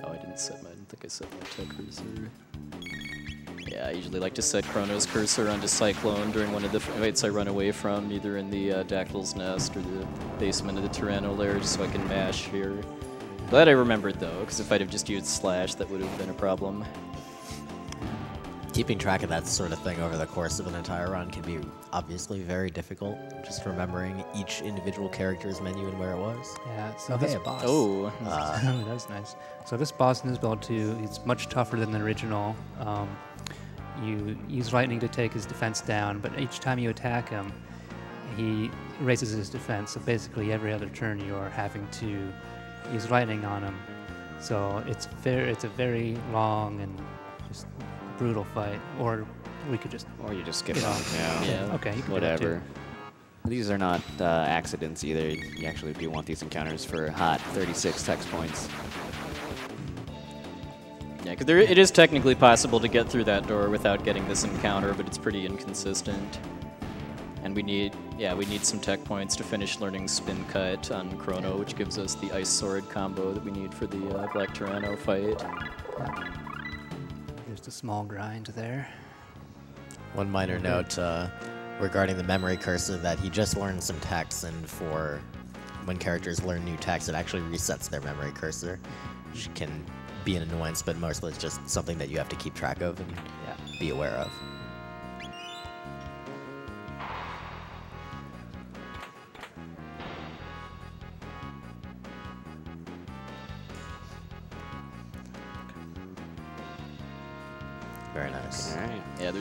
Oh, I didn't think I set my tech cursor. Yeah, I usually like to set Chrono's cursor onto Cyclone during one of the fights I run away from, either in the Dactyl's Nest or the basement of the Tyranno lair, just so I can mash here. Glad I remembered, though, because if I'd have just used Slash, that would have been a problem. Keeping track of that sort of thing over the course of an entire run can be obviously very difficult. Just remembering each individual character's menu and where it was. Yeah, so Okay, this a boss. Oh, that's nice. So this boss in this build too, it's much tougher than the original. You use lightning to take his defense down, but each time you attack him, he raises his defense. So basically, every other turn you are having to use lightning on him. So it's a very long and just brutal fight. Or we could just Or you just skip Get on. off. yeah. okay, you can do that too. Whatever. These are not accidents either. You actually do want these encounters for hot 36 text points. Yeah, because it is technically possible to get through that door without getting this encounter, but it's pretty inconsistent. And we need some tech points to finish learning Spin Cut on Chrono, which gives us the Ice Sword combo that we need for the Black Tyranno fight. Here's the small grind there. One minor note regarding the memory cursor that he just learned some techs, and for when characters learn new techs, it actually resets their memory cursor, which can be an annoyance, but mostly it's just something that you have to keep track of and be aware of. Very nice. All right. Yeah,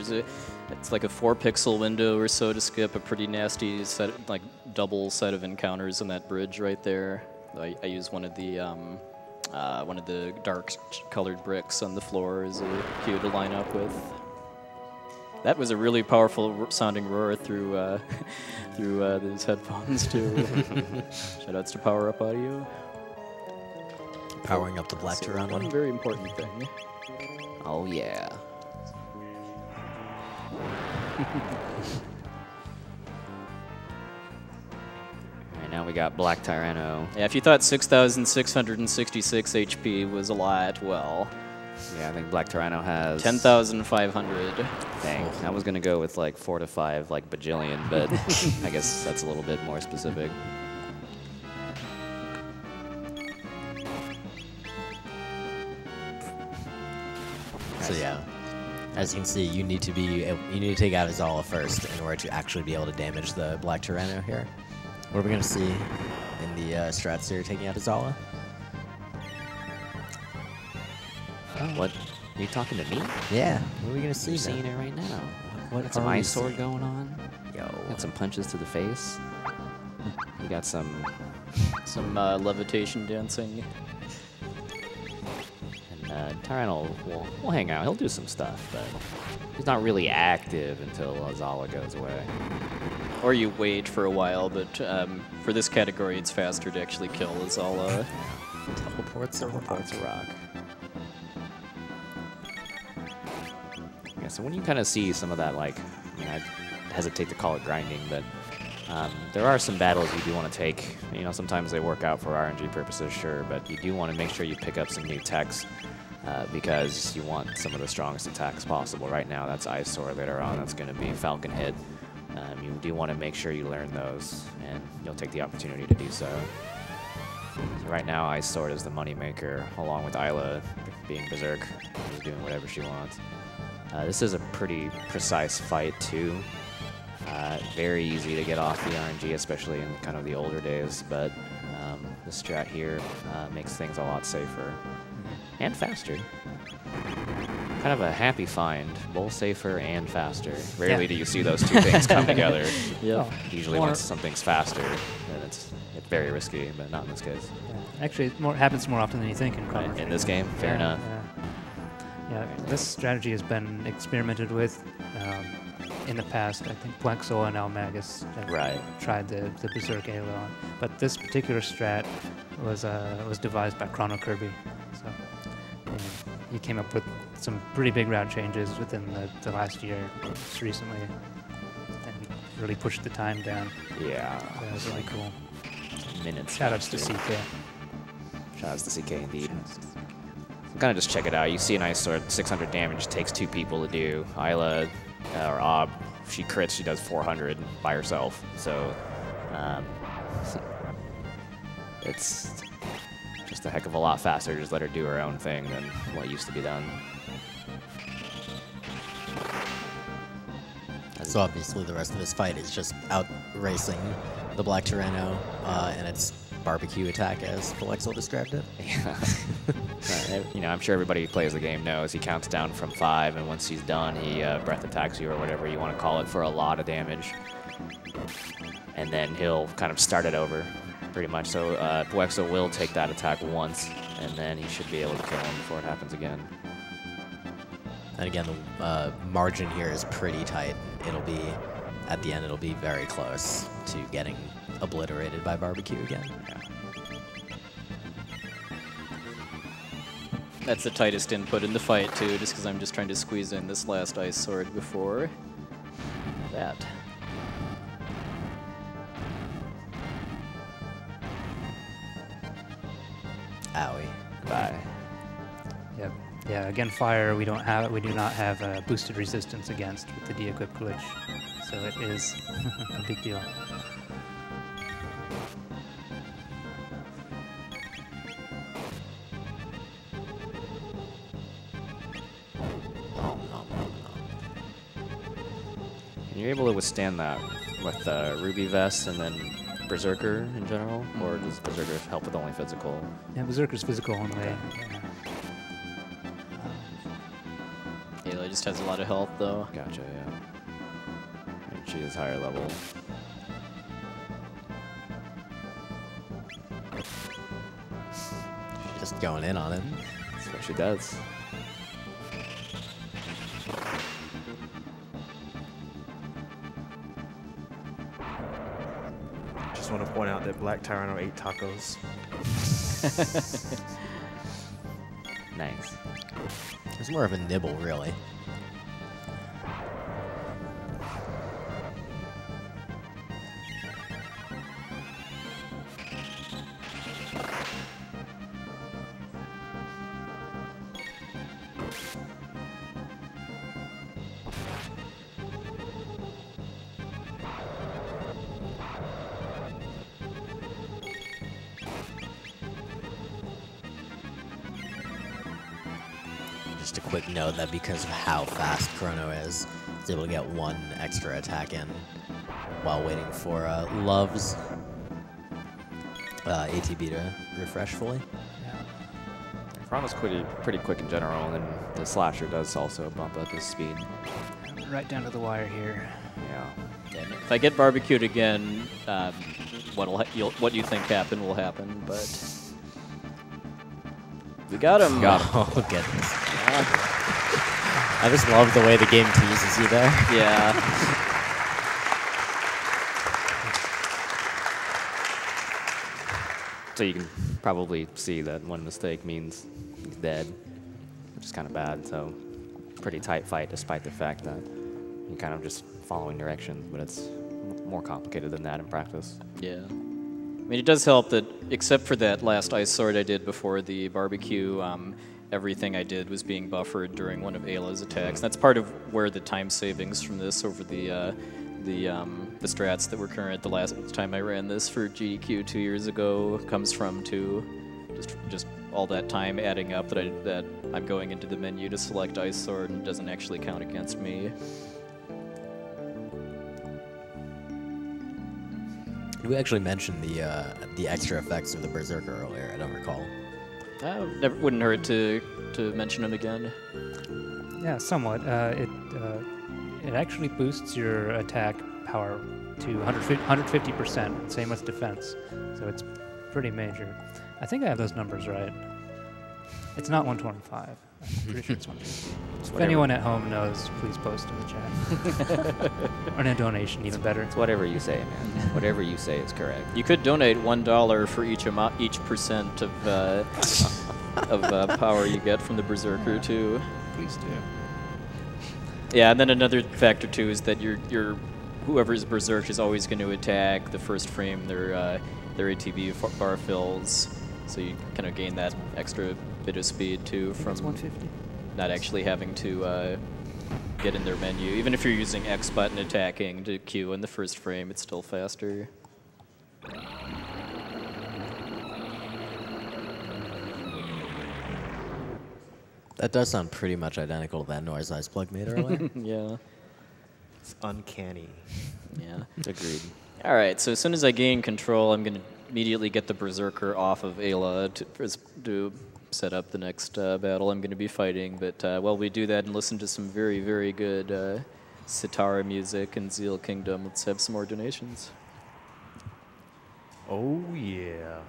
it's like a 4-pixel window or so to skip a pretty nasty set, like double set of encounters on that bridge right there. I use one of the dark colored bricks on the floor as a cue to line up with. That was a really powerful sounding roar through those headphones too. Shoutouts to Power Up Audio. Powering up the Black So Tyranno. one very important thing. Oh, yeah. Alright, now we got Black Tyranno. Yeah, if you thought 6,666 HP was a lot, well, Yeah, I think Black Tyranno has 10,500. Dang, I was gonna go with like 4 to 5, like bajillion, but I guess that's a little bit more specific. So yeah, as you can see, you need to take out Azala first in order to actually be able to damage the Black Tyranno here. What are we gonna see in the strats here taking out Azala? What? Are you talking to me? Yeah, what are we gonna see? You're now? seeing it right now. What Got some are we ice sword seeing? going on. Yo. Got some punches to the face. You got some. Some levitation dancing. And Tyranno will hang out. He'll do some stuff, but he's not really active until Azala goes away. Or you wait for a while, but for this category, it's faster to actually kill Azala. Teleports or Parts of rock. Yeah, so when you kind of see some of that, like, I mean, I hesitate to call it grinding, but there are some battles you do want to take. You know, sometimes they work out for RNG purposes, sure, but you do want to make sure you pick up some new techs because you want some of the strongest attacks possible. Right now, that's Ice Sword. Later on, that's going to be Falcon Hit. You do want to make sure you learn those, and you'll take the opportunity to do so. So right now, Ice Sword is the moneymaker, along with Isla being Berserk, who's doing whatever she wants. This is a pretty precise fight, too. Very easy to get off the RNG, especially in kind of the older days, but this strat here makes things a lot safer and faster. Kind of a happy find, both safer and faster. Rarely do you see those two things come together. Yep. Usually once something's faster, then it's very risky, but not in this case. Yeah. Actually, it happens more often than you think in Chrono Trigger. In this game, fair enough. Yeah, this strategy has been experimented with in the past. I think puwexil and Almagus have tried the Berserk Aeolon, but this particular strat was devised by Chrono Kirby. So he came up with some pretty big route changes within the last year, just recently, and really pushed the time down. Yeah, so that was really cool. Minutes. Shoutouts to CK. Shoutouts to CK indeed. Kind of just check it out. You see an Ice Sword, 600 damage, takes 2 people to do. Isla or Ob, she crits, she does 400 by herself. So it's just a heck of a lot faster. Just let her do her own thing than what used to be done. So obviously the rest of this fight is just out racing the Black Tyranno and its barbecue attack, as puwexil described it. Yeah. You know, I'm sure everybody who plays the game knows he counts down from 5, and once he's done, he breath attacks you or whatever you want to call it for a lot of damage. And then he'll kind of start it over, pretty much. So puwexil will take that attack once, and then he should be able to kill him before it happens again. And again, the margin here is pretty tight. It'll be, at the end, it'll be very close to getting obliterated by barbecue again. Yeah. That's the tightest input in the fight, too, just because I'm just trying to squeeze in this last Ice Sword before that. Owie. Bye. Yep. Yeah. Again, fire. We do not have boosted resistance against with the de-equip glitch, so it is a big deal. And you're able to withstand that with Ruby Vest and then Berserker in general, or does Berserker help with only physical? Yeah, Berserker's physical only. Okay. Ayla just has a lot of health, though. Gotcha, yeah. And she is higher level. Just going in on it. That's what she does. Just want to point out that Black Tyranno ate tacos. Nice. It's more of a nibble, really. Just a quick note that because of how fast Chrono is, he's able to get 1 extra attack in while waiting for Love's ATB to refresh fully. Chrono's pretty quick in general, and then the slasher does also bump up his speed. Right down to the wire here. Yeah. If I get barbecued again, what you think happened will happen, but we got him. Got him. Oh, goodness. I just love the way the game teases you there. Yeah. So you can probably see that one mistake means he's dead, which is kind of bad. So pretty tight fight, despite the fact that you're kind of just following directions, but it's more complicated than that in practice. Yeah. I mean, it does help that, except for that last Ice Sword I did before the barbecue, everything I did was being buffered during one of Ayla's attacks. That's part of where the time savings from this over the strats that were current the last time I ran this for GDQ 2 years ago comes from, too. Just all that time adding up that I'm going into the menu to select Ice Sword and it doesn't actually count against me. we actually mention the extra effects of the Berserker earlier? I don't recall. Never wouldn't hurt to mention them again. Yeah, somewhat. It actually boosts your attack power to 150%. Same with defense, so it's pretty major. I think I have those numbers right. It's not 125. I'm pretty sure it's 150. If anyone at home knows, please post in the chat. Or in a donation, even better. It's whatever you say, man. Whatever you say is correct. You could donate $1 for each percent of power you get from the Berserker too. Please do. Yeah, and then another factor too is that your whoever's Berserk is always going to attack the first frame their ATB bar fills, so you kind of gain that extra bit of speed too from 150. Not actually having to get in their menu. Even if you're using X button attacking to Q in the first frame, it's still faster. That does sound pretty much identical to that noise Iceplug made earlier. Yeah. It's uncanny. Yeah. Agreed. All right, so as soon as I gain control, I'm going to immediately get the Berserker off of Ayla to set up the next battle I'm going to be fighting. But while we do that and listen to some very, very good sitar music in Zeal Kingdom, let's have some more donations. Oh, yeah.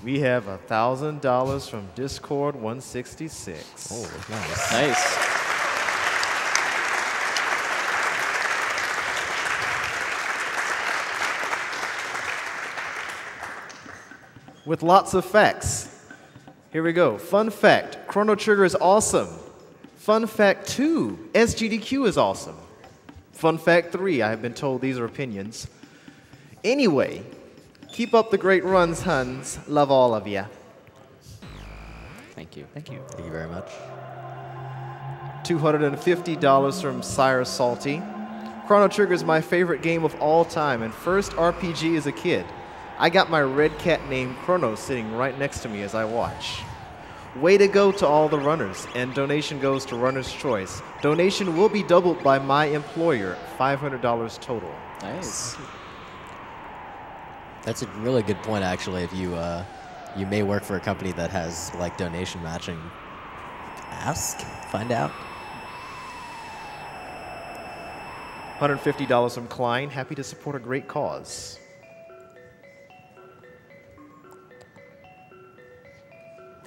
We have $1,000 from Discord 166. Oh, nice. Nice. With lots of facts. Here we go. Fun fact, Chrono Trigger is awesome. Fun fact 2, SGDQ is awesome. Fun fact 3, I have been told these are opinions. Anyway, keep up the great runs, Huns. Love all of ya. Thank you. Thank you. Thank you very much. $250 from Sire Salty. Chrono Trigger is my favorite game of all time and first RPG as a kid. I got my red cat named Chrono sitting right next to me as I watch. Way to go to all the runners, and donation goes to Runner's Choice. Donation will be doubled by my employer, $500 total. Nice. That's a really good point, actually. If you may work for a company that has like donation matching, ask, find out. $150 from Klein, happy to support a great cause.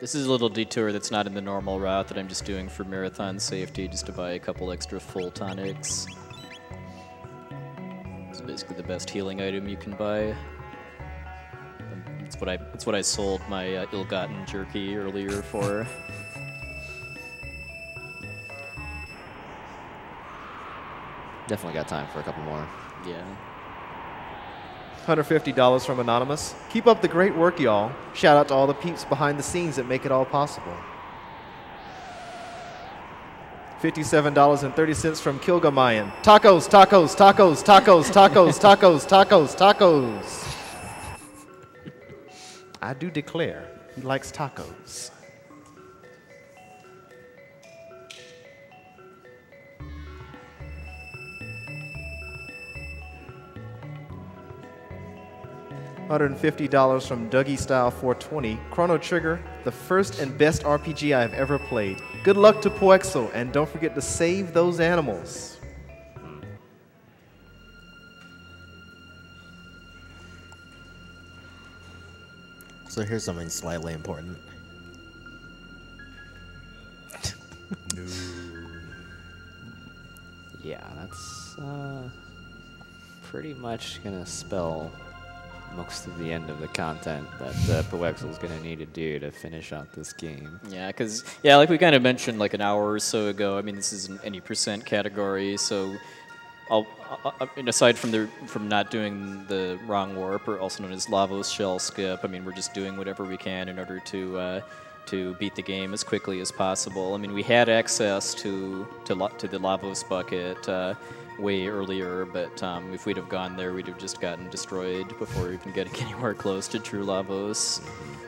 This is a little detour that's not in the normal route that I'm just doing for marathon safety, just to buy a couple extra full tonics. It's basically the best healing item you can buy. It's what I sold my ill-gotten jerky earlier for. Definitely got time for a couple more. Yeah. $150 from Anonymous. Keep up the great work, y'all. Shout out to all the peeps behind the scenes that make it all possible. $57.30 from Kilgamayan. Tacos, tacos, tacos, tacos, tacos, tacos, tacos, tacos. I do declare, he likes tacos. $150 from Dougie Style 420. Chrono Trigger, the first and best RPG I have ever played. Good luck to puwexil, and don't forget to save those animals. So here's something slightly important. Yeah, that's pretty much gonna spell most of the end of the content that puwexil is going to need to do to finish out this game. Yeah, because, yeah, like we kind of mentioned like an hour or so ago, I mean, this is an any percent category, so and aside from not doing the wrong warp, or also known as Lavos shell skip, I mean, we're just doing whatever we can in order to beat the game as quickly as possible. I mean, we had access to the Lavos bucket way earlier, but if we'd have gone there, we'd have just gotten destroyed before even getting anywhere close to true Lavos.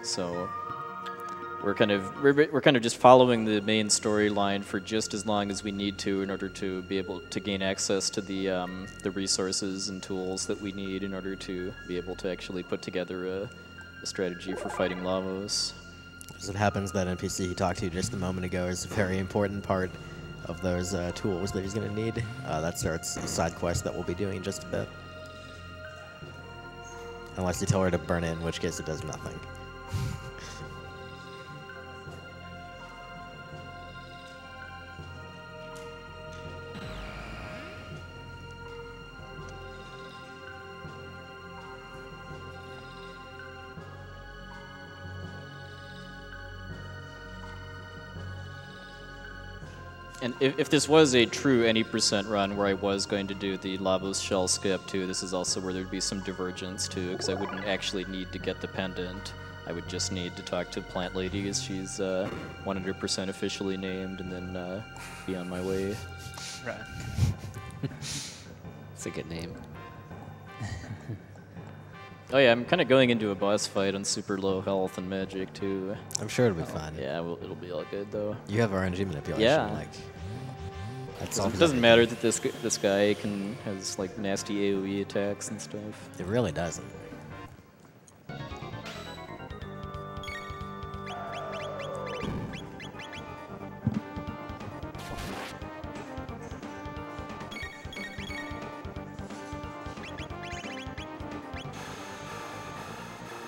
So we're kind of just following the main storyline for just as long as we need to in order to be able to gain access to the resources and tools that we need in order to be able to actually put together a strategy for fighting Lavos. As it happens, that NPC he talked to just a moment ago is a very important part of those tools that he's going to need. That starts a side quest that we'll be doing in just a bit. Unless you tell her to burn it, in which case it does nothing. And if this was a true any % run where I was going to do the Lavos shell skip too, this is also where there'd be some divergence too, because I wouldn't actually need to get the pendant. I would just need to talk to Plant Lady, as she's 100% officially named, and then be on my way. Right. It's a good name. Oh yeah, I'm kind of going into a boss fight on super low health and magic too. I'm sure it'll be fun. Yeah, well, it'll be all good though. You have RNG manipulation. Yeah. Like, that's It doesn't matter that this guy has like nasty AoE attacks and stuff. It really doesn't.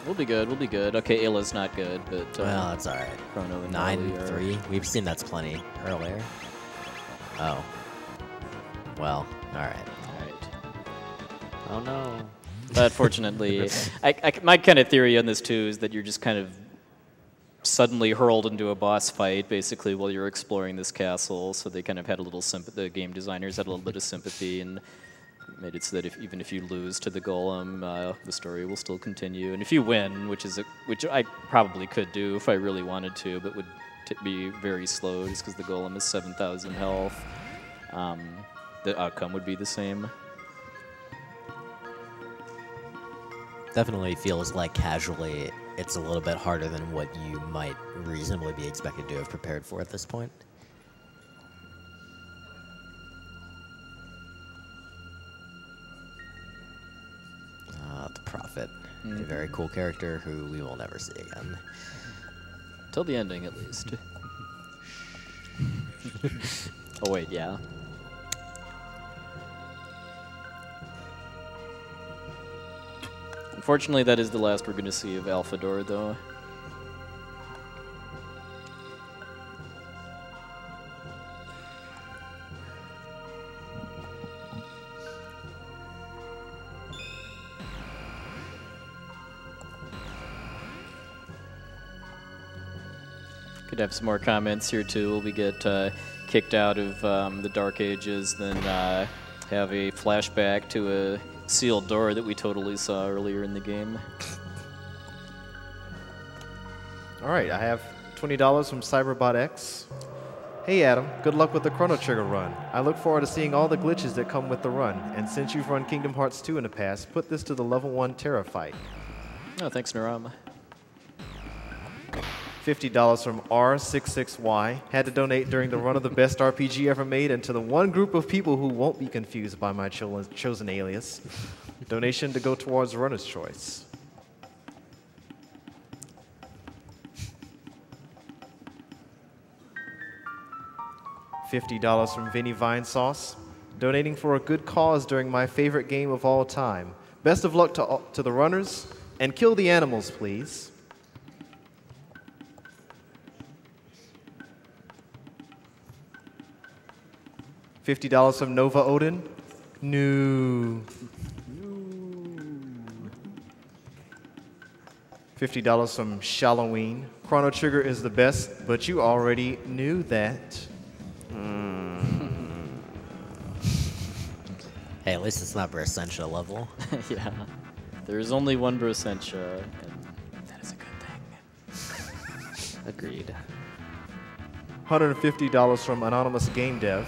We'll be good. We'll be good. Okay, Ayla's not good, but Well, that's all right. Chrono and Molly are- 9-3. We've seen that's plenty earlier. Oh. Well, all right. Alright. Oh no. But fortunately, my kind of theory on this too is that you're just kind of suddenly hurled into a boss fight, basically, while you're exploring this castle. So they kind of had a little sympathy. The game designers had a little bit of sympathy and made it so that even if you lose to the golem, the story will still continue. And if you win, which I probably could do if I really wanted to, but would be very slow just because the golem is 7,000 health, the outcome would be the same. Definitely feels like casually it's a little bit harder than what you might reasonably be expected to have prepared for at this point. The Prophet, a very cool character who we will never see again. Till the ending, at least. Oh, wait, yeah. Unfortunately, that is the last we're going to see of Alphador, though. Could have some more comments here too. We get kicked out of the Dark Ages, then have a flashback to a sealed door that we totally saw earlier in the game. All right, I have $20 from Cyberbot X. Hey Adam, good luck with the Chrono Trigger run. I look forward to seeing all the glitches that come with the run, and since you've run Kingdom Hearts 2 in the past, put this to the level 1 Terra fight. Oh, thanks, Narama. $50 from R66Y. Had to donate during the run of the best RPG ever made, and to the one group of people who won't be confused by my chosen alias. Donation to go towards Runner's Choice. $50 from Vinny Vine Sauce. Donating for a good cause during my favorite game of all time. Best of luck to the runners, and kill the animals, please. $50 from Nova Odin. No. $50 from Shalloween. Chrono Trigger is the best, but you already knew that. Hey, at least it's not Brassentia level. Yeah. There's only one Brassentia, and that is a good thing. Agreed. $150 from Anonymous Game Dev.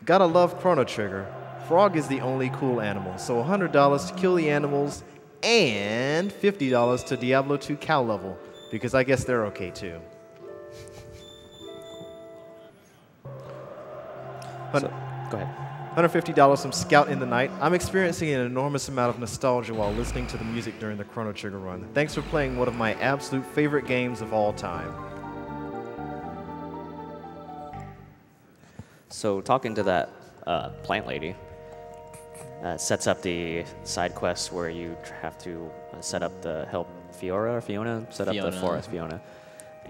Gotta love Chrono Trigger. Frog is the only cool animal, so $100 to kill the animals and $50 to Diablo 2 cow level, because I guess they're okay too. So, go ahead. $150 from Scout in the Night. I'm experiencing an enormous amount of nostalgia while listening to the music during the Chrono Trigger run. Thanks for playing one of my absolute favorite games of all time. So talking to that plant lady sets up the side quests where you have to set up the help Fiona set up the forest Fiona.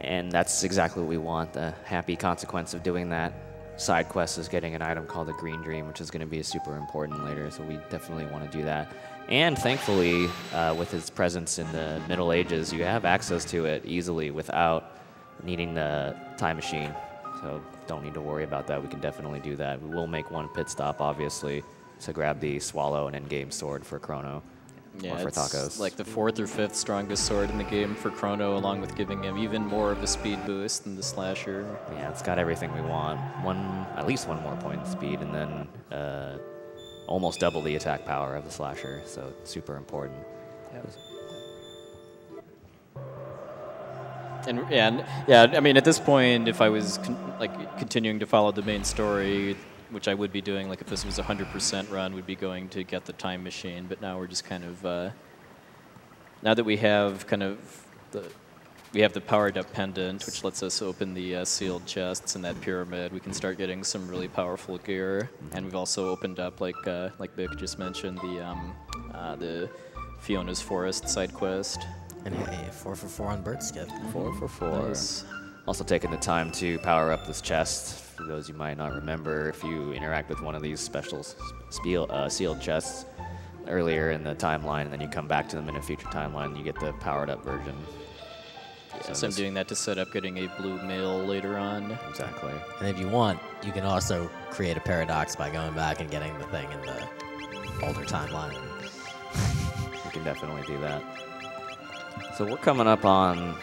And that's exactly what we want. The happy consequence of doing that side quest is getting an item called the Green Dream, which is going to be super important later, so we definitely want to do that. And thankfully, with its presence in the Middle Ages, you have access to it easily without needing the time machine. So don't need to worry about that. We can definitely do that. We will make one pit stop, obviously, to grab the Swallow and Endgame sword for Chrono. Yeah, or for it's Tacos. like the 4th or 5th strongest sword in the game for Chrono, along with giving him even more of a speed boost than the Slasher. Yeah, it's got everything we want. At least one more point in speed, and then almost double the attack power of the Slasher, so it's super important. And yeah, I mean, at this point, if I was continuing to follow the main story, which I would be doing, like if this was a 100% run, we'd be going to get the time machine. But now we're just kind of, now that we have the powered up pendant, which lets us open the sealed chests in that pyramid, we can start getting some really powerful gear. And we've also opened up, like Bick just mentioned, the Fiona's Forest side quest. And hey, 4 for 4 on bird skip. 4 for 4. Nice. Also taking the time to power up this chest. For those you might not remember, if you interact with one of these special sealed chests earlier in the timeline, and then you come back to them in a future timeline, you get the powered up version. Yeah, so I'm doing that to set up getting a blue mail later on. Exactly. And if you want, you can also create a paradox by going back and getting the thing in the older timeline. You can definitely do that. So we're coming up on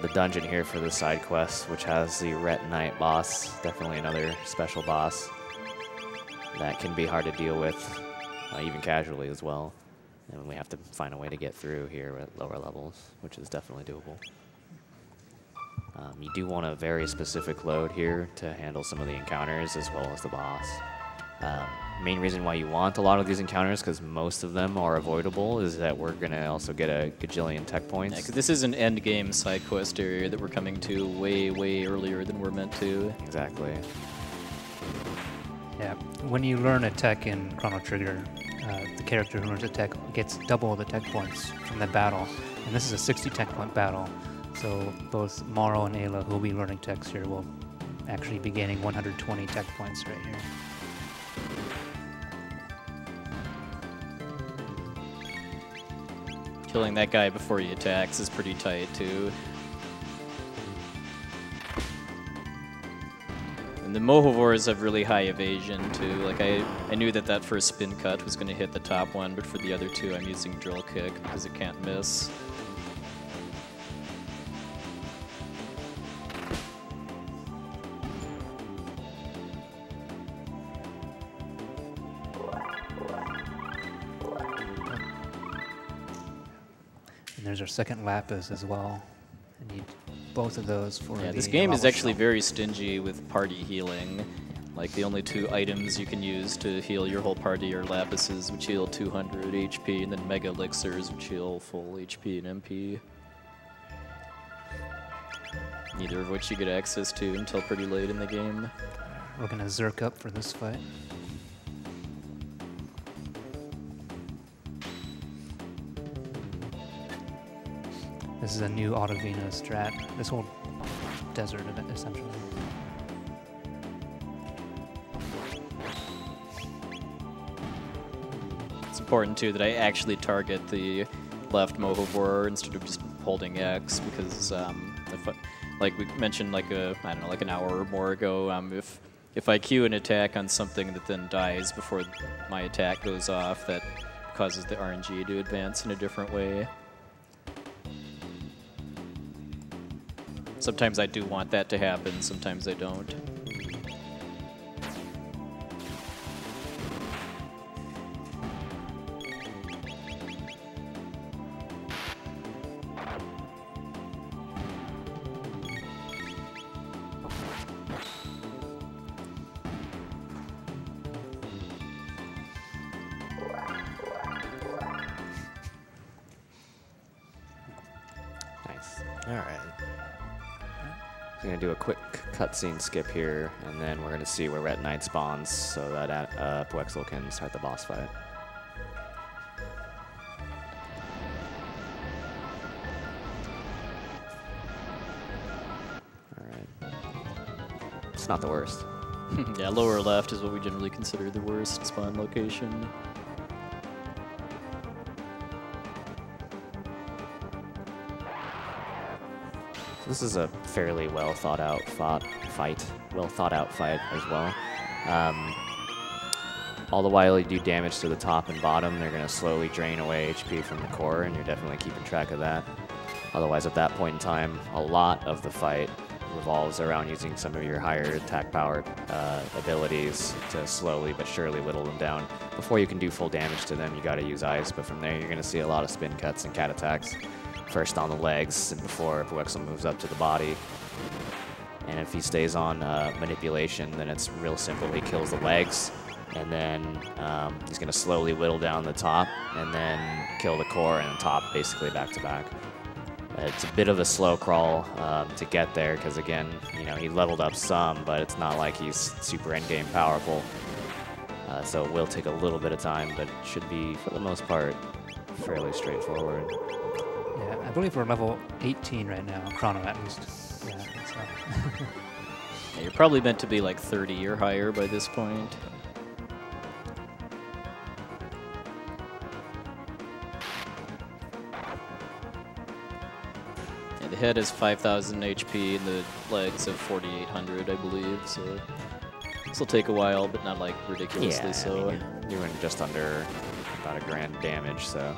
the dungeon here for the side quest, which has the Ret Knight boss. Definitely another special boss that can be hard to deal with, even casually as well. And we have to find a way to get through here at lower levels, which is definitely doable. You do want a very specific load here to handle some of the encounters as well as the boss. Main reason why you want a lot of these encounters, because most of them are avoidable, is that we're going to also get a gajillion tech points. Yeah, 'cause this is an end game side quest area that we're coming to way, way earlier than we're meant to. Exactly. Yeah, when you learn a tech in Chrono Trigger, the character who learns a tech gets double the tech points from the battle. And this is a 60 tech point battle, so both Morrow and Ayla, who will be learning techs here, will actually be gaining 120 tech points right here. Killing that guy before he attacks is pretty tight, too. And the Mohovores have really high evasion, too. Like, I knew that first spin cut was going to hit the top one, but for the other two, I'm using Drill Kick because it can't miss. And there's our second Lapis as well. I need both of those for Yeah, the this game is lava actually shell. very stingy with party healing. Like, the only 2 items you can use to heal your whole party are Lapises, which heal 200 HP, and then Mega Elixirs, which heal full HP and MP. Neither of which you get access to until pretty late in the game. We're gonna Zerk up for this fight. This is a new Autovina strat. This whole desert, essentially. It's important, too, that I actually target the left Mohovore instead of just holding X, because like we mentioned I don't know, like an hour or more ago, if I queue an attack on something that then dies before my attack goes off, that causes the RNG to advance in a different way. Sometimes I do want that to happen, sometimes I don't. All right. I'm going to do a quick cutscene skip here, and then we're going to see where Ret Knight spawns so that puwexil can start the boss fight. All right. It's not the worst. Yeah, lower left is what we generally consider the worst spawn location. This is a fairly well thought out fight as well. All the while you do damage to the top and bottom, they're going to slowly drain away HP from the core, and you're definitely keeping track of that. Otherwise, at that point in time, a lot of the fight revolves around using some of your higher attack power abilities to slowly but surely whittle them down. Before you can do full damage to them, you got to use ice, but from there you're going to see a lot of spin cuts and cat attacks. First on the legs and before puwexil moves up to the body. And if he stays on manipulation, then it's real simple. He kills the legs, and then he's going to slowly whittle down the top, and then kill the core and the top basically back to back. It's a bit of a slow crawl to get there because, again, you know, he leveled up some, but it's not like he's super endgame powerful. So it will take a little bit of time, but it should be, for the most part, fairly straightforward. Yeah, I believe we're level 18 right now, Chrono at least. Yeah, so. Yeah, you're probably meant to be like 30 or higher by this point. Yeah, the head has 5,000 HP and the legs have 4,800, I believe, so this will take a while, but not like ridiculously so. I mean, you're doing just under about a grand damage, so.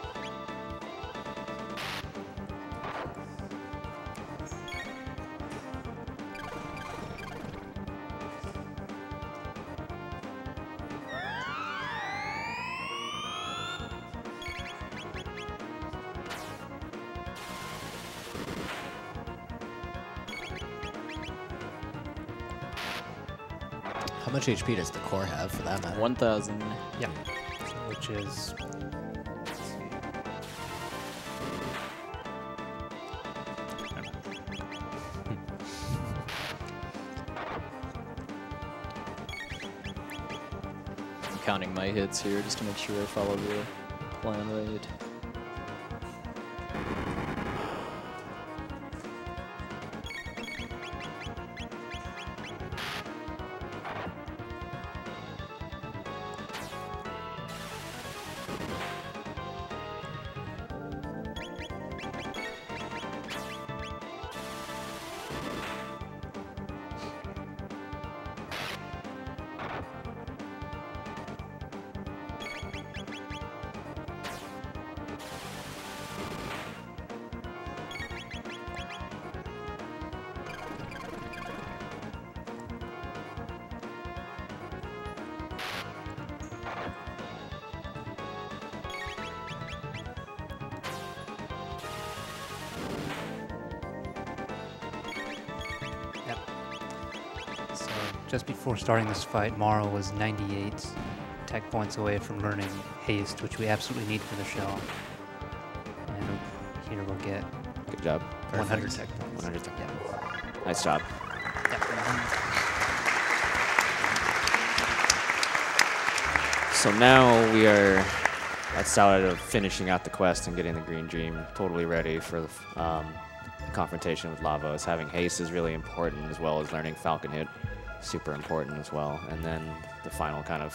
How much HP does the core have, for that matter? 1,000. Yeah, which is... I'm counting my hits here just to make sure I follow the plan right. So just before starting this fight, Morrow was 98 tech points away from learning haste, which we absolutely need for the shell. And here we'll get Good job. 100 tech points. 100 tech. Yeah. Nice job. So now we are outside of finishing out the quest and getting the Green Dream totally ready for the confrontation with Lavos. Having haste is really important, as well as learning Falcon Hit, super important as well. And then the final kind of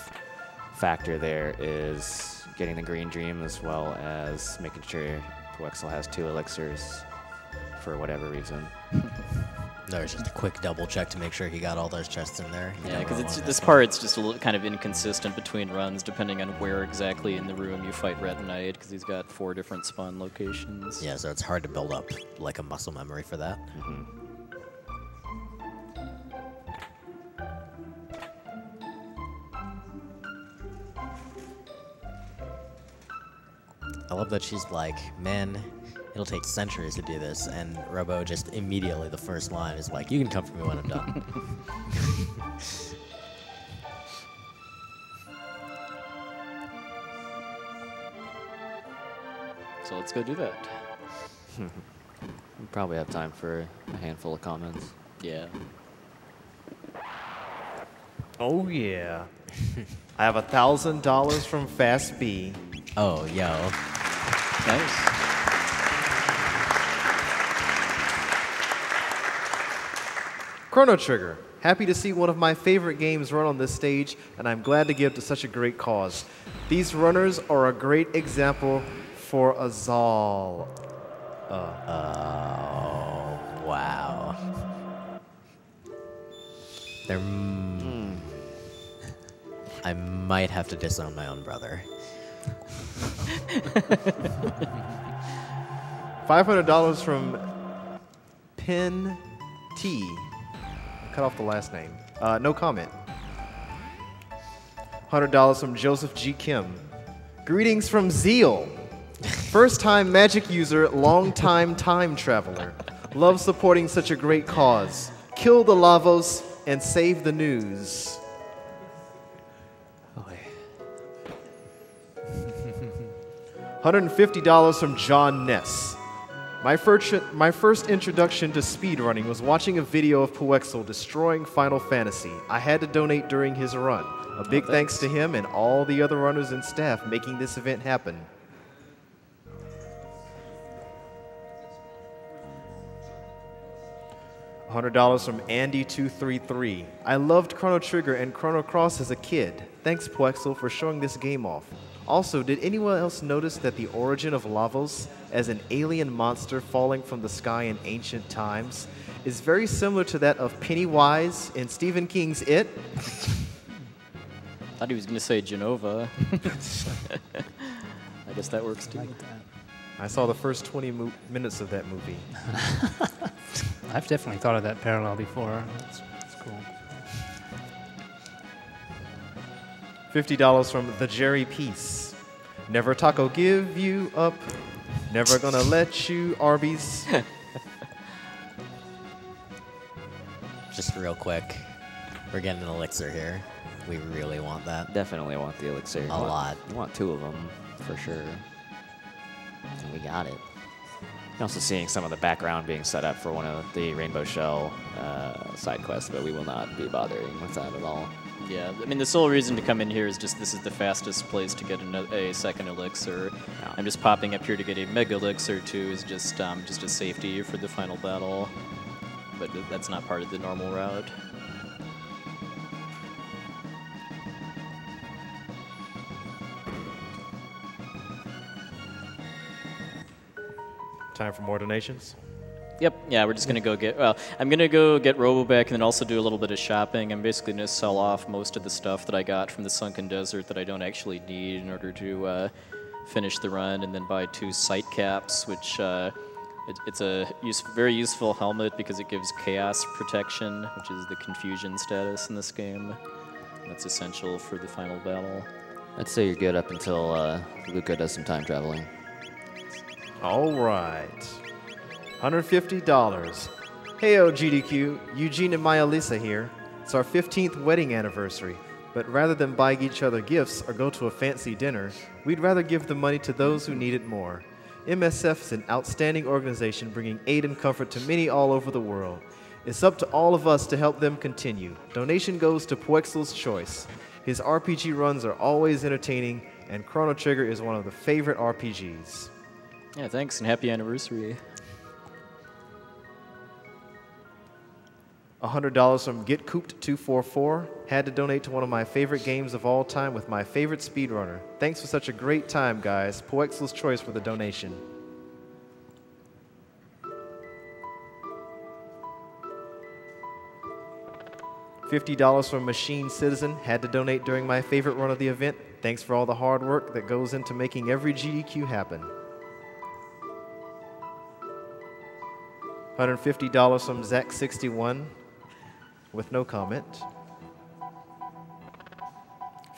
factor there is getting the Green Dream, as well as making sure puwexil has 2 elixirs for whatever reason. There's just a quick double check to make sure he got all those chests in there. Yeah, because this part's just a little kind of inconsistent between runs, depending on where exactly in the room you fight Ret Knight, because he's got 4 different spawn locations. Yeah, so it's hard to build up like a muscle memory for that. Mm-hmm. I love that she's like, man, it'll take centuries to do this, and Robo just immediately, the first line is like, you can come for me when I'm done. So let's go do that. We probably have time for a handful of comments. Yeah. Oh, yeah. I have $1,000 from Fast B. Oh, yo. Nice. Chrono Trigger. Happy to see one of my favorite games run on this stage, and I'm glad to give to such a great cause. These runners are a great example for us all. Oh, wow. I might have to disown my own brother. $500 from Pin T. Cut off the last name. No comment. $100 from Joseph G. Kim. Greetings from Zeal. First-time Magic user, long-time time traveler. Love supporting such a great cause. Kill the Lavos and save the news. $150 from John Ness. My first introduction to speedrunning was watching a video of Puwexil destroying Final Fantasy. I had to donate during his run. A big thanks to him and all the other runners and staff making this event happen. $100 from Andy233. I loved Chrono Trigger and Chrono Cross as a kid. Thanks, Puwexil, for showing this game off. Also, did anyone else notice that the origin of Lavos as an alien monster falling from the sky in ancient times is very similar to that of Pennywise in Stephen King's It? Thought he was going to say Genova. I guess that works too. I saw the first 20 minutes of that movie. I've definitely thought of that parallel before. That's cool. $50 from the Jerry Peace. Never taco give you up. Never gonna let you Arby's. Just real quick, we're getting an elixir here. We really want that. Definitely want the elixir. A lot. You want 2 of them, for sure. And we got it. You're also seeing some of the background being set up for one of the Rainbow Shell side quests, but we will not be bothering with that at all. Yeah, I mean, the sole reason to come in here is just this is the fastest place to get a second elixir. Yeah. I'm just popping up here to get a mega elixir too, is just a safety for the final battle. But that's not part of the normal route. Time for more donations. Yep, yeah, we're just going to go get, well, I'm going to go get Roboback and then also do a little bit of shopping. I'm basically going to sell off most of the stuff that I got from the Sunken Desert that I don't actually need in order to finish the run, and then buy 2 sight caps, which it's a very useful helmet because it gives chaos protection, which is the confusion status in this game. That's essential for the final battle. I'd say you're good up until Luca does some time traveling. All right. $150. Heyo, GDQ. Eugene and Maya Lisa here. It's our 15th wedding anniversary. But rather than buy each other gifts or go to a fancy dinner, we'd rather give the money to those who need it more. MSF is an outstanding organization bringing aid and comfort to many all over the world. It's up to all of us to help them continue. Donation goes to Puwexil's Choice. His RPG runs are always entertaining, and Chrono Trigger is one of the favorite RPGs. Yeah, thanks, and happy anniversary. $100 from GetCooped244. Had to donate to one of my favorite games of all time with my favorite speedrunner. Thanks for such a great time, guys. Puwexil's Choice for the donation. $50 from Machine Citizen. Had to donate during my favorite run of the event. Thanks for all the hard work that goes into making every GDQ happen. $150 from Zach61 with no comment.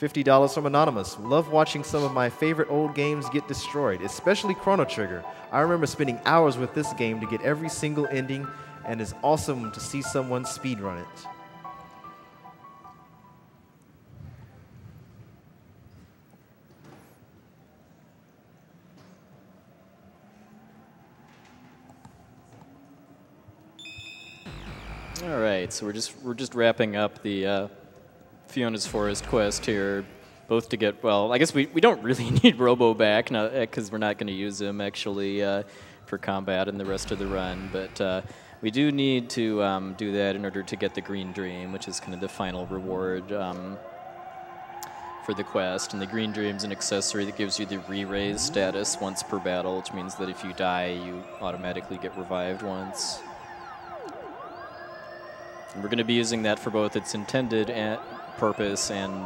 $50 from Anonymous. Love watching some of my favorite old games get destroyed, especially Chrono Trigger. I remember spending hours with this game to get every single ending, and it's awesome to see someone speedrun it. All right, so we're just wrapping up the Fiona's Forest quest here, both to get, well, I guess we don't really need Robo back because we're not going to use him actually for combat in the rest of the run, but we do need to do that in order to get the Green Dream, which is kind of the final reward for the quest. And the Green Dream's an accessory that gives you the re-raise status once per battle, which means that if you die, you automatically get revived once. And we're going to be using that for both its intended purpose and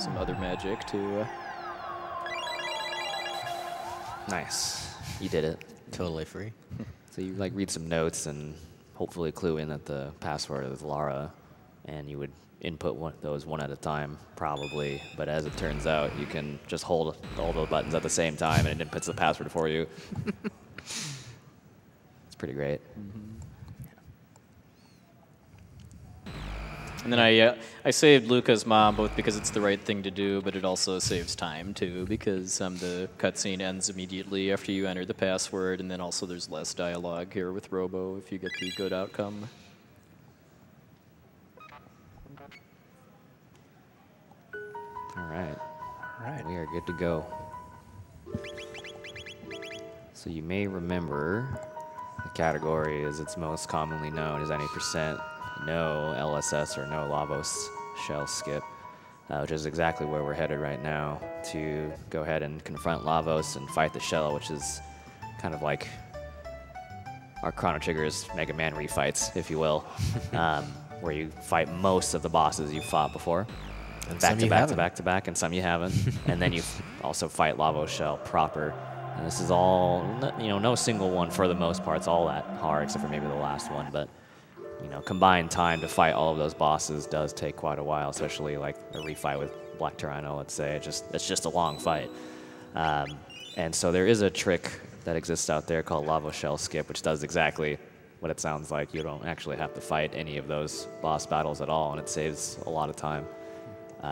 some other magic too. Nice. You did it. Totally free. So you like read some notes and hopefully clue in that the password is Lara, and you would input those one at a time, probably. But as it turns out, you can just hold all the buttons at the same time, and it inputs the password for you. It's pretty great. Mm-hmm. And then I saved Luca's mom, both because it's the right thing to do, but it also saves time, too, because the cutscene ends immediately after you enter the password, and then also there's less dialogue here with Robo if you get the good outcome. All right. All right. We are good to go. So you may remember the category as it's most commonly known as any percent no LSS or no Lavos shell skip, which is exactly where we're headed right now to go ahead and confront Lavos and fight the shell, which is kind of like our Chrono Trigger's Mega Man refights, if you will, where you fight most of the bosses you've fought before. And back some to you back haven't. to back to back, and some you haven't. And then you also fight Lavos Shell proper. And this is all, no single one for the most part. It's all that hard, except for maybe the last one. But, combined time to fight all of those bosses does take quite a while, especially like a refight with Black Tyranno, let's say. It's just a long fight. And so there is a trick that exists out there called Lavos Shell Skip, which does exactly what it sounds like. You don't actually have to fight any of those boss battles at all, and it saves a lot of time.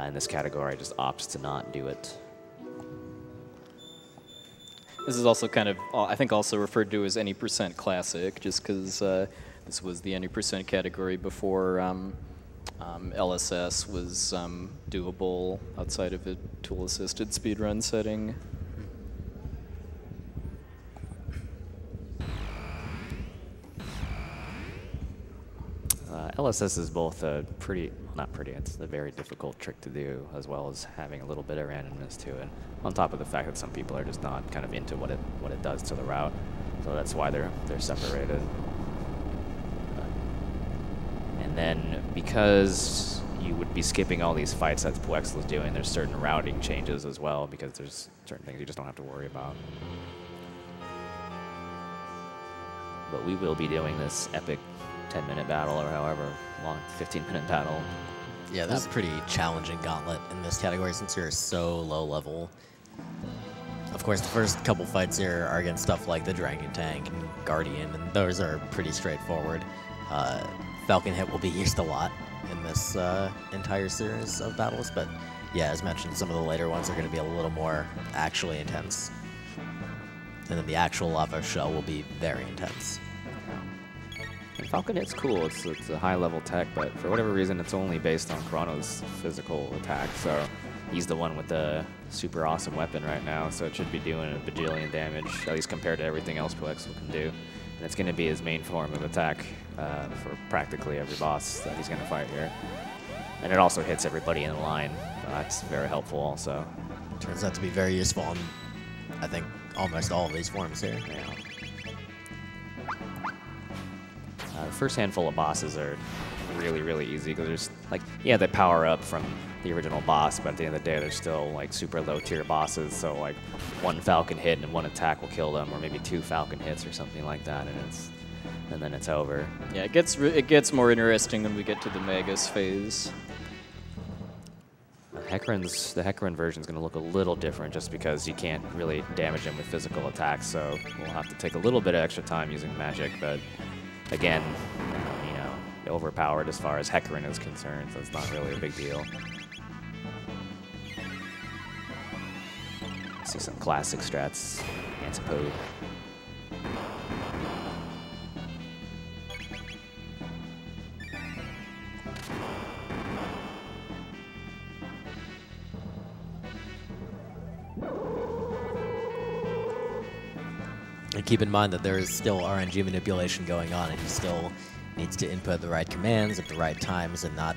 In this category, just opts to not do it. This is also kind of, I think, also referred to as any percent classic, just because this was the any percent category before LSS was doable outside of a tool-assisted speedrun setting. LSS is both a it's a very difficult trick to do, as well as having a little bit of randomness to it. On top of the fact that some people are just not kind of into what it does to the route, so that's why they're separated. And then because you would be skipping all these fights that puwexil is doing, there's certain routing changes as well, because there's certain things you just don't have to worry about. But we will be doing this epic 10-minute battle, or however long, 15-minute battle. Yeah, this is a pretty challenging gauntlet in this category since you're so low level. Of course, the first couple fights here are against stuff like the Dragon Tank and Guardian, and those are pretty straightforward. Falcon Hit will be used a lot in this entire series of battles, but yeah, as mentioned, some of the later ones are going to be a little more actually intense. And then the actual Lava Shell will be very intense. And Falcon Hit's cool. It's a high-level tech, but for whatever reason, it's only based on Chrono's physical attack. So he's the one with the super awesome weapon right now, so it should be doing a bajillion damage, at least compared to everything else puwexil can do. And it's going to be his main form of attack for practically every boss that he's going to fight here. And it also hits everybody in the line, so that's very helpful also. Turns out to be very useful on, I think, almost all of these forms here. Yeah. The first handful of bosses are really, really easy because there's they power up from the original boss, but at the end of the day, they're still like super low tier bosses. So like one Falcon hit and one attack will kill them, or maybe 2 Falcon hits or something like that, and then it's over. Yeah, it gets more interesting when we get to the Magus phase. The Hecarim version is going to look a little different just because you can't really damage him with physical attacks, so we'll have to take a little bit of extra time using magic, but again, overpowered as far as Hecarim is concerned, so it's not really a big deal. See some classic strats, Antipode. keep in mind that there is still RNG manipulation going on, and he still needs to input the right commands at the right times and not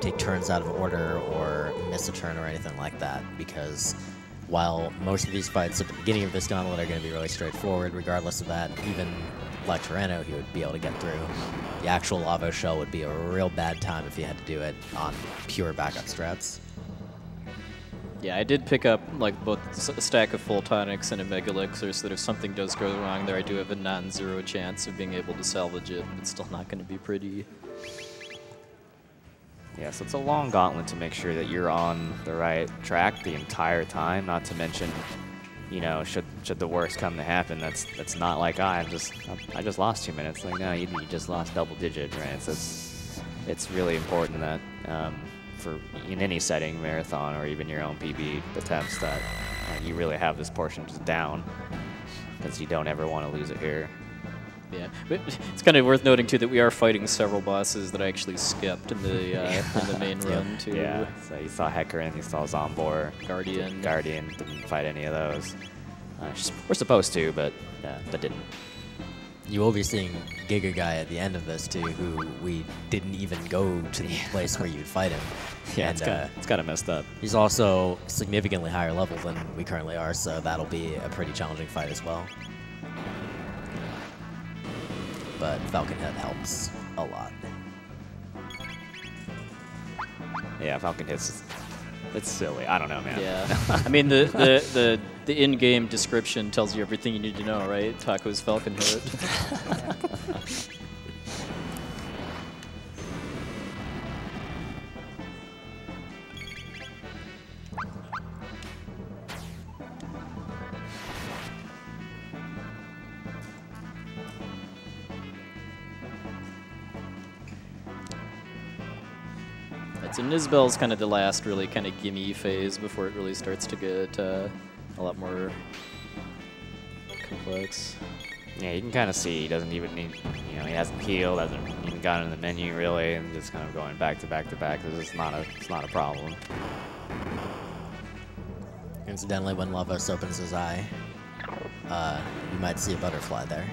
take turns out of order or miss a turn or anything like that, because while most of these fights at the beginning of this gauntlet are going to be really straightforward, regardless of that, even like Chrono, he would be able to get through. The actual Lavo Shell would be a real bad time if he had to do it on pure backup strats. Yeah, I did pick up like both a stack of full tonics and a mega elixir, so that if something does go wrong there, I do have a non-zero chance of being able to salvage it, but it's still not going to be pretty. Yeah, so it's a long gauntlet to make sure that you're on the right track the entire time. Not to mention, you know, should the worst come to happen, that's not like I just lost 2 minutes. Like, no, you just lost double digit, right? So it's really important that for in any setting, marathon or even your own PB attempts, that you really have this portion just down, because you don't ever want to lose it here. Yeah, but it's kind of worth noting too that we are fighting several bosses that I actually skipped in the main run too. Yeah, so you saw Hecarim, you saw Zombor, Guardian. Didn't fight any of those. We're supposed to, but didn't. You will be seeing Giga Guy at the end of this too, who we didn't even go to the place where you'd fight him. Yeah, and, it's kind of messed up. He's also significantly higher level than we currently are, so that'll be a pretty challenging fight as well. But Falcon Head helps a lot. Yeah, Falcon hits. It's silly. I don't know, man. Yeah, I mean the in-game description tells you everything you need to know, right? Taco's Falcon Hit. So Nizbel's kind of the last really kind of gimme phase before it really starts to get a lot more complex. Yeah, you can kind of see he doesn't even need, you know, he hasn't healed, hasn't even gotten in the menu really, and just kind of going back to back to back. It's not a problem. Incidentally, when Lavos opens his eye, you might see a butterfly there.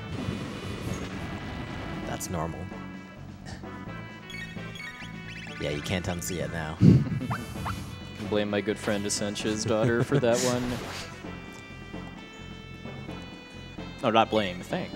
That's normal. Yeah, you can't unsee it now. Can blame my good friend Essentia's daughter for that one. No, not blame, thank.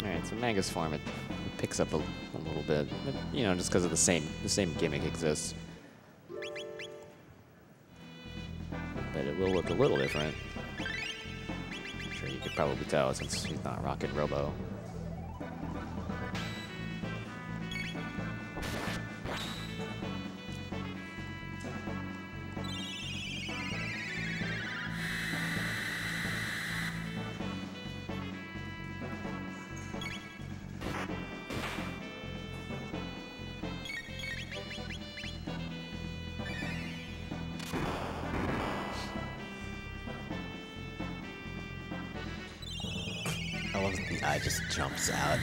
Alright, so Magus form, it picks up a little bit, but, you know, just because of the same gimmick exists. But it will look a little different. I'm sure you could probably tell since he's not rocking Robo. I love that the eye just jumps out.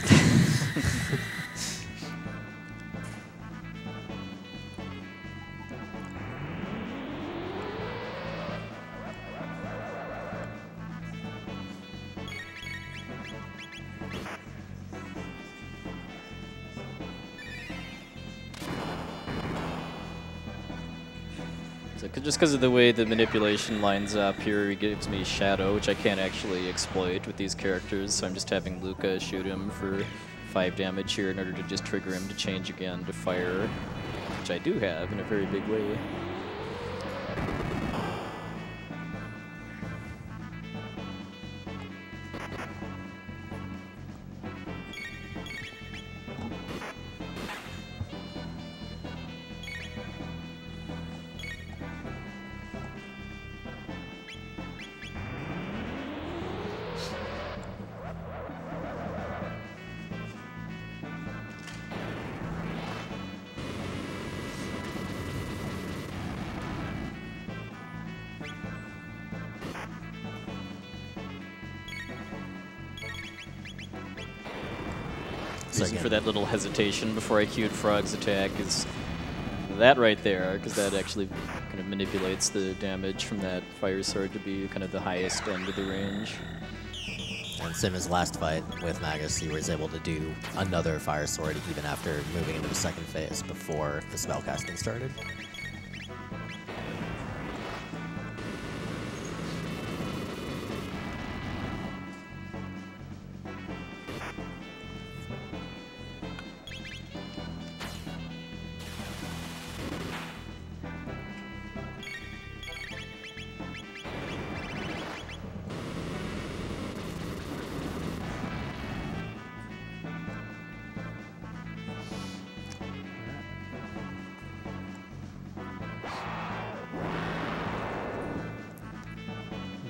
So just because of the way the manipulation lines up here, it gives me Shadow, which I can't actually exploit with these characters, so I'm just having Luca shoot him for 5 damage here in order to just trigger him to change again to fire, which I do have in a very big way. reason for that little hesitation before I queued Frog's attack is that right there, because that actually kind of manipulates the damage from that Fire Sword to be kind of the highest end of the range. And Sim's last fight with Magus, he was able to do another Fire Sword even after moving into the second phase before the spellcasting started.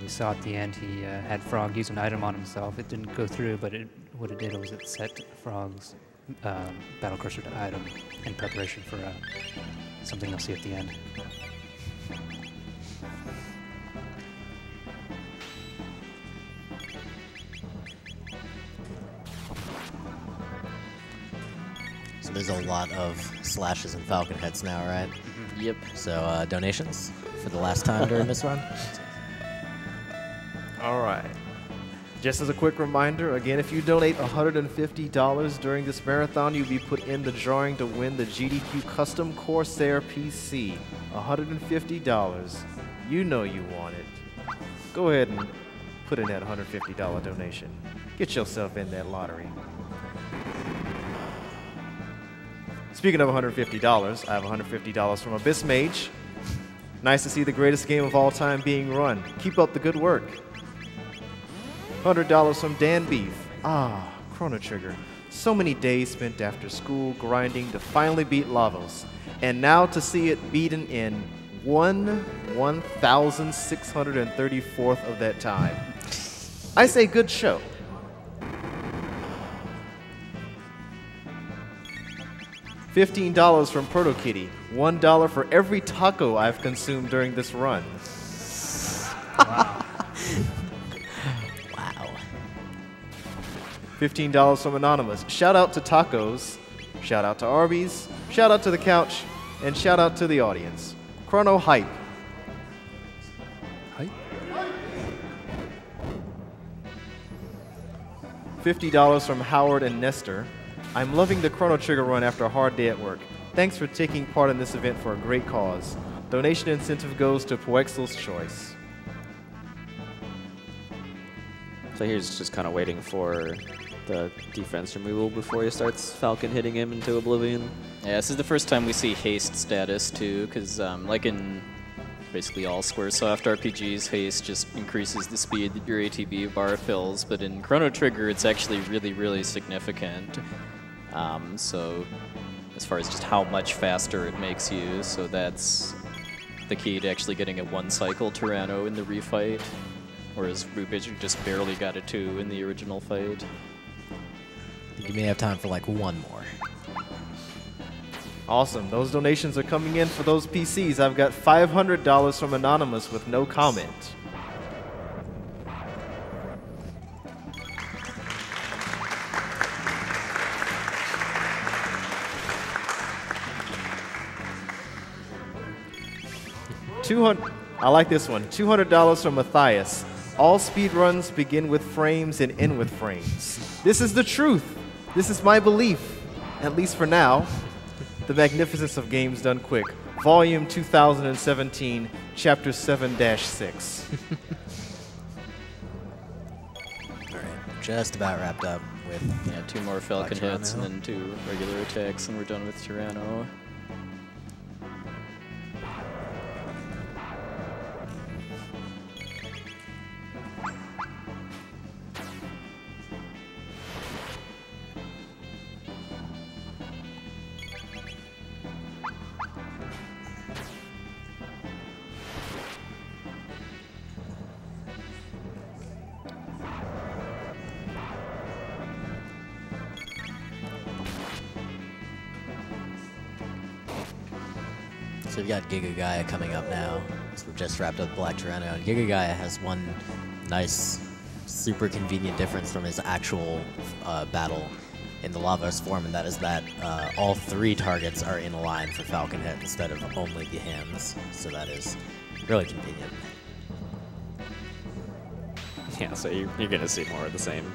Saw at the end he had Frog use an item on himself. It didn't go through, but what it did was it set Frog's battle cursor to item in preparation for something they'll see at the end. So there's a lot of slashes and falcon heads now, right? Mm-hmm. Yep. So donations for the last time during this run? All right. Just as a quick reminder, again, if you donate $150 during this marathon, you'll be put in the drawing to win the GDQ Custom Corsair PC. $150. You know you want it. Go ahead and put in that $150 donation. Get yourself in that lottery. Speaking of $150, I have $150 from Abyss Mage. Nice to see the greatest game of all time being run. Keep up the good work. $100 from Dan Beef. Ah, Chrono Trigger. So many days spent after school grinding to finally beat Lavos. And now to see it beaten in 1/1634th of that time. I say good show. $15 from ProtoKitty. $1 for every taco I've consumed during this run. Wow. $15 from Anonymous. Shout out to tacos, shout out to Arby's, shout out to the couch, and shout out to the audience. Chrono Hype. Hype? $50 from Howard and Nestor. I'm loving the Chrono Trigger run after a hard day at work. Thanks for taking part in this event for a great cause. Donation incentive goes to puwexil's choice. So he's just kind of waiting for the defense removal before he starts Falcon hitting him into oblivion. Yeah, this is the first time we see haste status too, because like in basically all Squaresoft RPGs, haste just increases the speed that your ATB bar fills, but in Chrono Trigger it's actually really, really significant. So as far as just how much faster it makes you, so that's the key to actually getting a one-cycle Tyranno in the refight, whereas Rubich just barely got a 2 in the original fight. I think you may have time for like one more. Awesome. Those donations are coming in for those PCs. I've got $500 from Anonymous with no comment. I like this one. $200 from Matthias. All speedruns begin with frames and end with frames. This is the truth. This is my belief, at least for now. The Magnificence of Games Done Quick, Volume 2017, Chapter 7-6. All right, just about wrapped up with 2 more Falcon Tyranno. hits and then 2 regular attacks, and we're done with Tyranno. So we've got Giga Gaia coming up now. So we've just wrapped up Black Tyranno, and Giga Gaia has one nice, super convenient difference from his actual battle in the Lavos form, and that is that all 3 targets are in a line for Falcon hit instead of only the hands. So that is really convenient. Yeah, so you're going to see more of the same.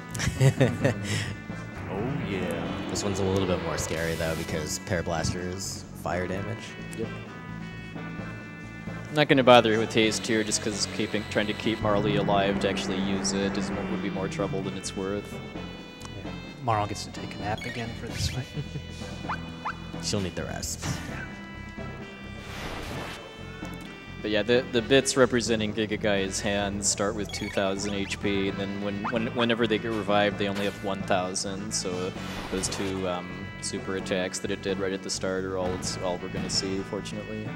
Oh yeah. This one's a little bit more scary though because Pair Blaster is fire damage. Yep. I'm not going to bother with haste here just because trying to keep Marley alive to actually use it would be more trouble than it's worth. Yeah. Marl gets to take a nap again for this fight. She'll need the rest. But yeah, the bits representing Giga Guy's hands start with 2,000 HP, and then whenever they get revived, they only have 1,000. So those 2 super attacks that it did right at the start are all we're going to see, fortunately.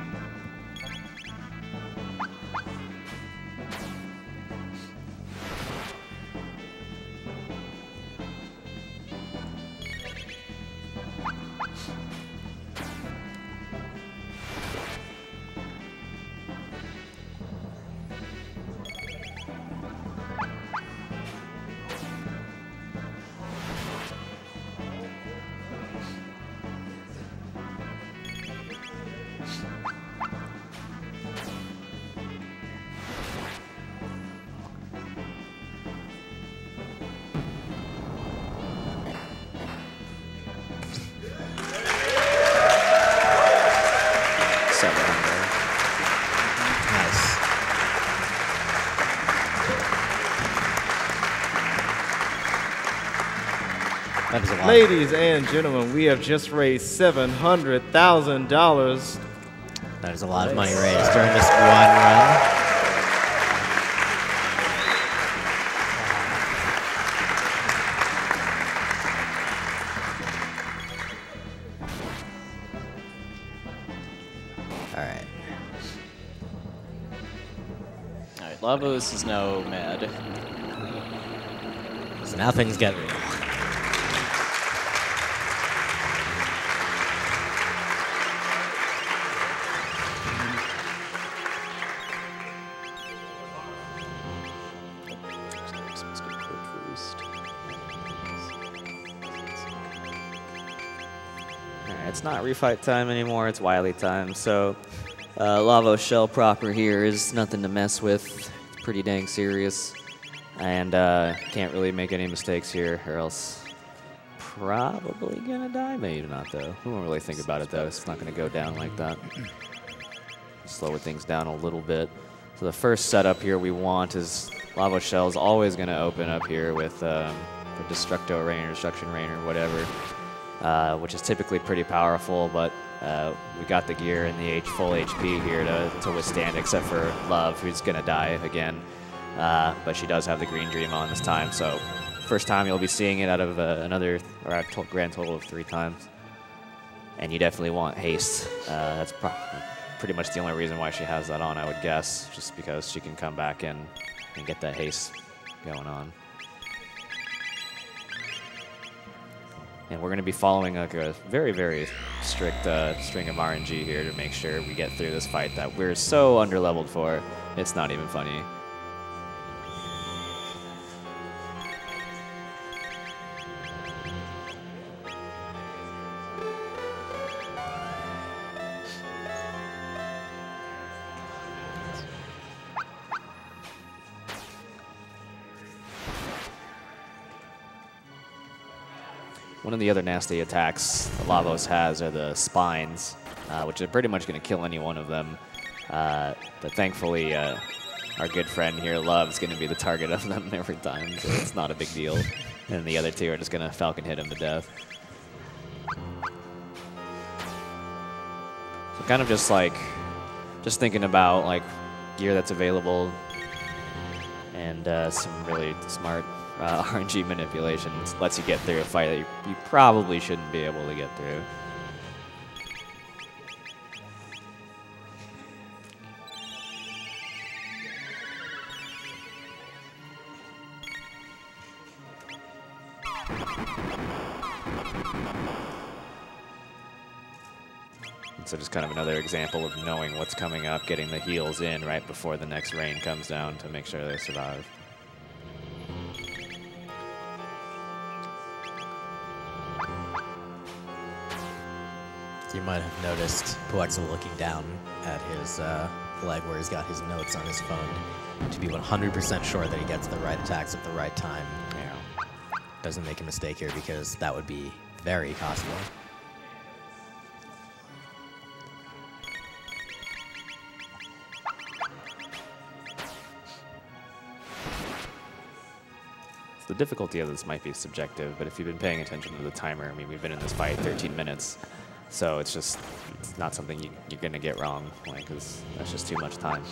That is a lot. Ladies and gentlemen, we have just raised $700,000. That is a lot of money raised during this one run. Alright. Alright, Lavos is now mad. So now things get real. It's not refight time anymore, it's Wily time. So Lavos shell proper here is nothing to mess with. It's pretty dang serious. And can't really make any mistakes here or else probably gonna die. Maybe not though. We won't really think about it though. It's not gonna go down like that. Slow things down a little bit. So the first setup here we want is Lavos shell is always gonna open up here with the Destructo Rain or Destruction Rain or whatever. Which is typically pretty powerful, but we got the gear and the full HP here to withstand, except for Love, who's going to die again. But she does have the Green Dream on this time, so first time you'll be seeing it out of another, or a grand total of 3 times. And you definitely want haste. That's pretty much the only reason why she has that on, I would guess, just because she can come back in and get that haste going on. And we're going to be following like a very, very strict string of RNG here to make sure we get through this fight that we're so underleveled for. It's not even funny. One of the other nasty attacks that Lavos has are the spines, which are pretty much going to kill any one of them. But thankfully, our good friend here, Love's going to be the target of them every time, so it's not a big deal. And the other 2 are just going to Falcon hit him to death. So kind of just thinking about like gear that's available and some really smart RNG manipulation lets you get through a fight that you probably shouldn't be able to get through. And so just kind of another example of knowing what's coming up, getting the heals in right before the next rain comes down to make sure they survive. You might have noticed puwexil looking down at his leg where he's got his notes on his phone to be 100% sure that he gets the right attacks at the right time. Yeah. Doesn't make a mistake here because that would be very costly. The difficulty of this might be subjective, but if you've been paying attention to the timer, I mean, we've been in this fight 13 minutes, so it's not something you're going to get wrong, like, 'cause that's just too much time.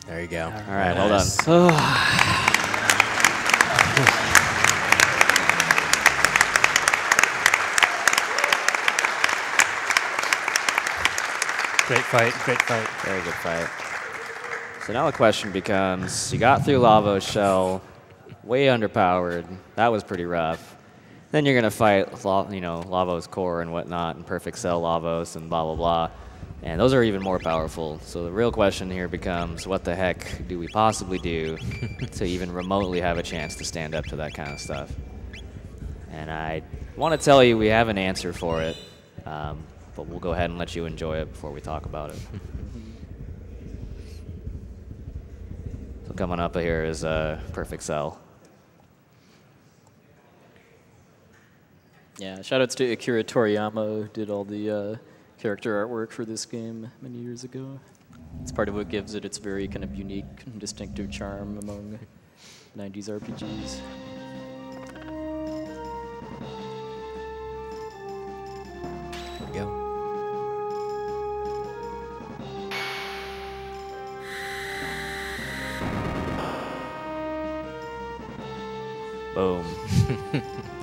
There you go. All right, well done. Great fight, great fight. Very good fight. So now the question becomes, you got through Lavo's shell, way underpowered. That was pretty rough. Then you're going to fight, Lavo's core and whatnot, and perfect cell Lavos and blah, blah, blah. And those are even more powerful. So the real question here becomes, what the heck do we possibly do to even remotely have a chance to stand up to that kind of stuff? And I want to tell you we have an answer for it, but we'll go ahead and let you enjoy it before we talk about it. So coming up here is Perfect Cell. Yeah, shoutouts to Akira Toriyama, who did all the character artwork for this game many years ago. It's part of what gives it its very kind of unique and distinctive charm among 90s RPGs. There we go. Boom.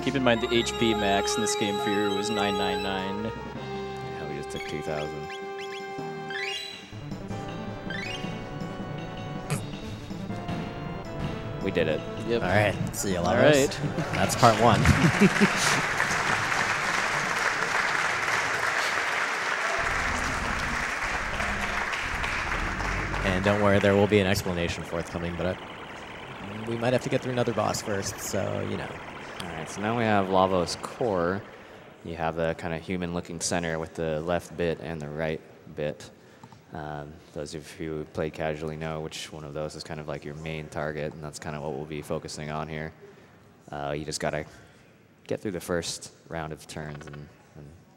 Keep in mind the HP max in this game for you was 999. Yeah, we just took 2,000. We did it. Yep. All right. See you, All Lavos. right. That's part one. And don't worry, there will be an explanation forthcoming, but we might have to get through another boss first, so, you know. All right, so now we have Lavos core. You have the kind of human-looking center with the left bit and the right bit. Those of you who play casually know which one of those is kind of like your main target, and that's kind of what we'll be focusing on here. You just got to get through the first round of turns and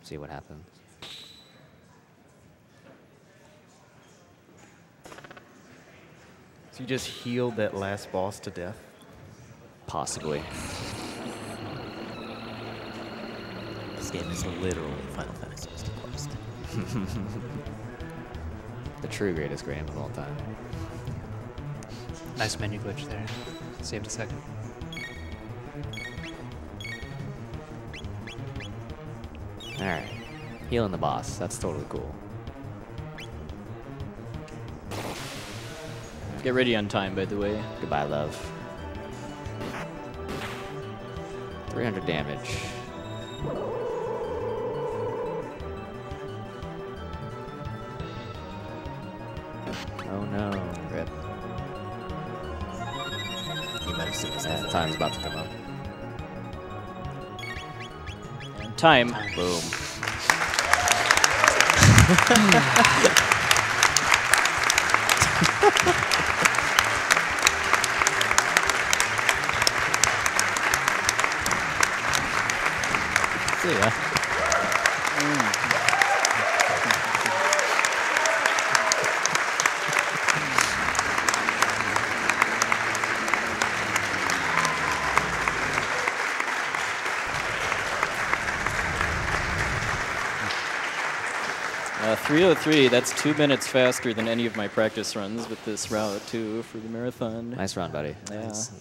see what happens. So you just healed that last boss to death? Possibly. This game is literally Final Fantasy's worst. The true greatest game of all time. Nice menu glitch there. Saved a second. All right, healing the boss. That's totally cool. Get ready on time, by the way. Goodbye, love. 300 damage. Oh no, rip. You might have seen this. Yeah, time's about to come up. Time. Boom. See ya. Uh, 3:03, that's 2 minutes faster than any of my practice runs with this route, too, for the marathon. Nice run, buddy. Yeah. Nice.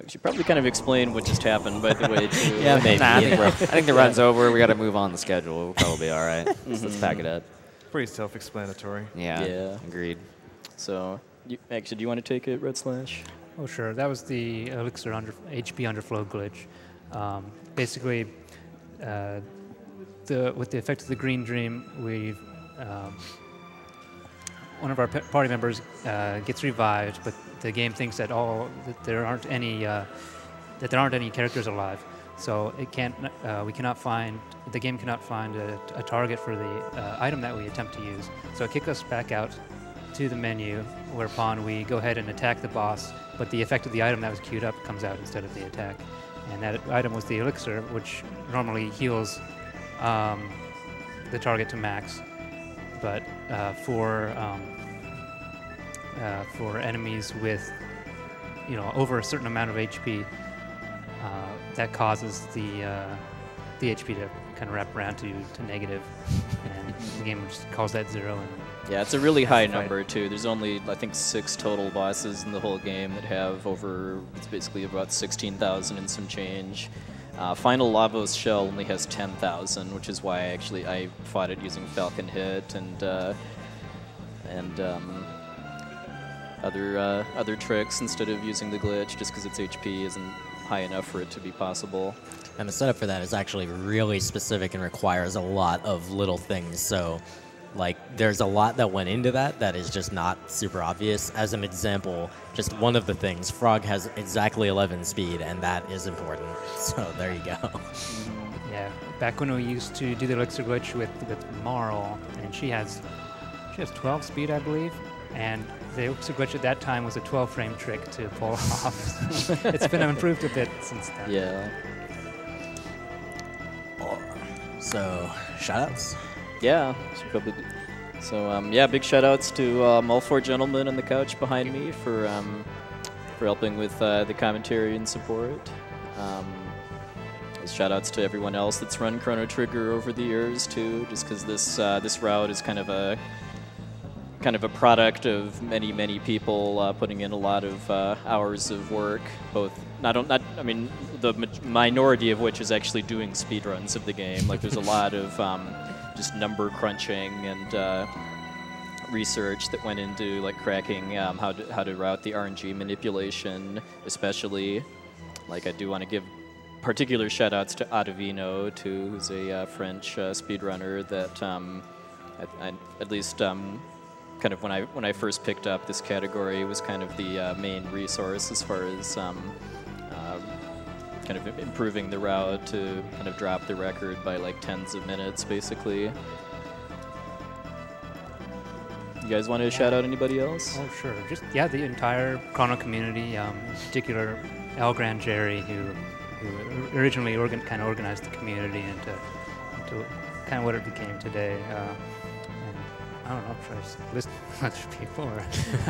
I should probably kind of explain what just happened, by the way, too. Yeah, maybe. Nah, I think the run's over. We got to move on the schedule. We'll probably be all right. Let's pack it up. Pretty self-explanatory. Yeah, Yeah. agreed. So Actually, do you want to take it, Red Slash? Oh, sure. That was the elixir HP underflow glitch. Basically, with the effect of the Green Dream, we've one of our party members gets revived, but the game thinks that there aren't any characters alive. So it can't. The game cannot find a target for the item that we attempt to use. So it kicks us back out to the menu, whereupon we go ahead and attack the boss. But the effect of the item that was queued up comes out instead of the attack, and that item was the elixir, which normally heals the target to max. But for enemies with over a certain amount of HP, that causes the HP to kind of wrap around to negative, and the game just calls that 0. And yeah, it's a really high number too. There's only, I think, 6 total bosses in the whole game that have it's basically about 16,000 and some change. Final Lavos Shell only has 10,000, which is why I fought it using Falcon Hit and other tricks instead of using the glitch, just because its HP isn't high enough for it to be possible. And the setup for that is actually really specific and requires a lot of little things. So, like, there's a lot that went into that is just not super obvious. As an example, just one of the things, Frog has exactly 11 speed, and that is important. So there you go. Yeah, back when we used to do the elixir glitch with Marl, and she has 12 speed, I believe, and the elixir glitch at that time was a 12-frame trick to pull off. It's been improved a bit since then. Yeah. So, shoutouts? Yeah. Big shoutouts to all 4 gentlemen on the couch behind me for helping with the commentary and support. Shoutouts to everyone else that's run Chrono Trigger over the years too, just because this route is kind of a product of many people putting in a lot of hours of work, both the minority of which is actually doing speedruns of the game. Like, there's a lot of just number crunching and research that went into like cracking how to route the RNG manipulation, especially. Like, I do want to give particular shout outs to Adovino too, who's a French speedrunner that at least kind of when I first picked up this category was kind of the main resource as far as kind of improving the route to kind of drop the record by like tens of minutes, basically. You guys want to shout out anybody else? Oh, sure. Just, the entire Chrono community, in particular El Gran Jerry, who originally kind of organized the community into kind of what it became today. I don't know if I should list other people. Or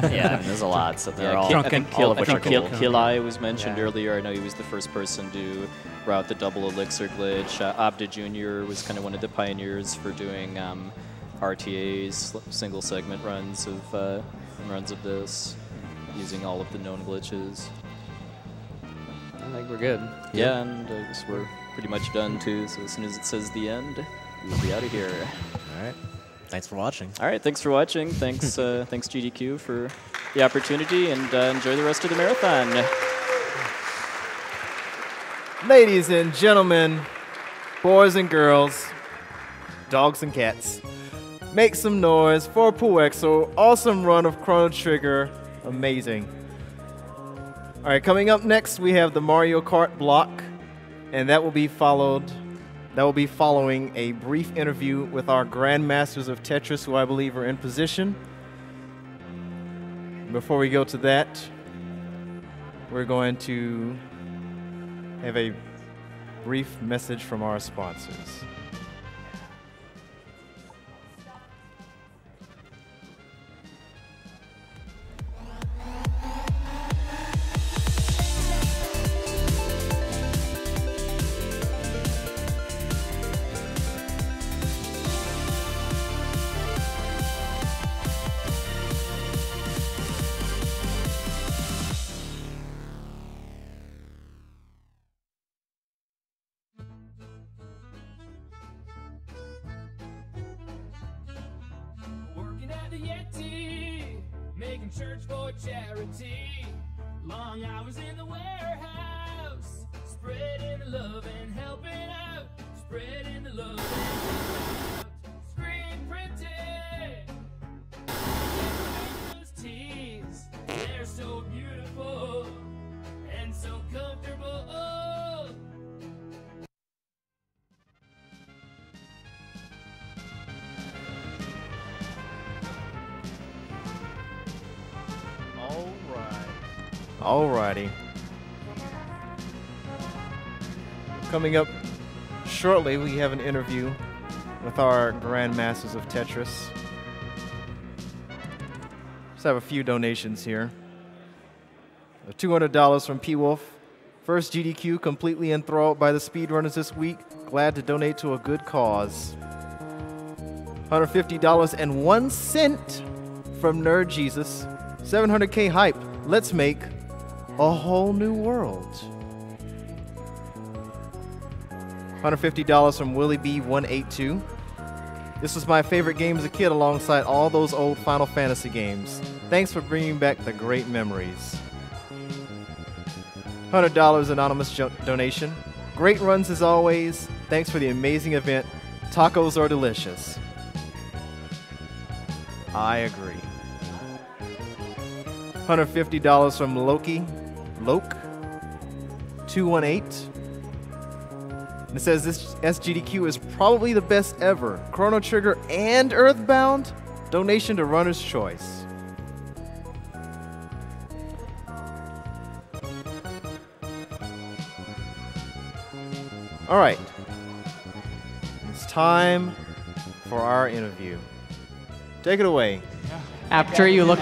yeah, there's a lot. So they're all, I think all of which are cool. Kilai was mentioned earlier. I know he was the first person to route the double elixir glitch. Abda Jr. was kind of one of the pioneers for doing RTAs, single segment runs of this, using all of the known glitches. I think we're good. Yeah, and I guess we're pretty much done too. So as soon as it says the end, we'll be out of here. All right. Thanks for watching. All right, thanks for watching. Thanks, thanks GDQ for the opportunity, and enjoy the rest of the marathon. Ladies and gentlemen, boys and girls, dogs and cats, make some noise for puwexil. Awesome run of Chrono Trigger. Amazing. All right, coming up next, we have the Mario Kart block, and that will be following a brief interview with our Grandmasters of Tetris, who I believe are in position. Before we go to that, we're going to have a brief message from our sponsors. Working at the Yeti, making working church for charity. Long hours in the warehouse, spreading the love and helping out, spreading the love and helping out. Screen printed, those tees, they're so beautiful and so comfortable. Alrighty. Coming up shortly, we have an interview with our Grandmasters of Tetris. Just have a few donations here. $200 from P Wolf. First GDQ completely enthralled by the speedrunners this week. Glad to donate to a good cause. $150.01 from Nerd Jesus. 700K hype. Let's make a whole new world. $150 from Willie B182. This was my favorite game as a kid alongside all those old Final Fantasy games. Thanks for bringing back the great memories. $100 anonymous donation. Great runs as always. Thanks for the amazing event. Tacos are delicious. I agree. $150 from Loke 218. And it says this SGDQ is probably the best ever. Chrono Trigger and Earthbound. Donation to Runner's Choice. All right. It's time for our interview. Take it away. After you look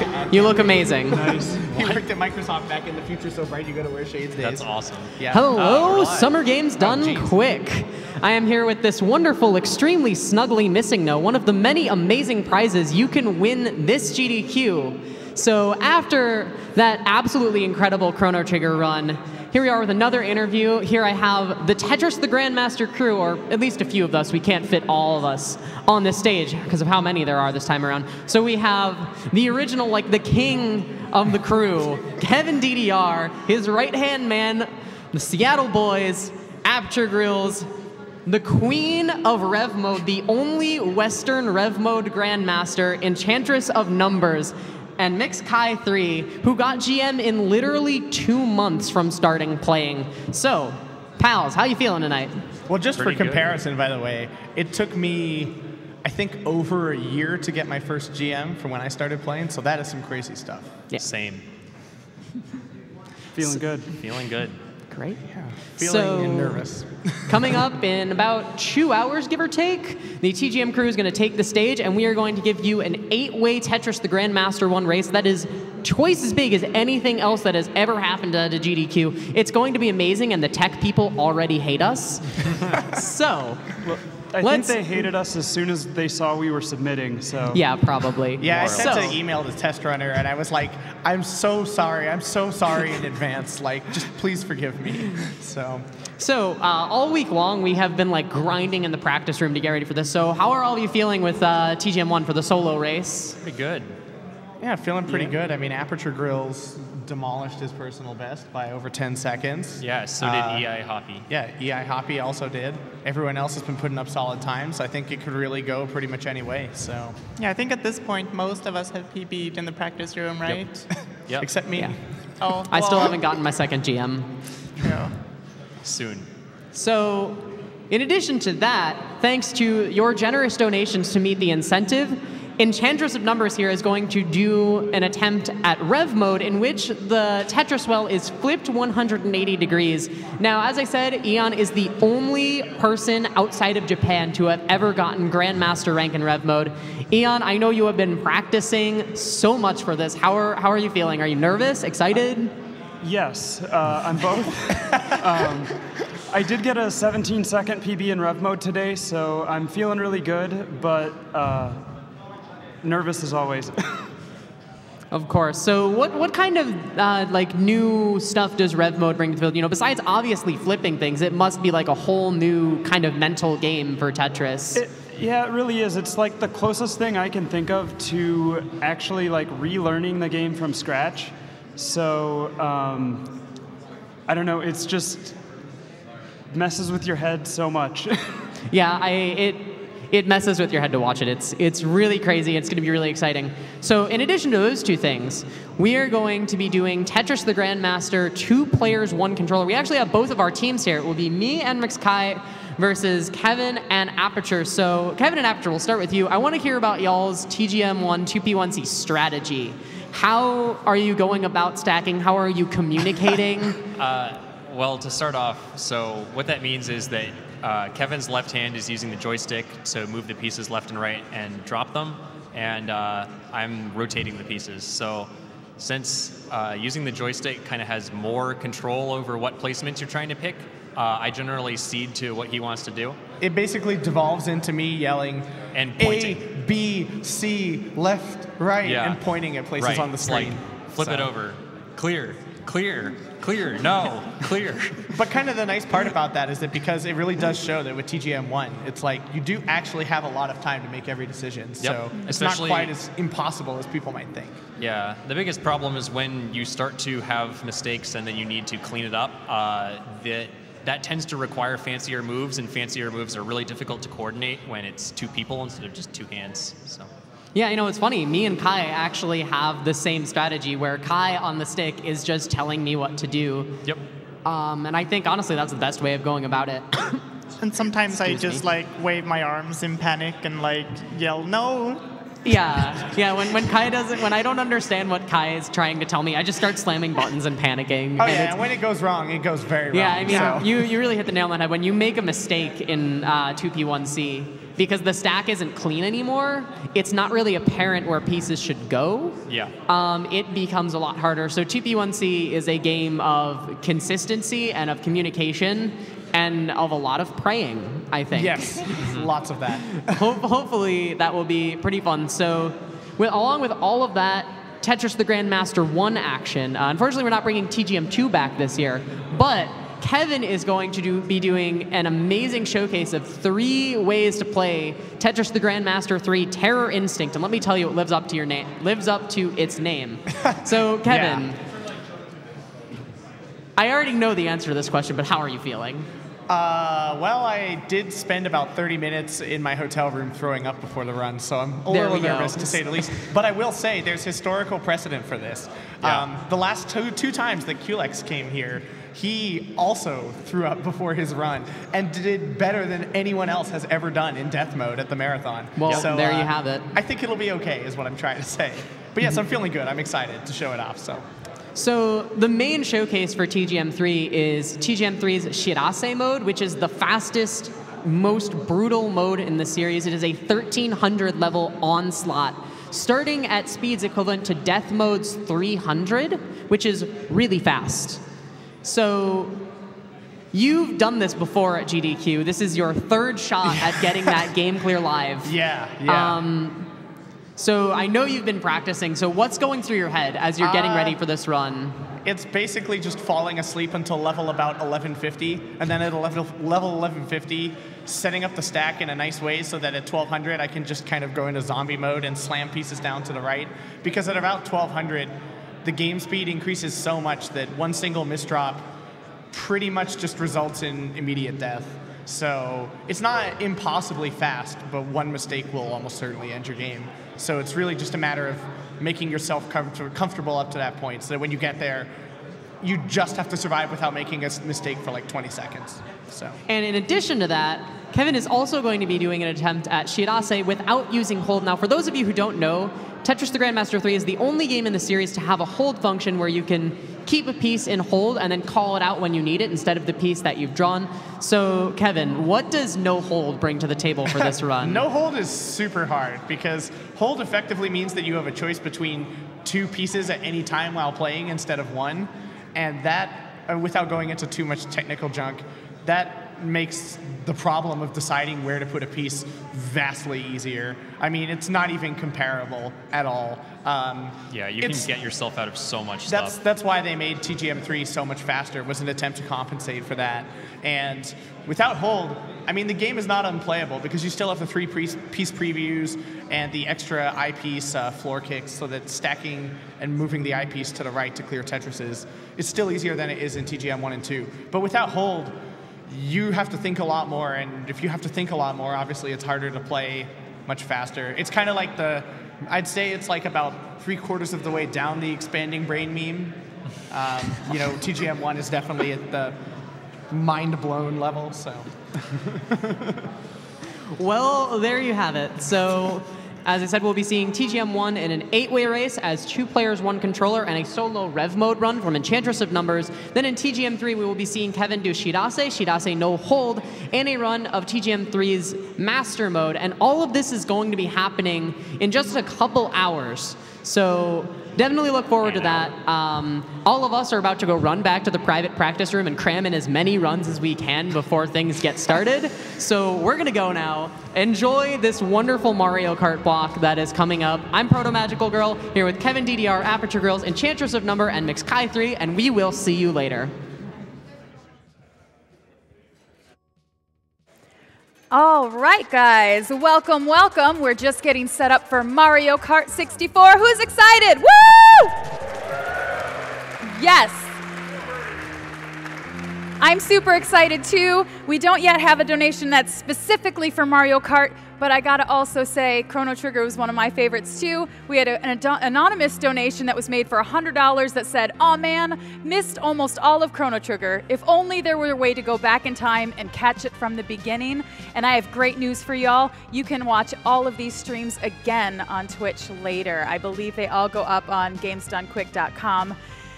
amazing. Nice. You worked at Microsoft back in the future so bright you gotta wear shades days. That's awesome. Yeah. Hello, Summer Games Done Quick. I am here with this wonderful, extremely snuggly missing no, one of the many amazing prizes you can win this GDQ. So after that absolutely incredible Chrono Trigger run, here we are with another interview. Here I have the Tetris the Grandmaster crew, or at least a few of us. We can't fit all of us on this stage because of how many there are this time around. So we have the original, like the king of the crew, Kevin DDR, his right-hand man, the Seattle Boys, Aperture Grills, the queen of Rev Mode, the only Western Rev Mode Grandmaster, Enchantress of Numbers, and Mix Kai 3, who got GM in literally 2 months from starting playing. So, pals, how you feeling tonight? Well, just Pretty for comparison, by the way, it took me, I think, over a year to get my first GM from when I started playing, so that is some crazy stuff. Yeah. Same. Feeling good. Feeling good. Great. Feeling nervous. Coming up in about 2 hours, give or take, the TGM crew is going to take the stage, and we are going to give you an 8-way Tetris the Grandmaster 1 race that is twice as big as anything else that has ever happened at a GDQ. It's going to be amazing, and the tech people already hate us. So, I think they hated us as soon as they saw we were submitting, so. Yeah, probably. Yeah, I sent an email to Test Runner, and I was like, I'm so sorry in advance. Like, just please forgive me. So all week long, we have been like grinding in the practice room to get ready for this. So how are all of you feeling with TGM1 for the solo race? Pretty good. yeah, feeling pretty good. I mean, Aperture Grills demolished his personal best by over 10 seconds. Yeah, so did EI Hoppy. Yeah, EI Hoppy also did. Everyone else has been putting up solid times. I think it could really go pretty much any way. So yeah, I think at this point most of us have PB'd in the practice room, right? Yep. Except me. Yeah. Oh, I still haven't gotten my second GM. Yeah. Soon. So, in addition to that, thanks to your generous donations to meet the incentive, Enchantress of Numbers here is going to do an attempt at Rev Mode in which the Tetris well is flipped 180 degrees. Now, as I said, Eon is the only person outside of Japan to have ever gotten Grandmaster rank in Rev Mode. Eon, I know you have been practicing so much for this. How are you feeling? Are you nervous? Excited? Yes, I'm both. I did get a 17-second PB in Rev Mode today, so I'm feeling really good, but nervous as always. Of course. So what kind of like new stuff does Rev Mode bring to the field? You know, besides obviously flipping things, it must be like a whole new kind of mental game for Tetris. Yeah, it really is. It's like the closest thing I can think of to actually like relearning the game from scratch. So I don't know. It's just messes with your head so much. Yeah, it messes with your head to watch it. It's really crazy. It's going to be really exciting. So in addition to those two things, we are going to be doing Tetris the Grandmaster 2 players, 1 controller. We actually have both of our teams here. It will be me and Kai versus Kevin and Aperture. So Kevin and Aperture, we'll start with you. I want to hear about y'all's TGM1 2P1C strategy. How are you going about stacking? How are you communicating? Well, to start off, so what that means is that Kevin's left hand is using the joystick to move the pieces left and right and drop them, and I'm rotating the pieces. So since using the joystick kind of has more control over what placements you're trying to pick, I generally cede to what he wants to do. It basically devolves into me yelling and pointing. A, B, C, left, right, and pointing at places on the screen. Like, flip it over. Clear, clear, clear, no, clear. But kind of the nice part about that is that because it really does show that with TGM1, it's like you do actually have a lot of time to make every decision. So it's not quite as impossible as people might think. Yeah, the biggest problem is when you start to have mistakes and then you need to clean it up. That tends to require fancier moves, and fancier moves are really difficult to coordinate when it's 2 people instead of just 2 hands. So. Yeah, you know, it's funny. Me and Kai actually have the same strategy where Kai on the stick is just telling me what to do. Yep. And I think, honestly, that's the best way of going about it. And sometimes I just, like, wave my arms in panic and, like, yell, no. Yeah, when Kai doesn't, when I don't understand what Kai is trying to tell me, I just start slamming buttons and panicking. Oh, and when it goes wrong, it goes very wrong. Yeah, I mean, you really hit the nail on the head. When you make a mistake in 2P1C, because the stack isn't clean anymore, it's not really apparent where pieces should go. Yeah. It becomes a lot harder. So 2P1C is a game of consistency and of communication and of a lot of praying, I think. Yes, lots of that. Hopefully that will be pretty fun. So along with all of that, Tetris the Grandmaster 1 action. Unfortunately, we're not bringing TGM2 back this year, but Kevin is going to be doing an amazing showcase of 3 ways to play Tetris the Grandmaster 3 Terror Instinct. And let me tell you, it lives up to its name. So, Kevin, I already know the answer to this question, but how are you feeling? Well, I did spend about 30 minutes in my hotel room throwing up before the run, so I'm a little nervous, to say the least. But I will say there's historical precedent for this. Yeah. The last two times that Culex came here, he also threw up before his run and did better than anyone else has ever done in death mode at the marathon. Well, so, there you have it. I think it'll be okay, is what I'm trying to say. But yes, I'm feeling good. I'm excited to show it off. So the main showcase for TGM3 is TGM3's Shirase mode, which is the fastest, most brutal mode in the series. It is a 1300 level onslaught, starting at speeds equivalent to Death Mode's 300, which is really fast. So you've done this before at GDQ. This is your 3rd shot at getting that game clear live. Yeah. So I know you've been practicing. So what's going through your head as you're getting ready for this run? It's basically just falling asleep until level about 1150, and then at level 1150, setting up the stack in a nice way so that at 1200 I can just kind of go into zombie mode and slam pieces down to the right. Because at about 1200, the game speed increases so much that one single misdrop pretty much just results in immediate death. So it's not impossibly fast, but one mistake will almost certainly end your game. So it's really just a matter of making yourself comfortable up to that point, so that when you get there, you just have to survive without making a mistake for like 20 seconds. So. And in addition to that, Kevin is also going to be doing an attempt at Shirase without using hold. Now, for those of you who don't know, Tetris the Grandmaster 3 is the only game in the series to have a hold function where you can keep a piece in hold and then call it out when you need it instead of the piece that you've drawn. So, Kevin, what does no hold bring to the table for this run? No hold is super hard because hold effectively means that you have a choice between 2 pieces at any time while playing instead of 1. And that, without going into too much technical junk, that makes the problem of deciding where to put a piece vastly easier. I mean, it's not even comparable at all. Yeah, you can get yourself out of so much stuff. That's why they made TGM3 so much faster, was an attempt to compensate for that. And without hold, I mean, the game is not unplayable because you still have the 3-piece previews and the extra eyepiece floor kicks, so that stacking and moving the eyepiece to the right to clear Tetrises is still easier than it is in TGM 1 and 2. But without hold, you have to think a lot more, and if you have to think a lot more, obviously it's harder to play much faster. It's kind of like I'd say it's like about 3/4 of the way down the expanding brain meme. You know, TGM 1 is definitely at the mind-blown level, so. Well, there you have it. So, as I said, we'll be seeing TGM1 in an 8-way race as 2 players, 1 controller, and a solo rev mode run from Enchantress of Numbers. Then in TGM3, we will be seeing Kevin do Shirase no hold, and a run of TGM3's Master Mode. And all of this is going to be happening in just a couple hours. So definitely look forward to that. All of us are about to go run back to the private practice room and cram in as many runs as we can before things get started. So we're going to go now. Enjoy this wonderful Mario Kart block that is coming up. I'm Proto Magical Girl, here with Kevin DDR, Aperture Girls, Enchantress of Number, and Mixkai3, and we will see you later. All right, guys, welcome, welcome. We're just getting set up for Mario Kart 64. Who's excited? Woo! Yes. I'm super excited too. We don't yet have a donation that's specifically for Mario Kart, but I gotta also say Chrono Trigger was one of my favorites too. We had an anonymous donation that was made for $100 that said, "Aw man, missed almost all of Chrono Trigger. If only there were a way to go back in time and catch it from the beginning." And I have great news for y'all. You can watch all of these streams again on Twitch later. I believe they all go up on gamesdonequick.com.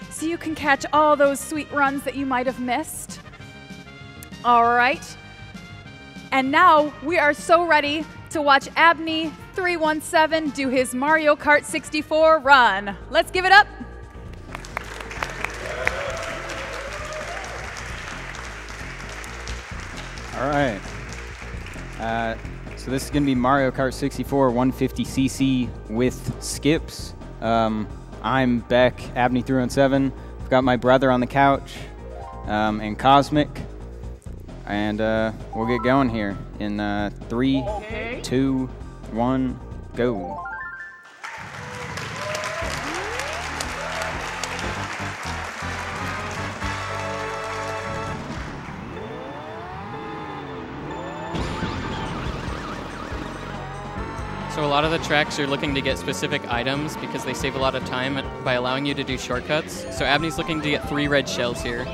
So you can catch all those sweet runs that you might have missed. All right. And now we are so ready to watch Abney317 do his Mario Kart 64 run. Let's give it up. All right. So this is going to be Mario Kart 64 150cc with skips. I'm Beck, Abney317. I've got my brother on the couch, and Cosmic. And we'll get going here in 3, 2, 1, go. So a lot of the tracks you're looking to get specific items because they save a lot of time by allowing you to do shortcuts. So Abney's looking to get 3 red shells here.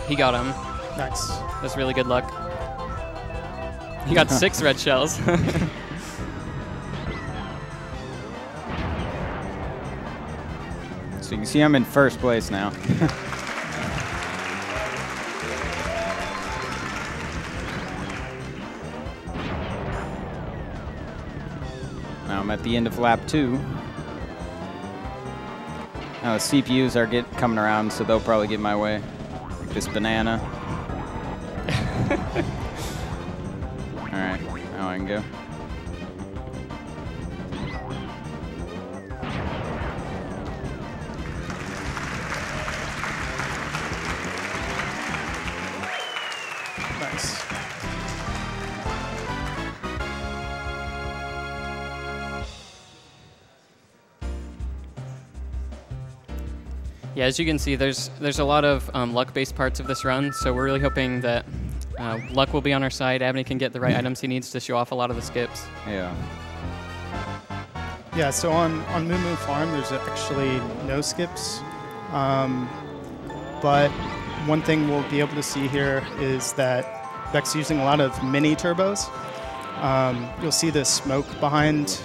He got him. Nice. That's really good luck. He got 6 red shells. So you can see I'm in first place now. Now I'm at the end of lap 2. Now the CPUs are coming around, so they'll probably get my way. This banana. All right, now I can go. Nice. Yeah, as you can see, there's a lot of luck-based parts of this run, so we're really hoping that luck will be on our side. Abney can get the right items he needs to show off a lot of the skips. Yeah. Yeah, so on Moo Moo Farm, there's actually no skips. But one thing we'll be able to see here is that Beck's using a lot of mini turbos. You'll see the smoke behind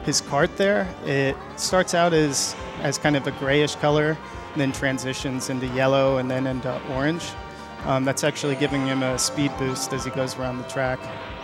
his cart there. It starts out as kind of a grayish color, and then transitions into yellow and then into orange. That's actually giving him a speed boost as he goes around the track.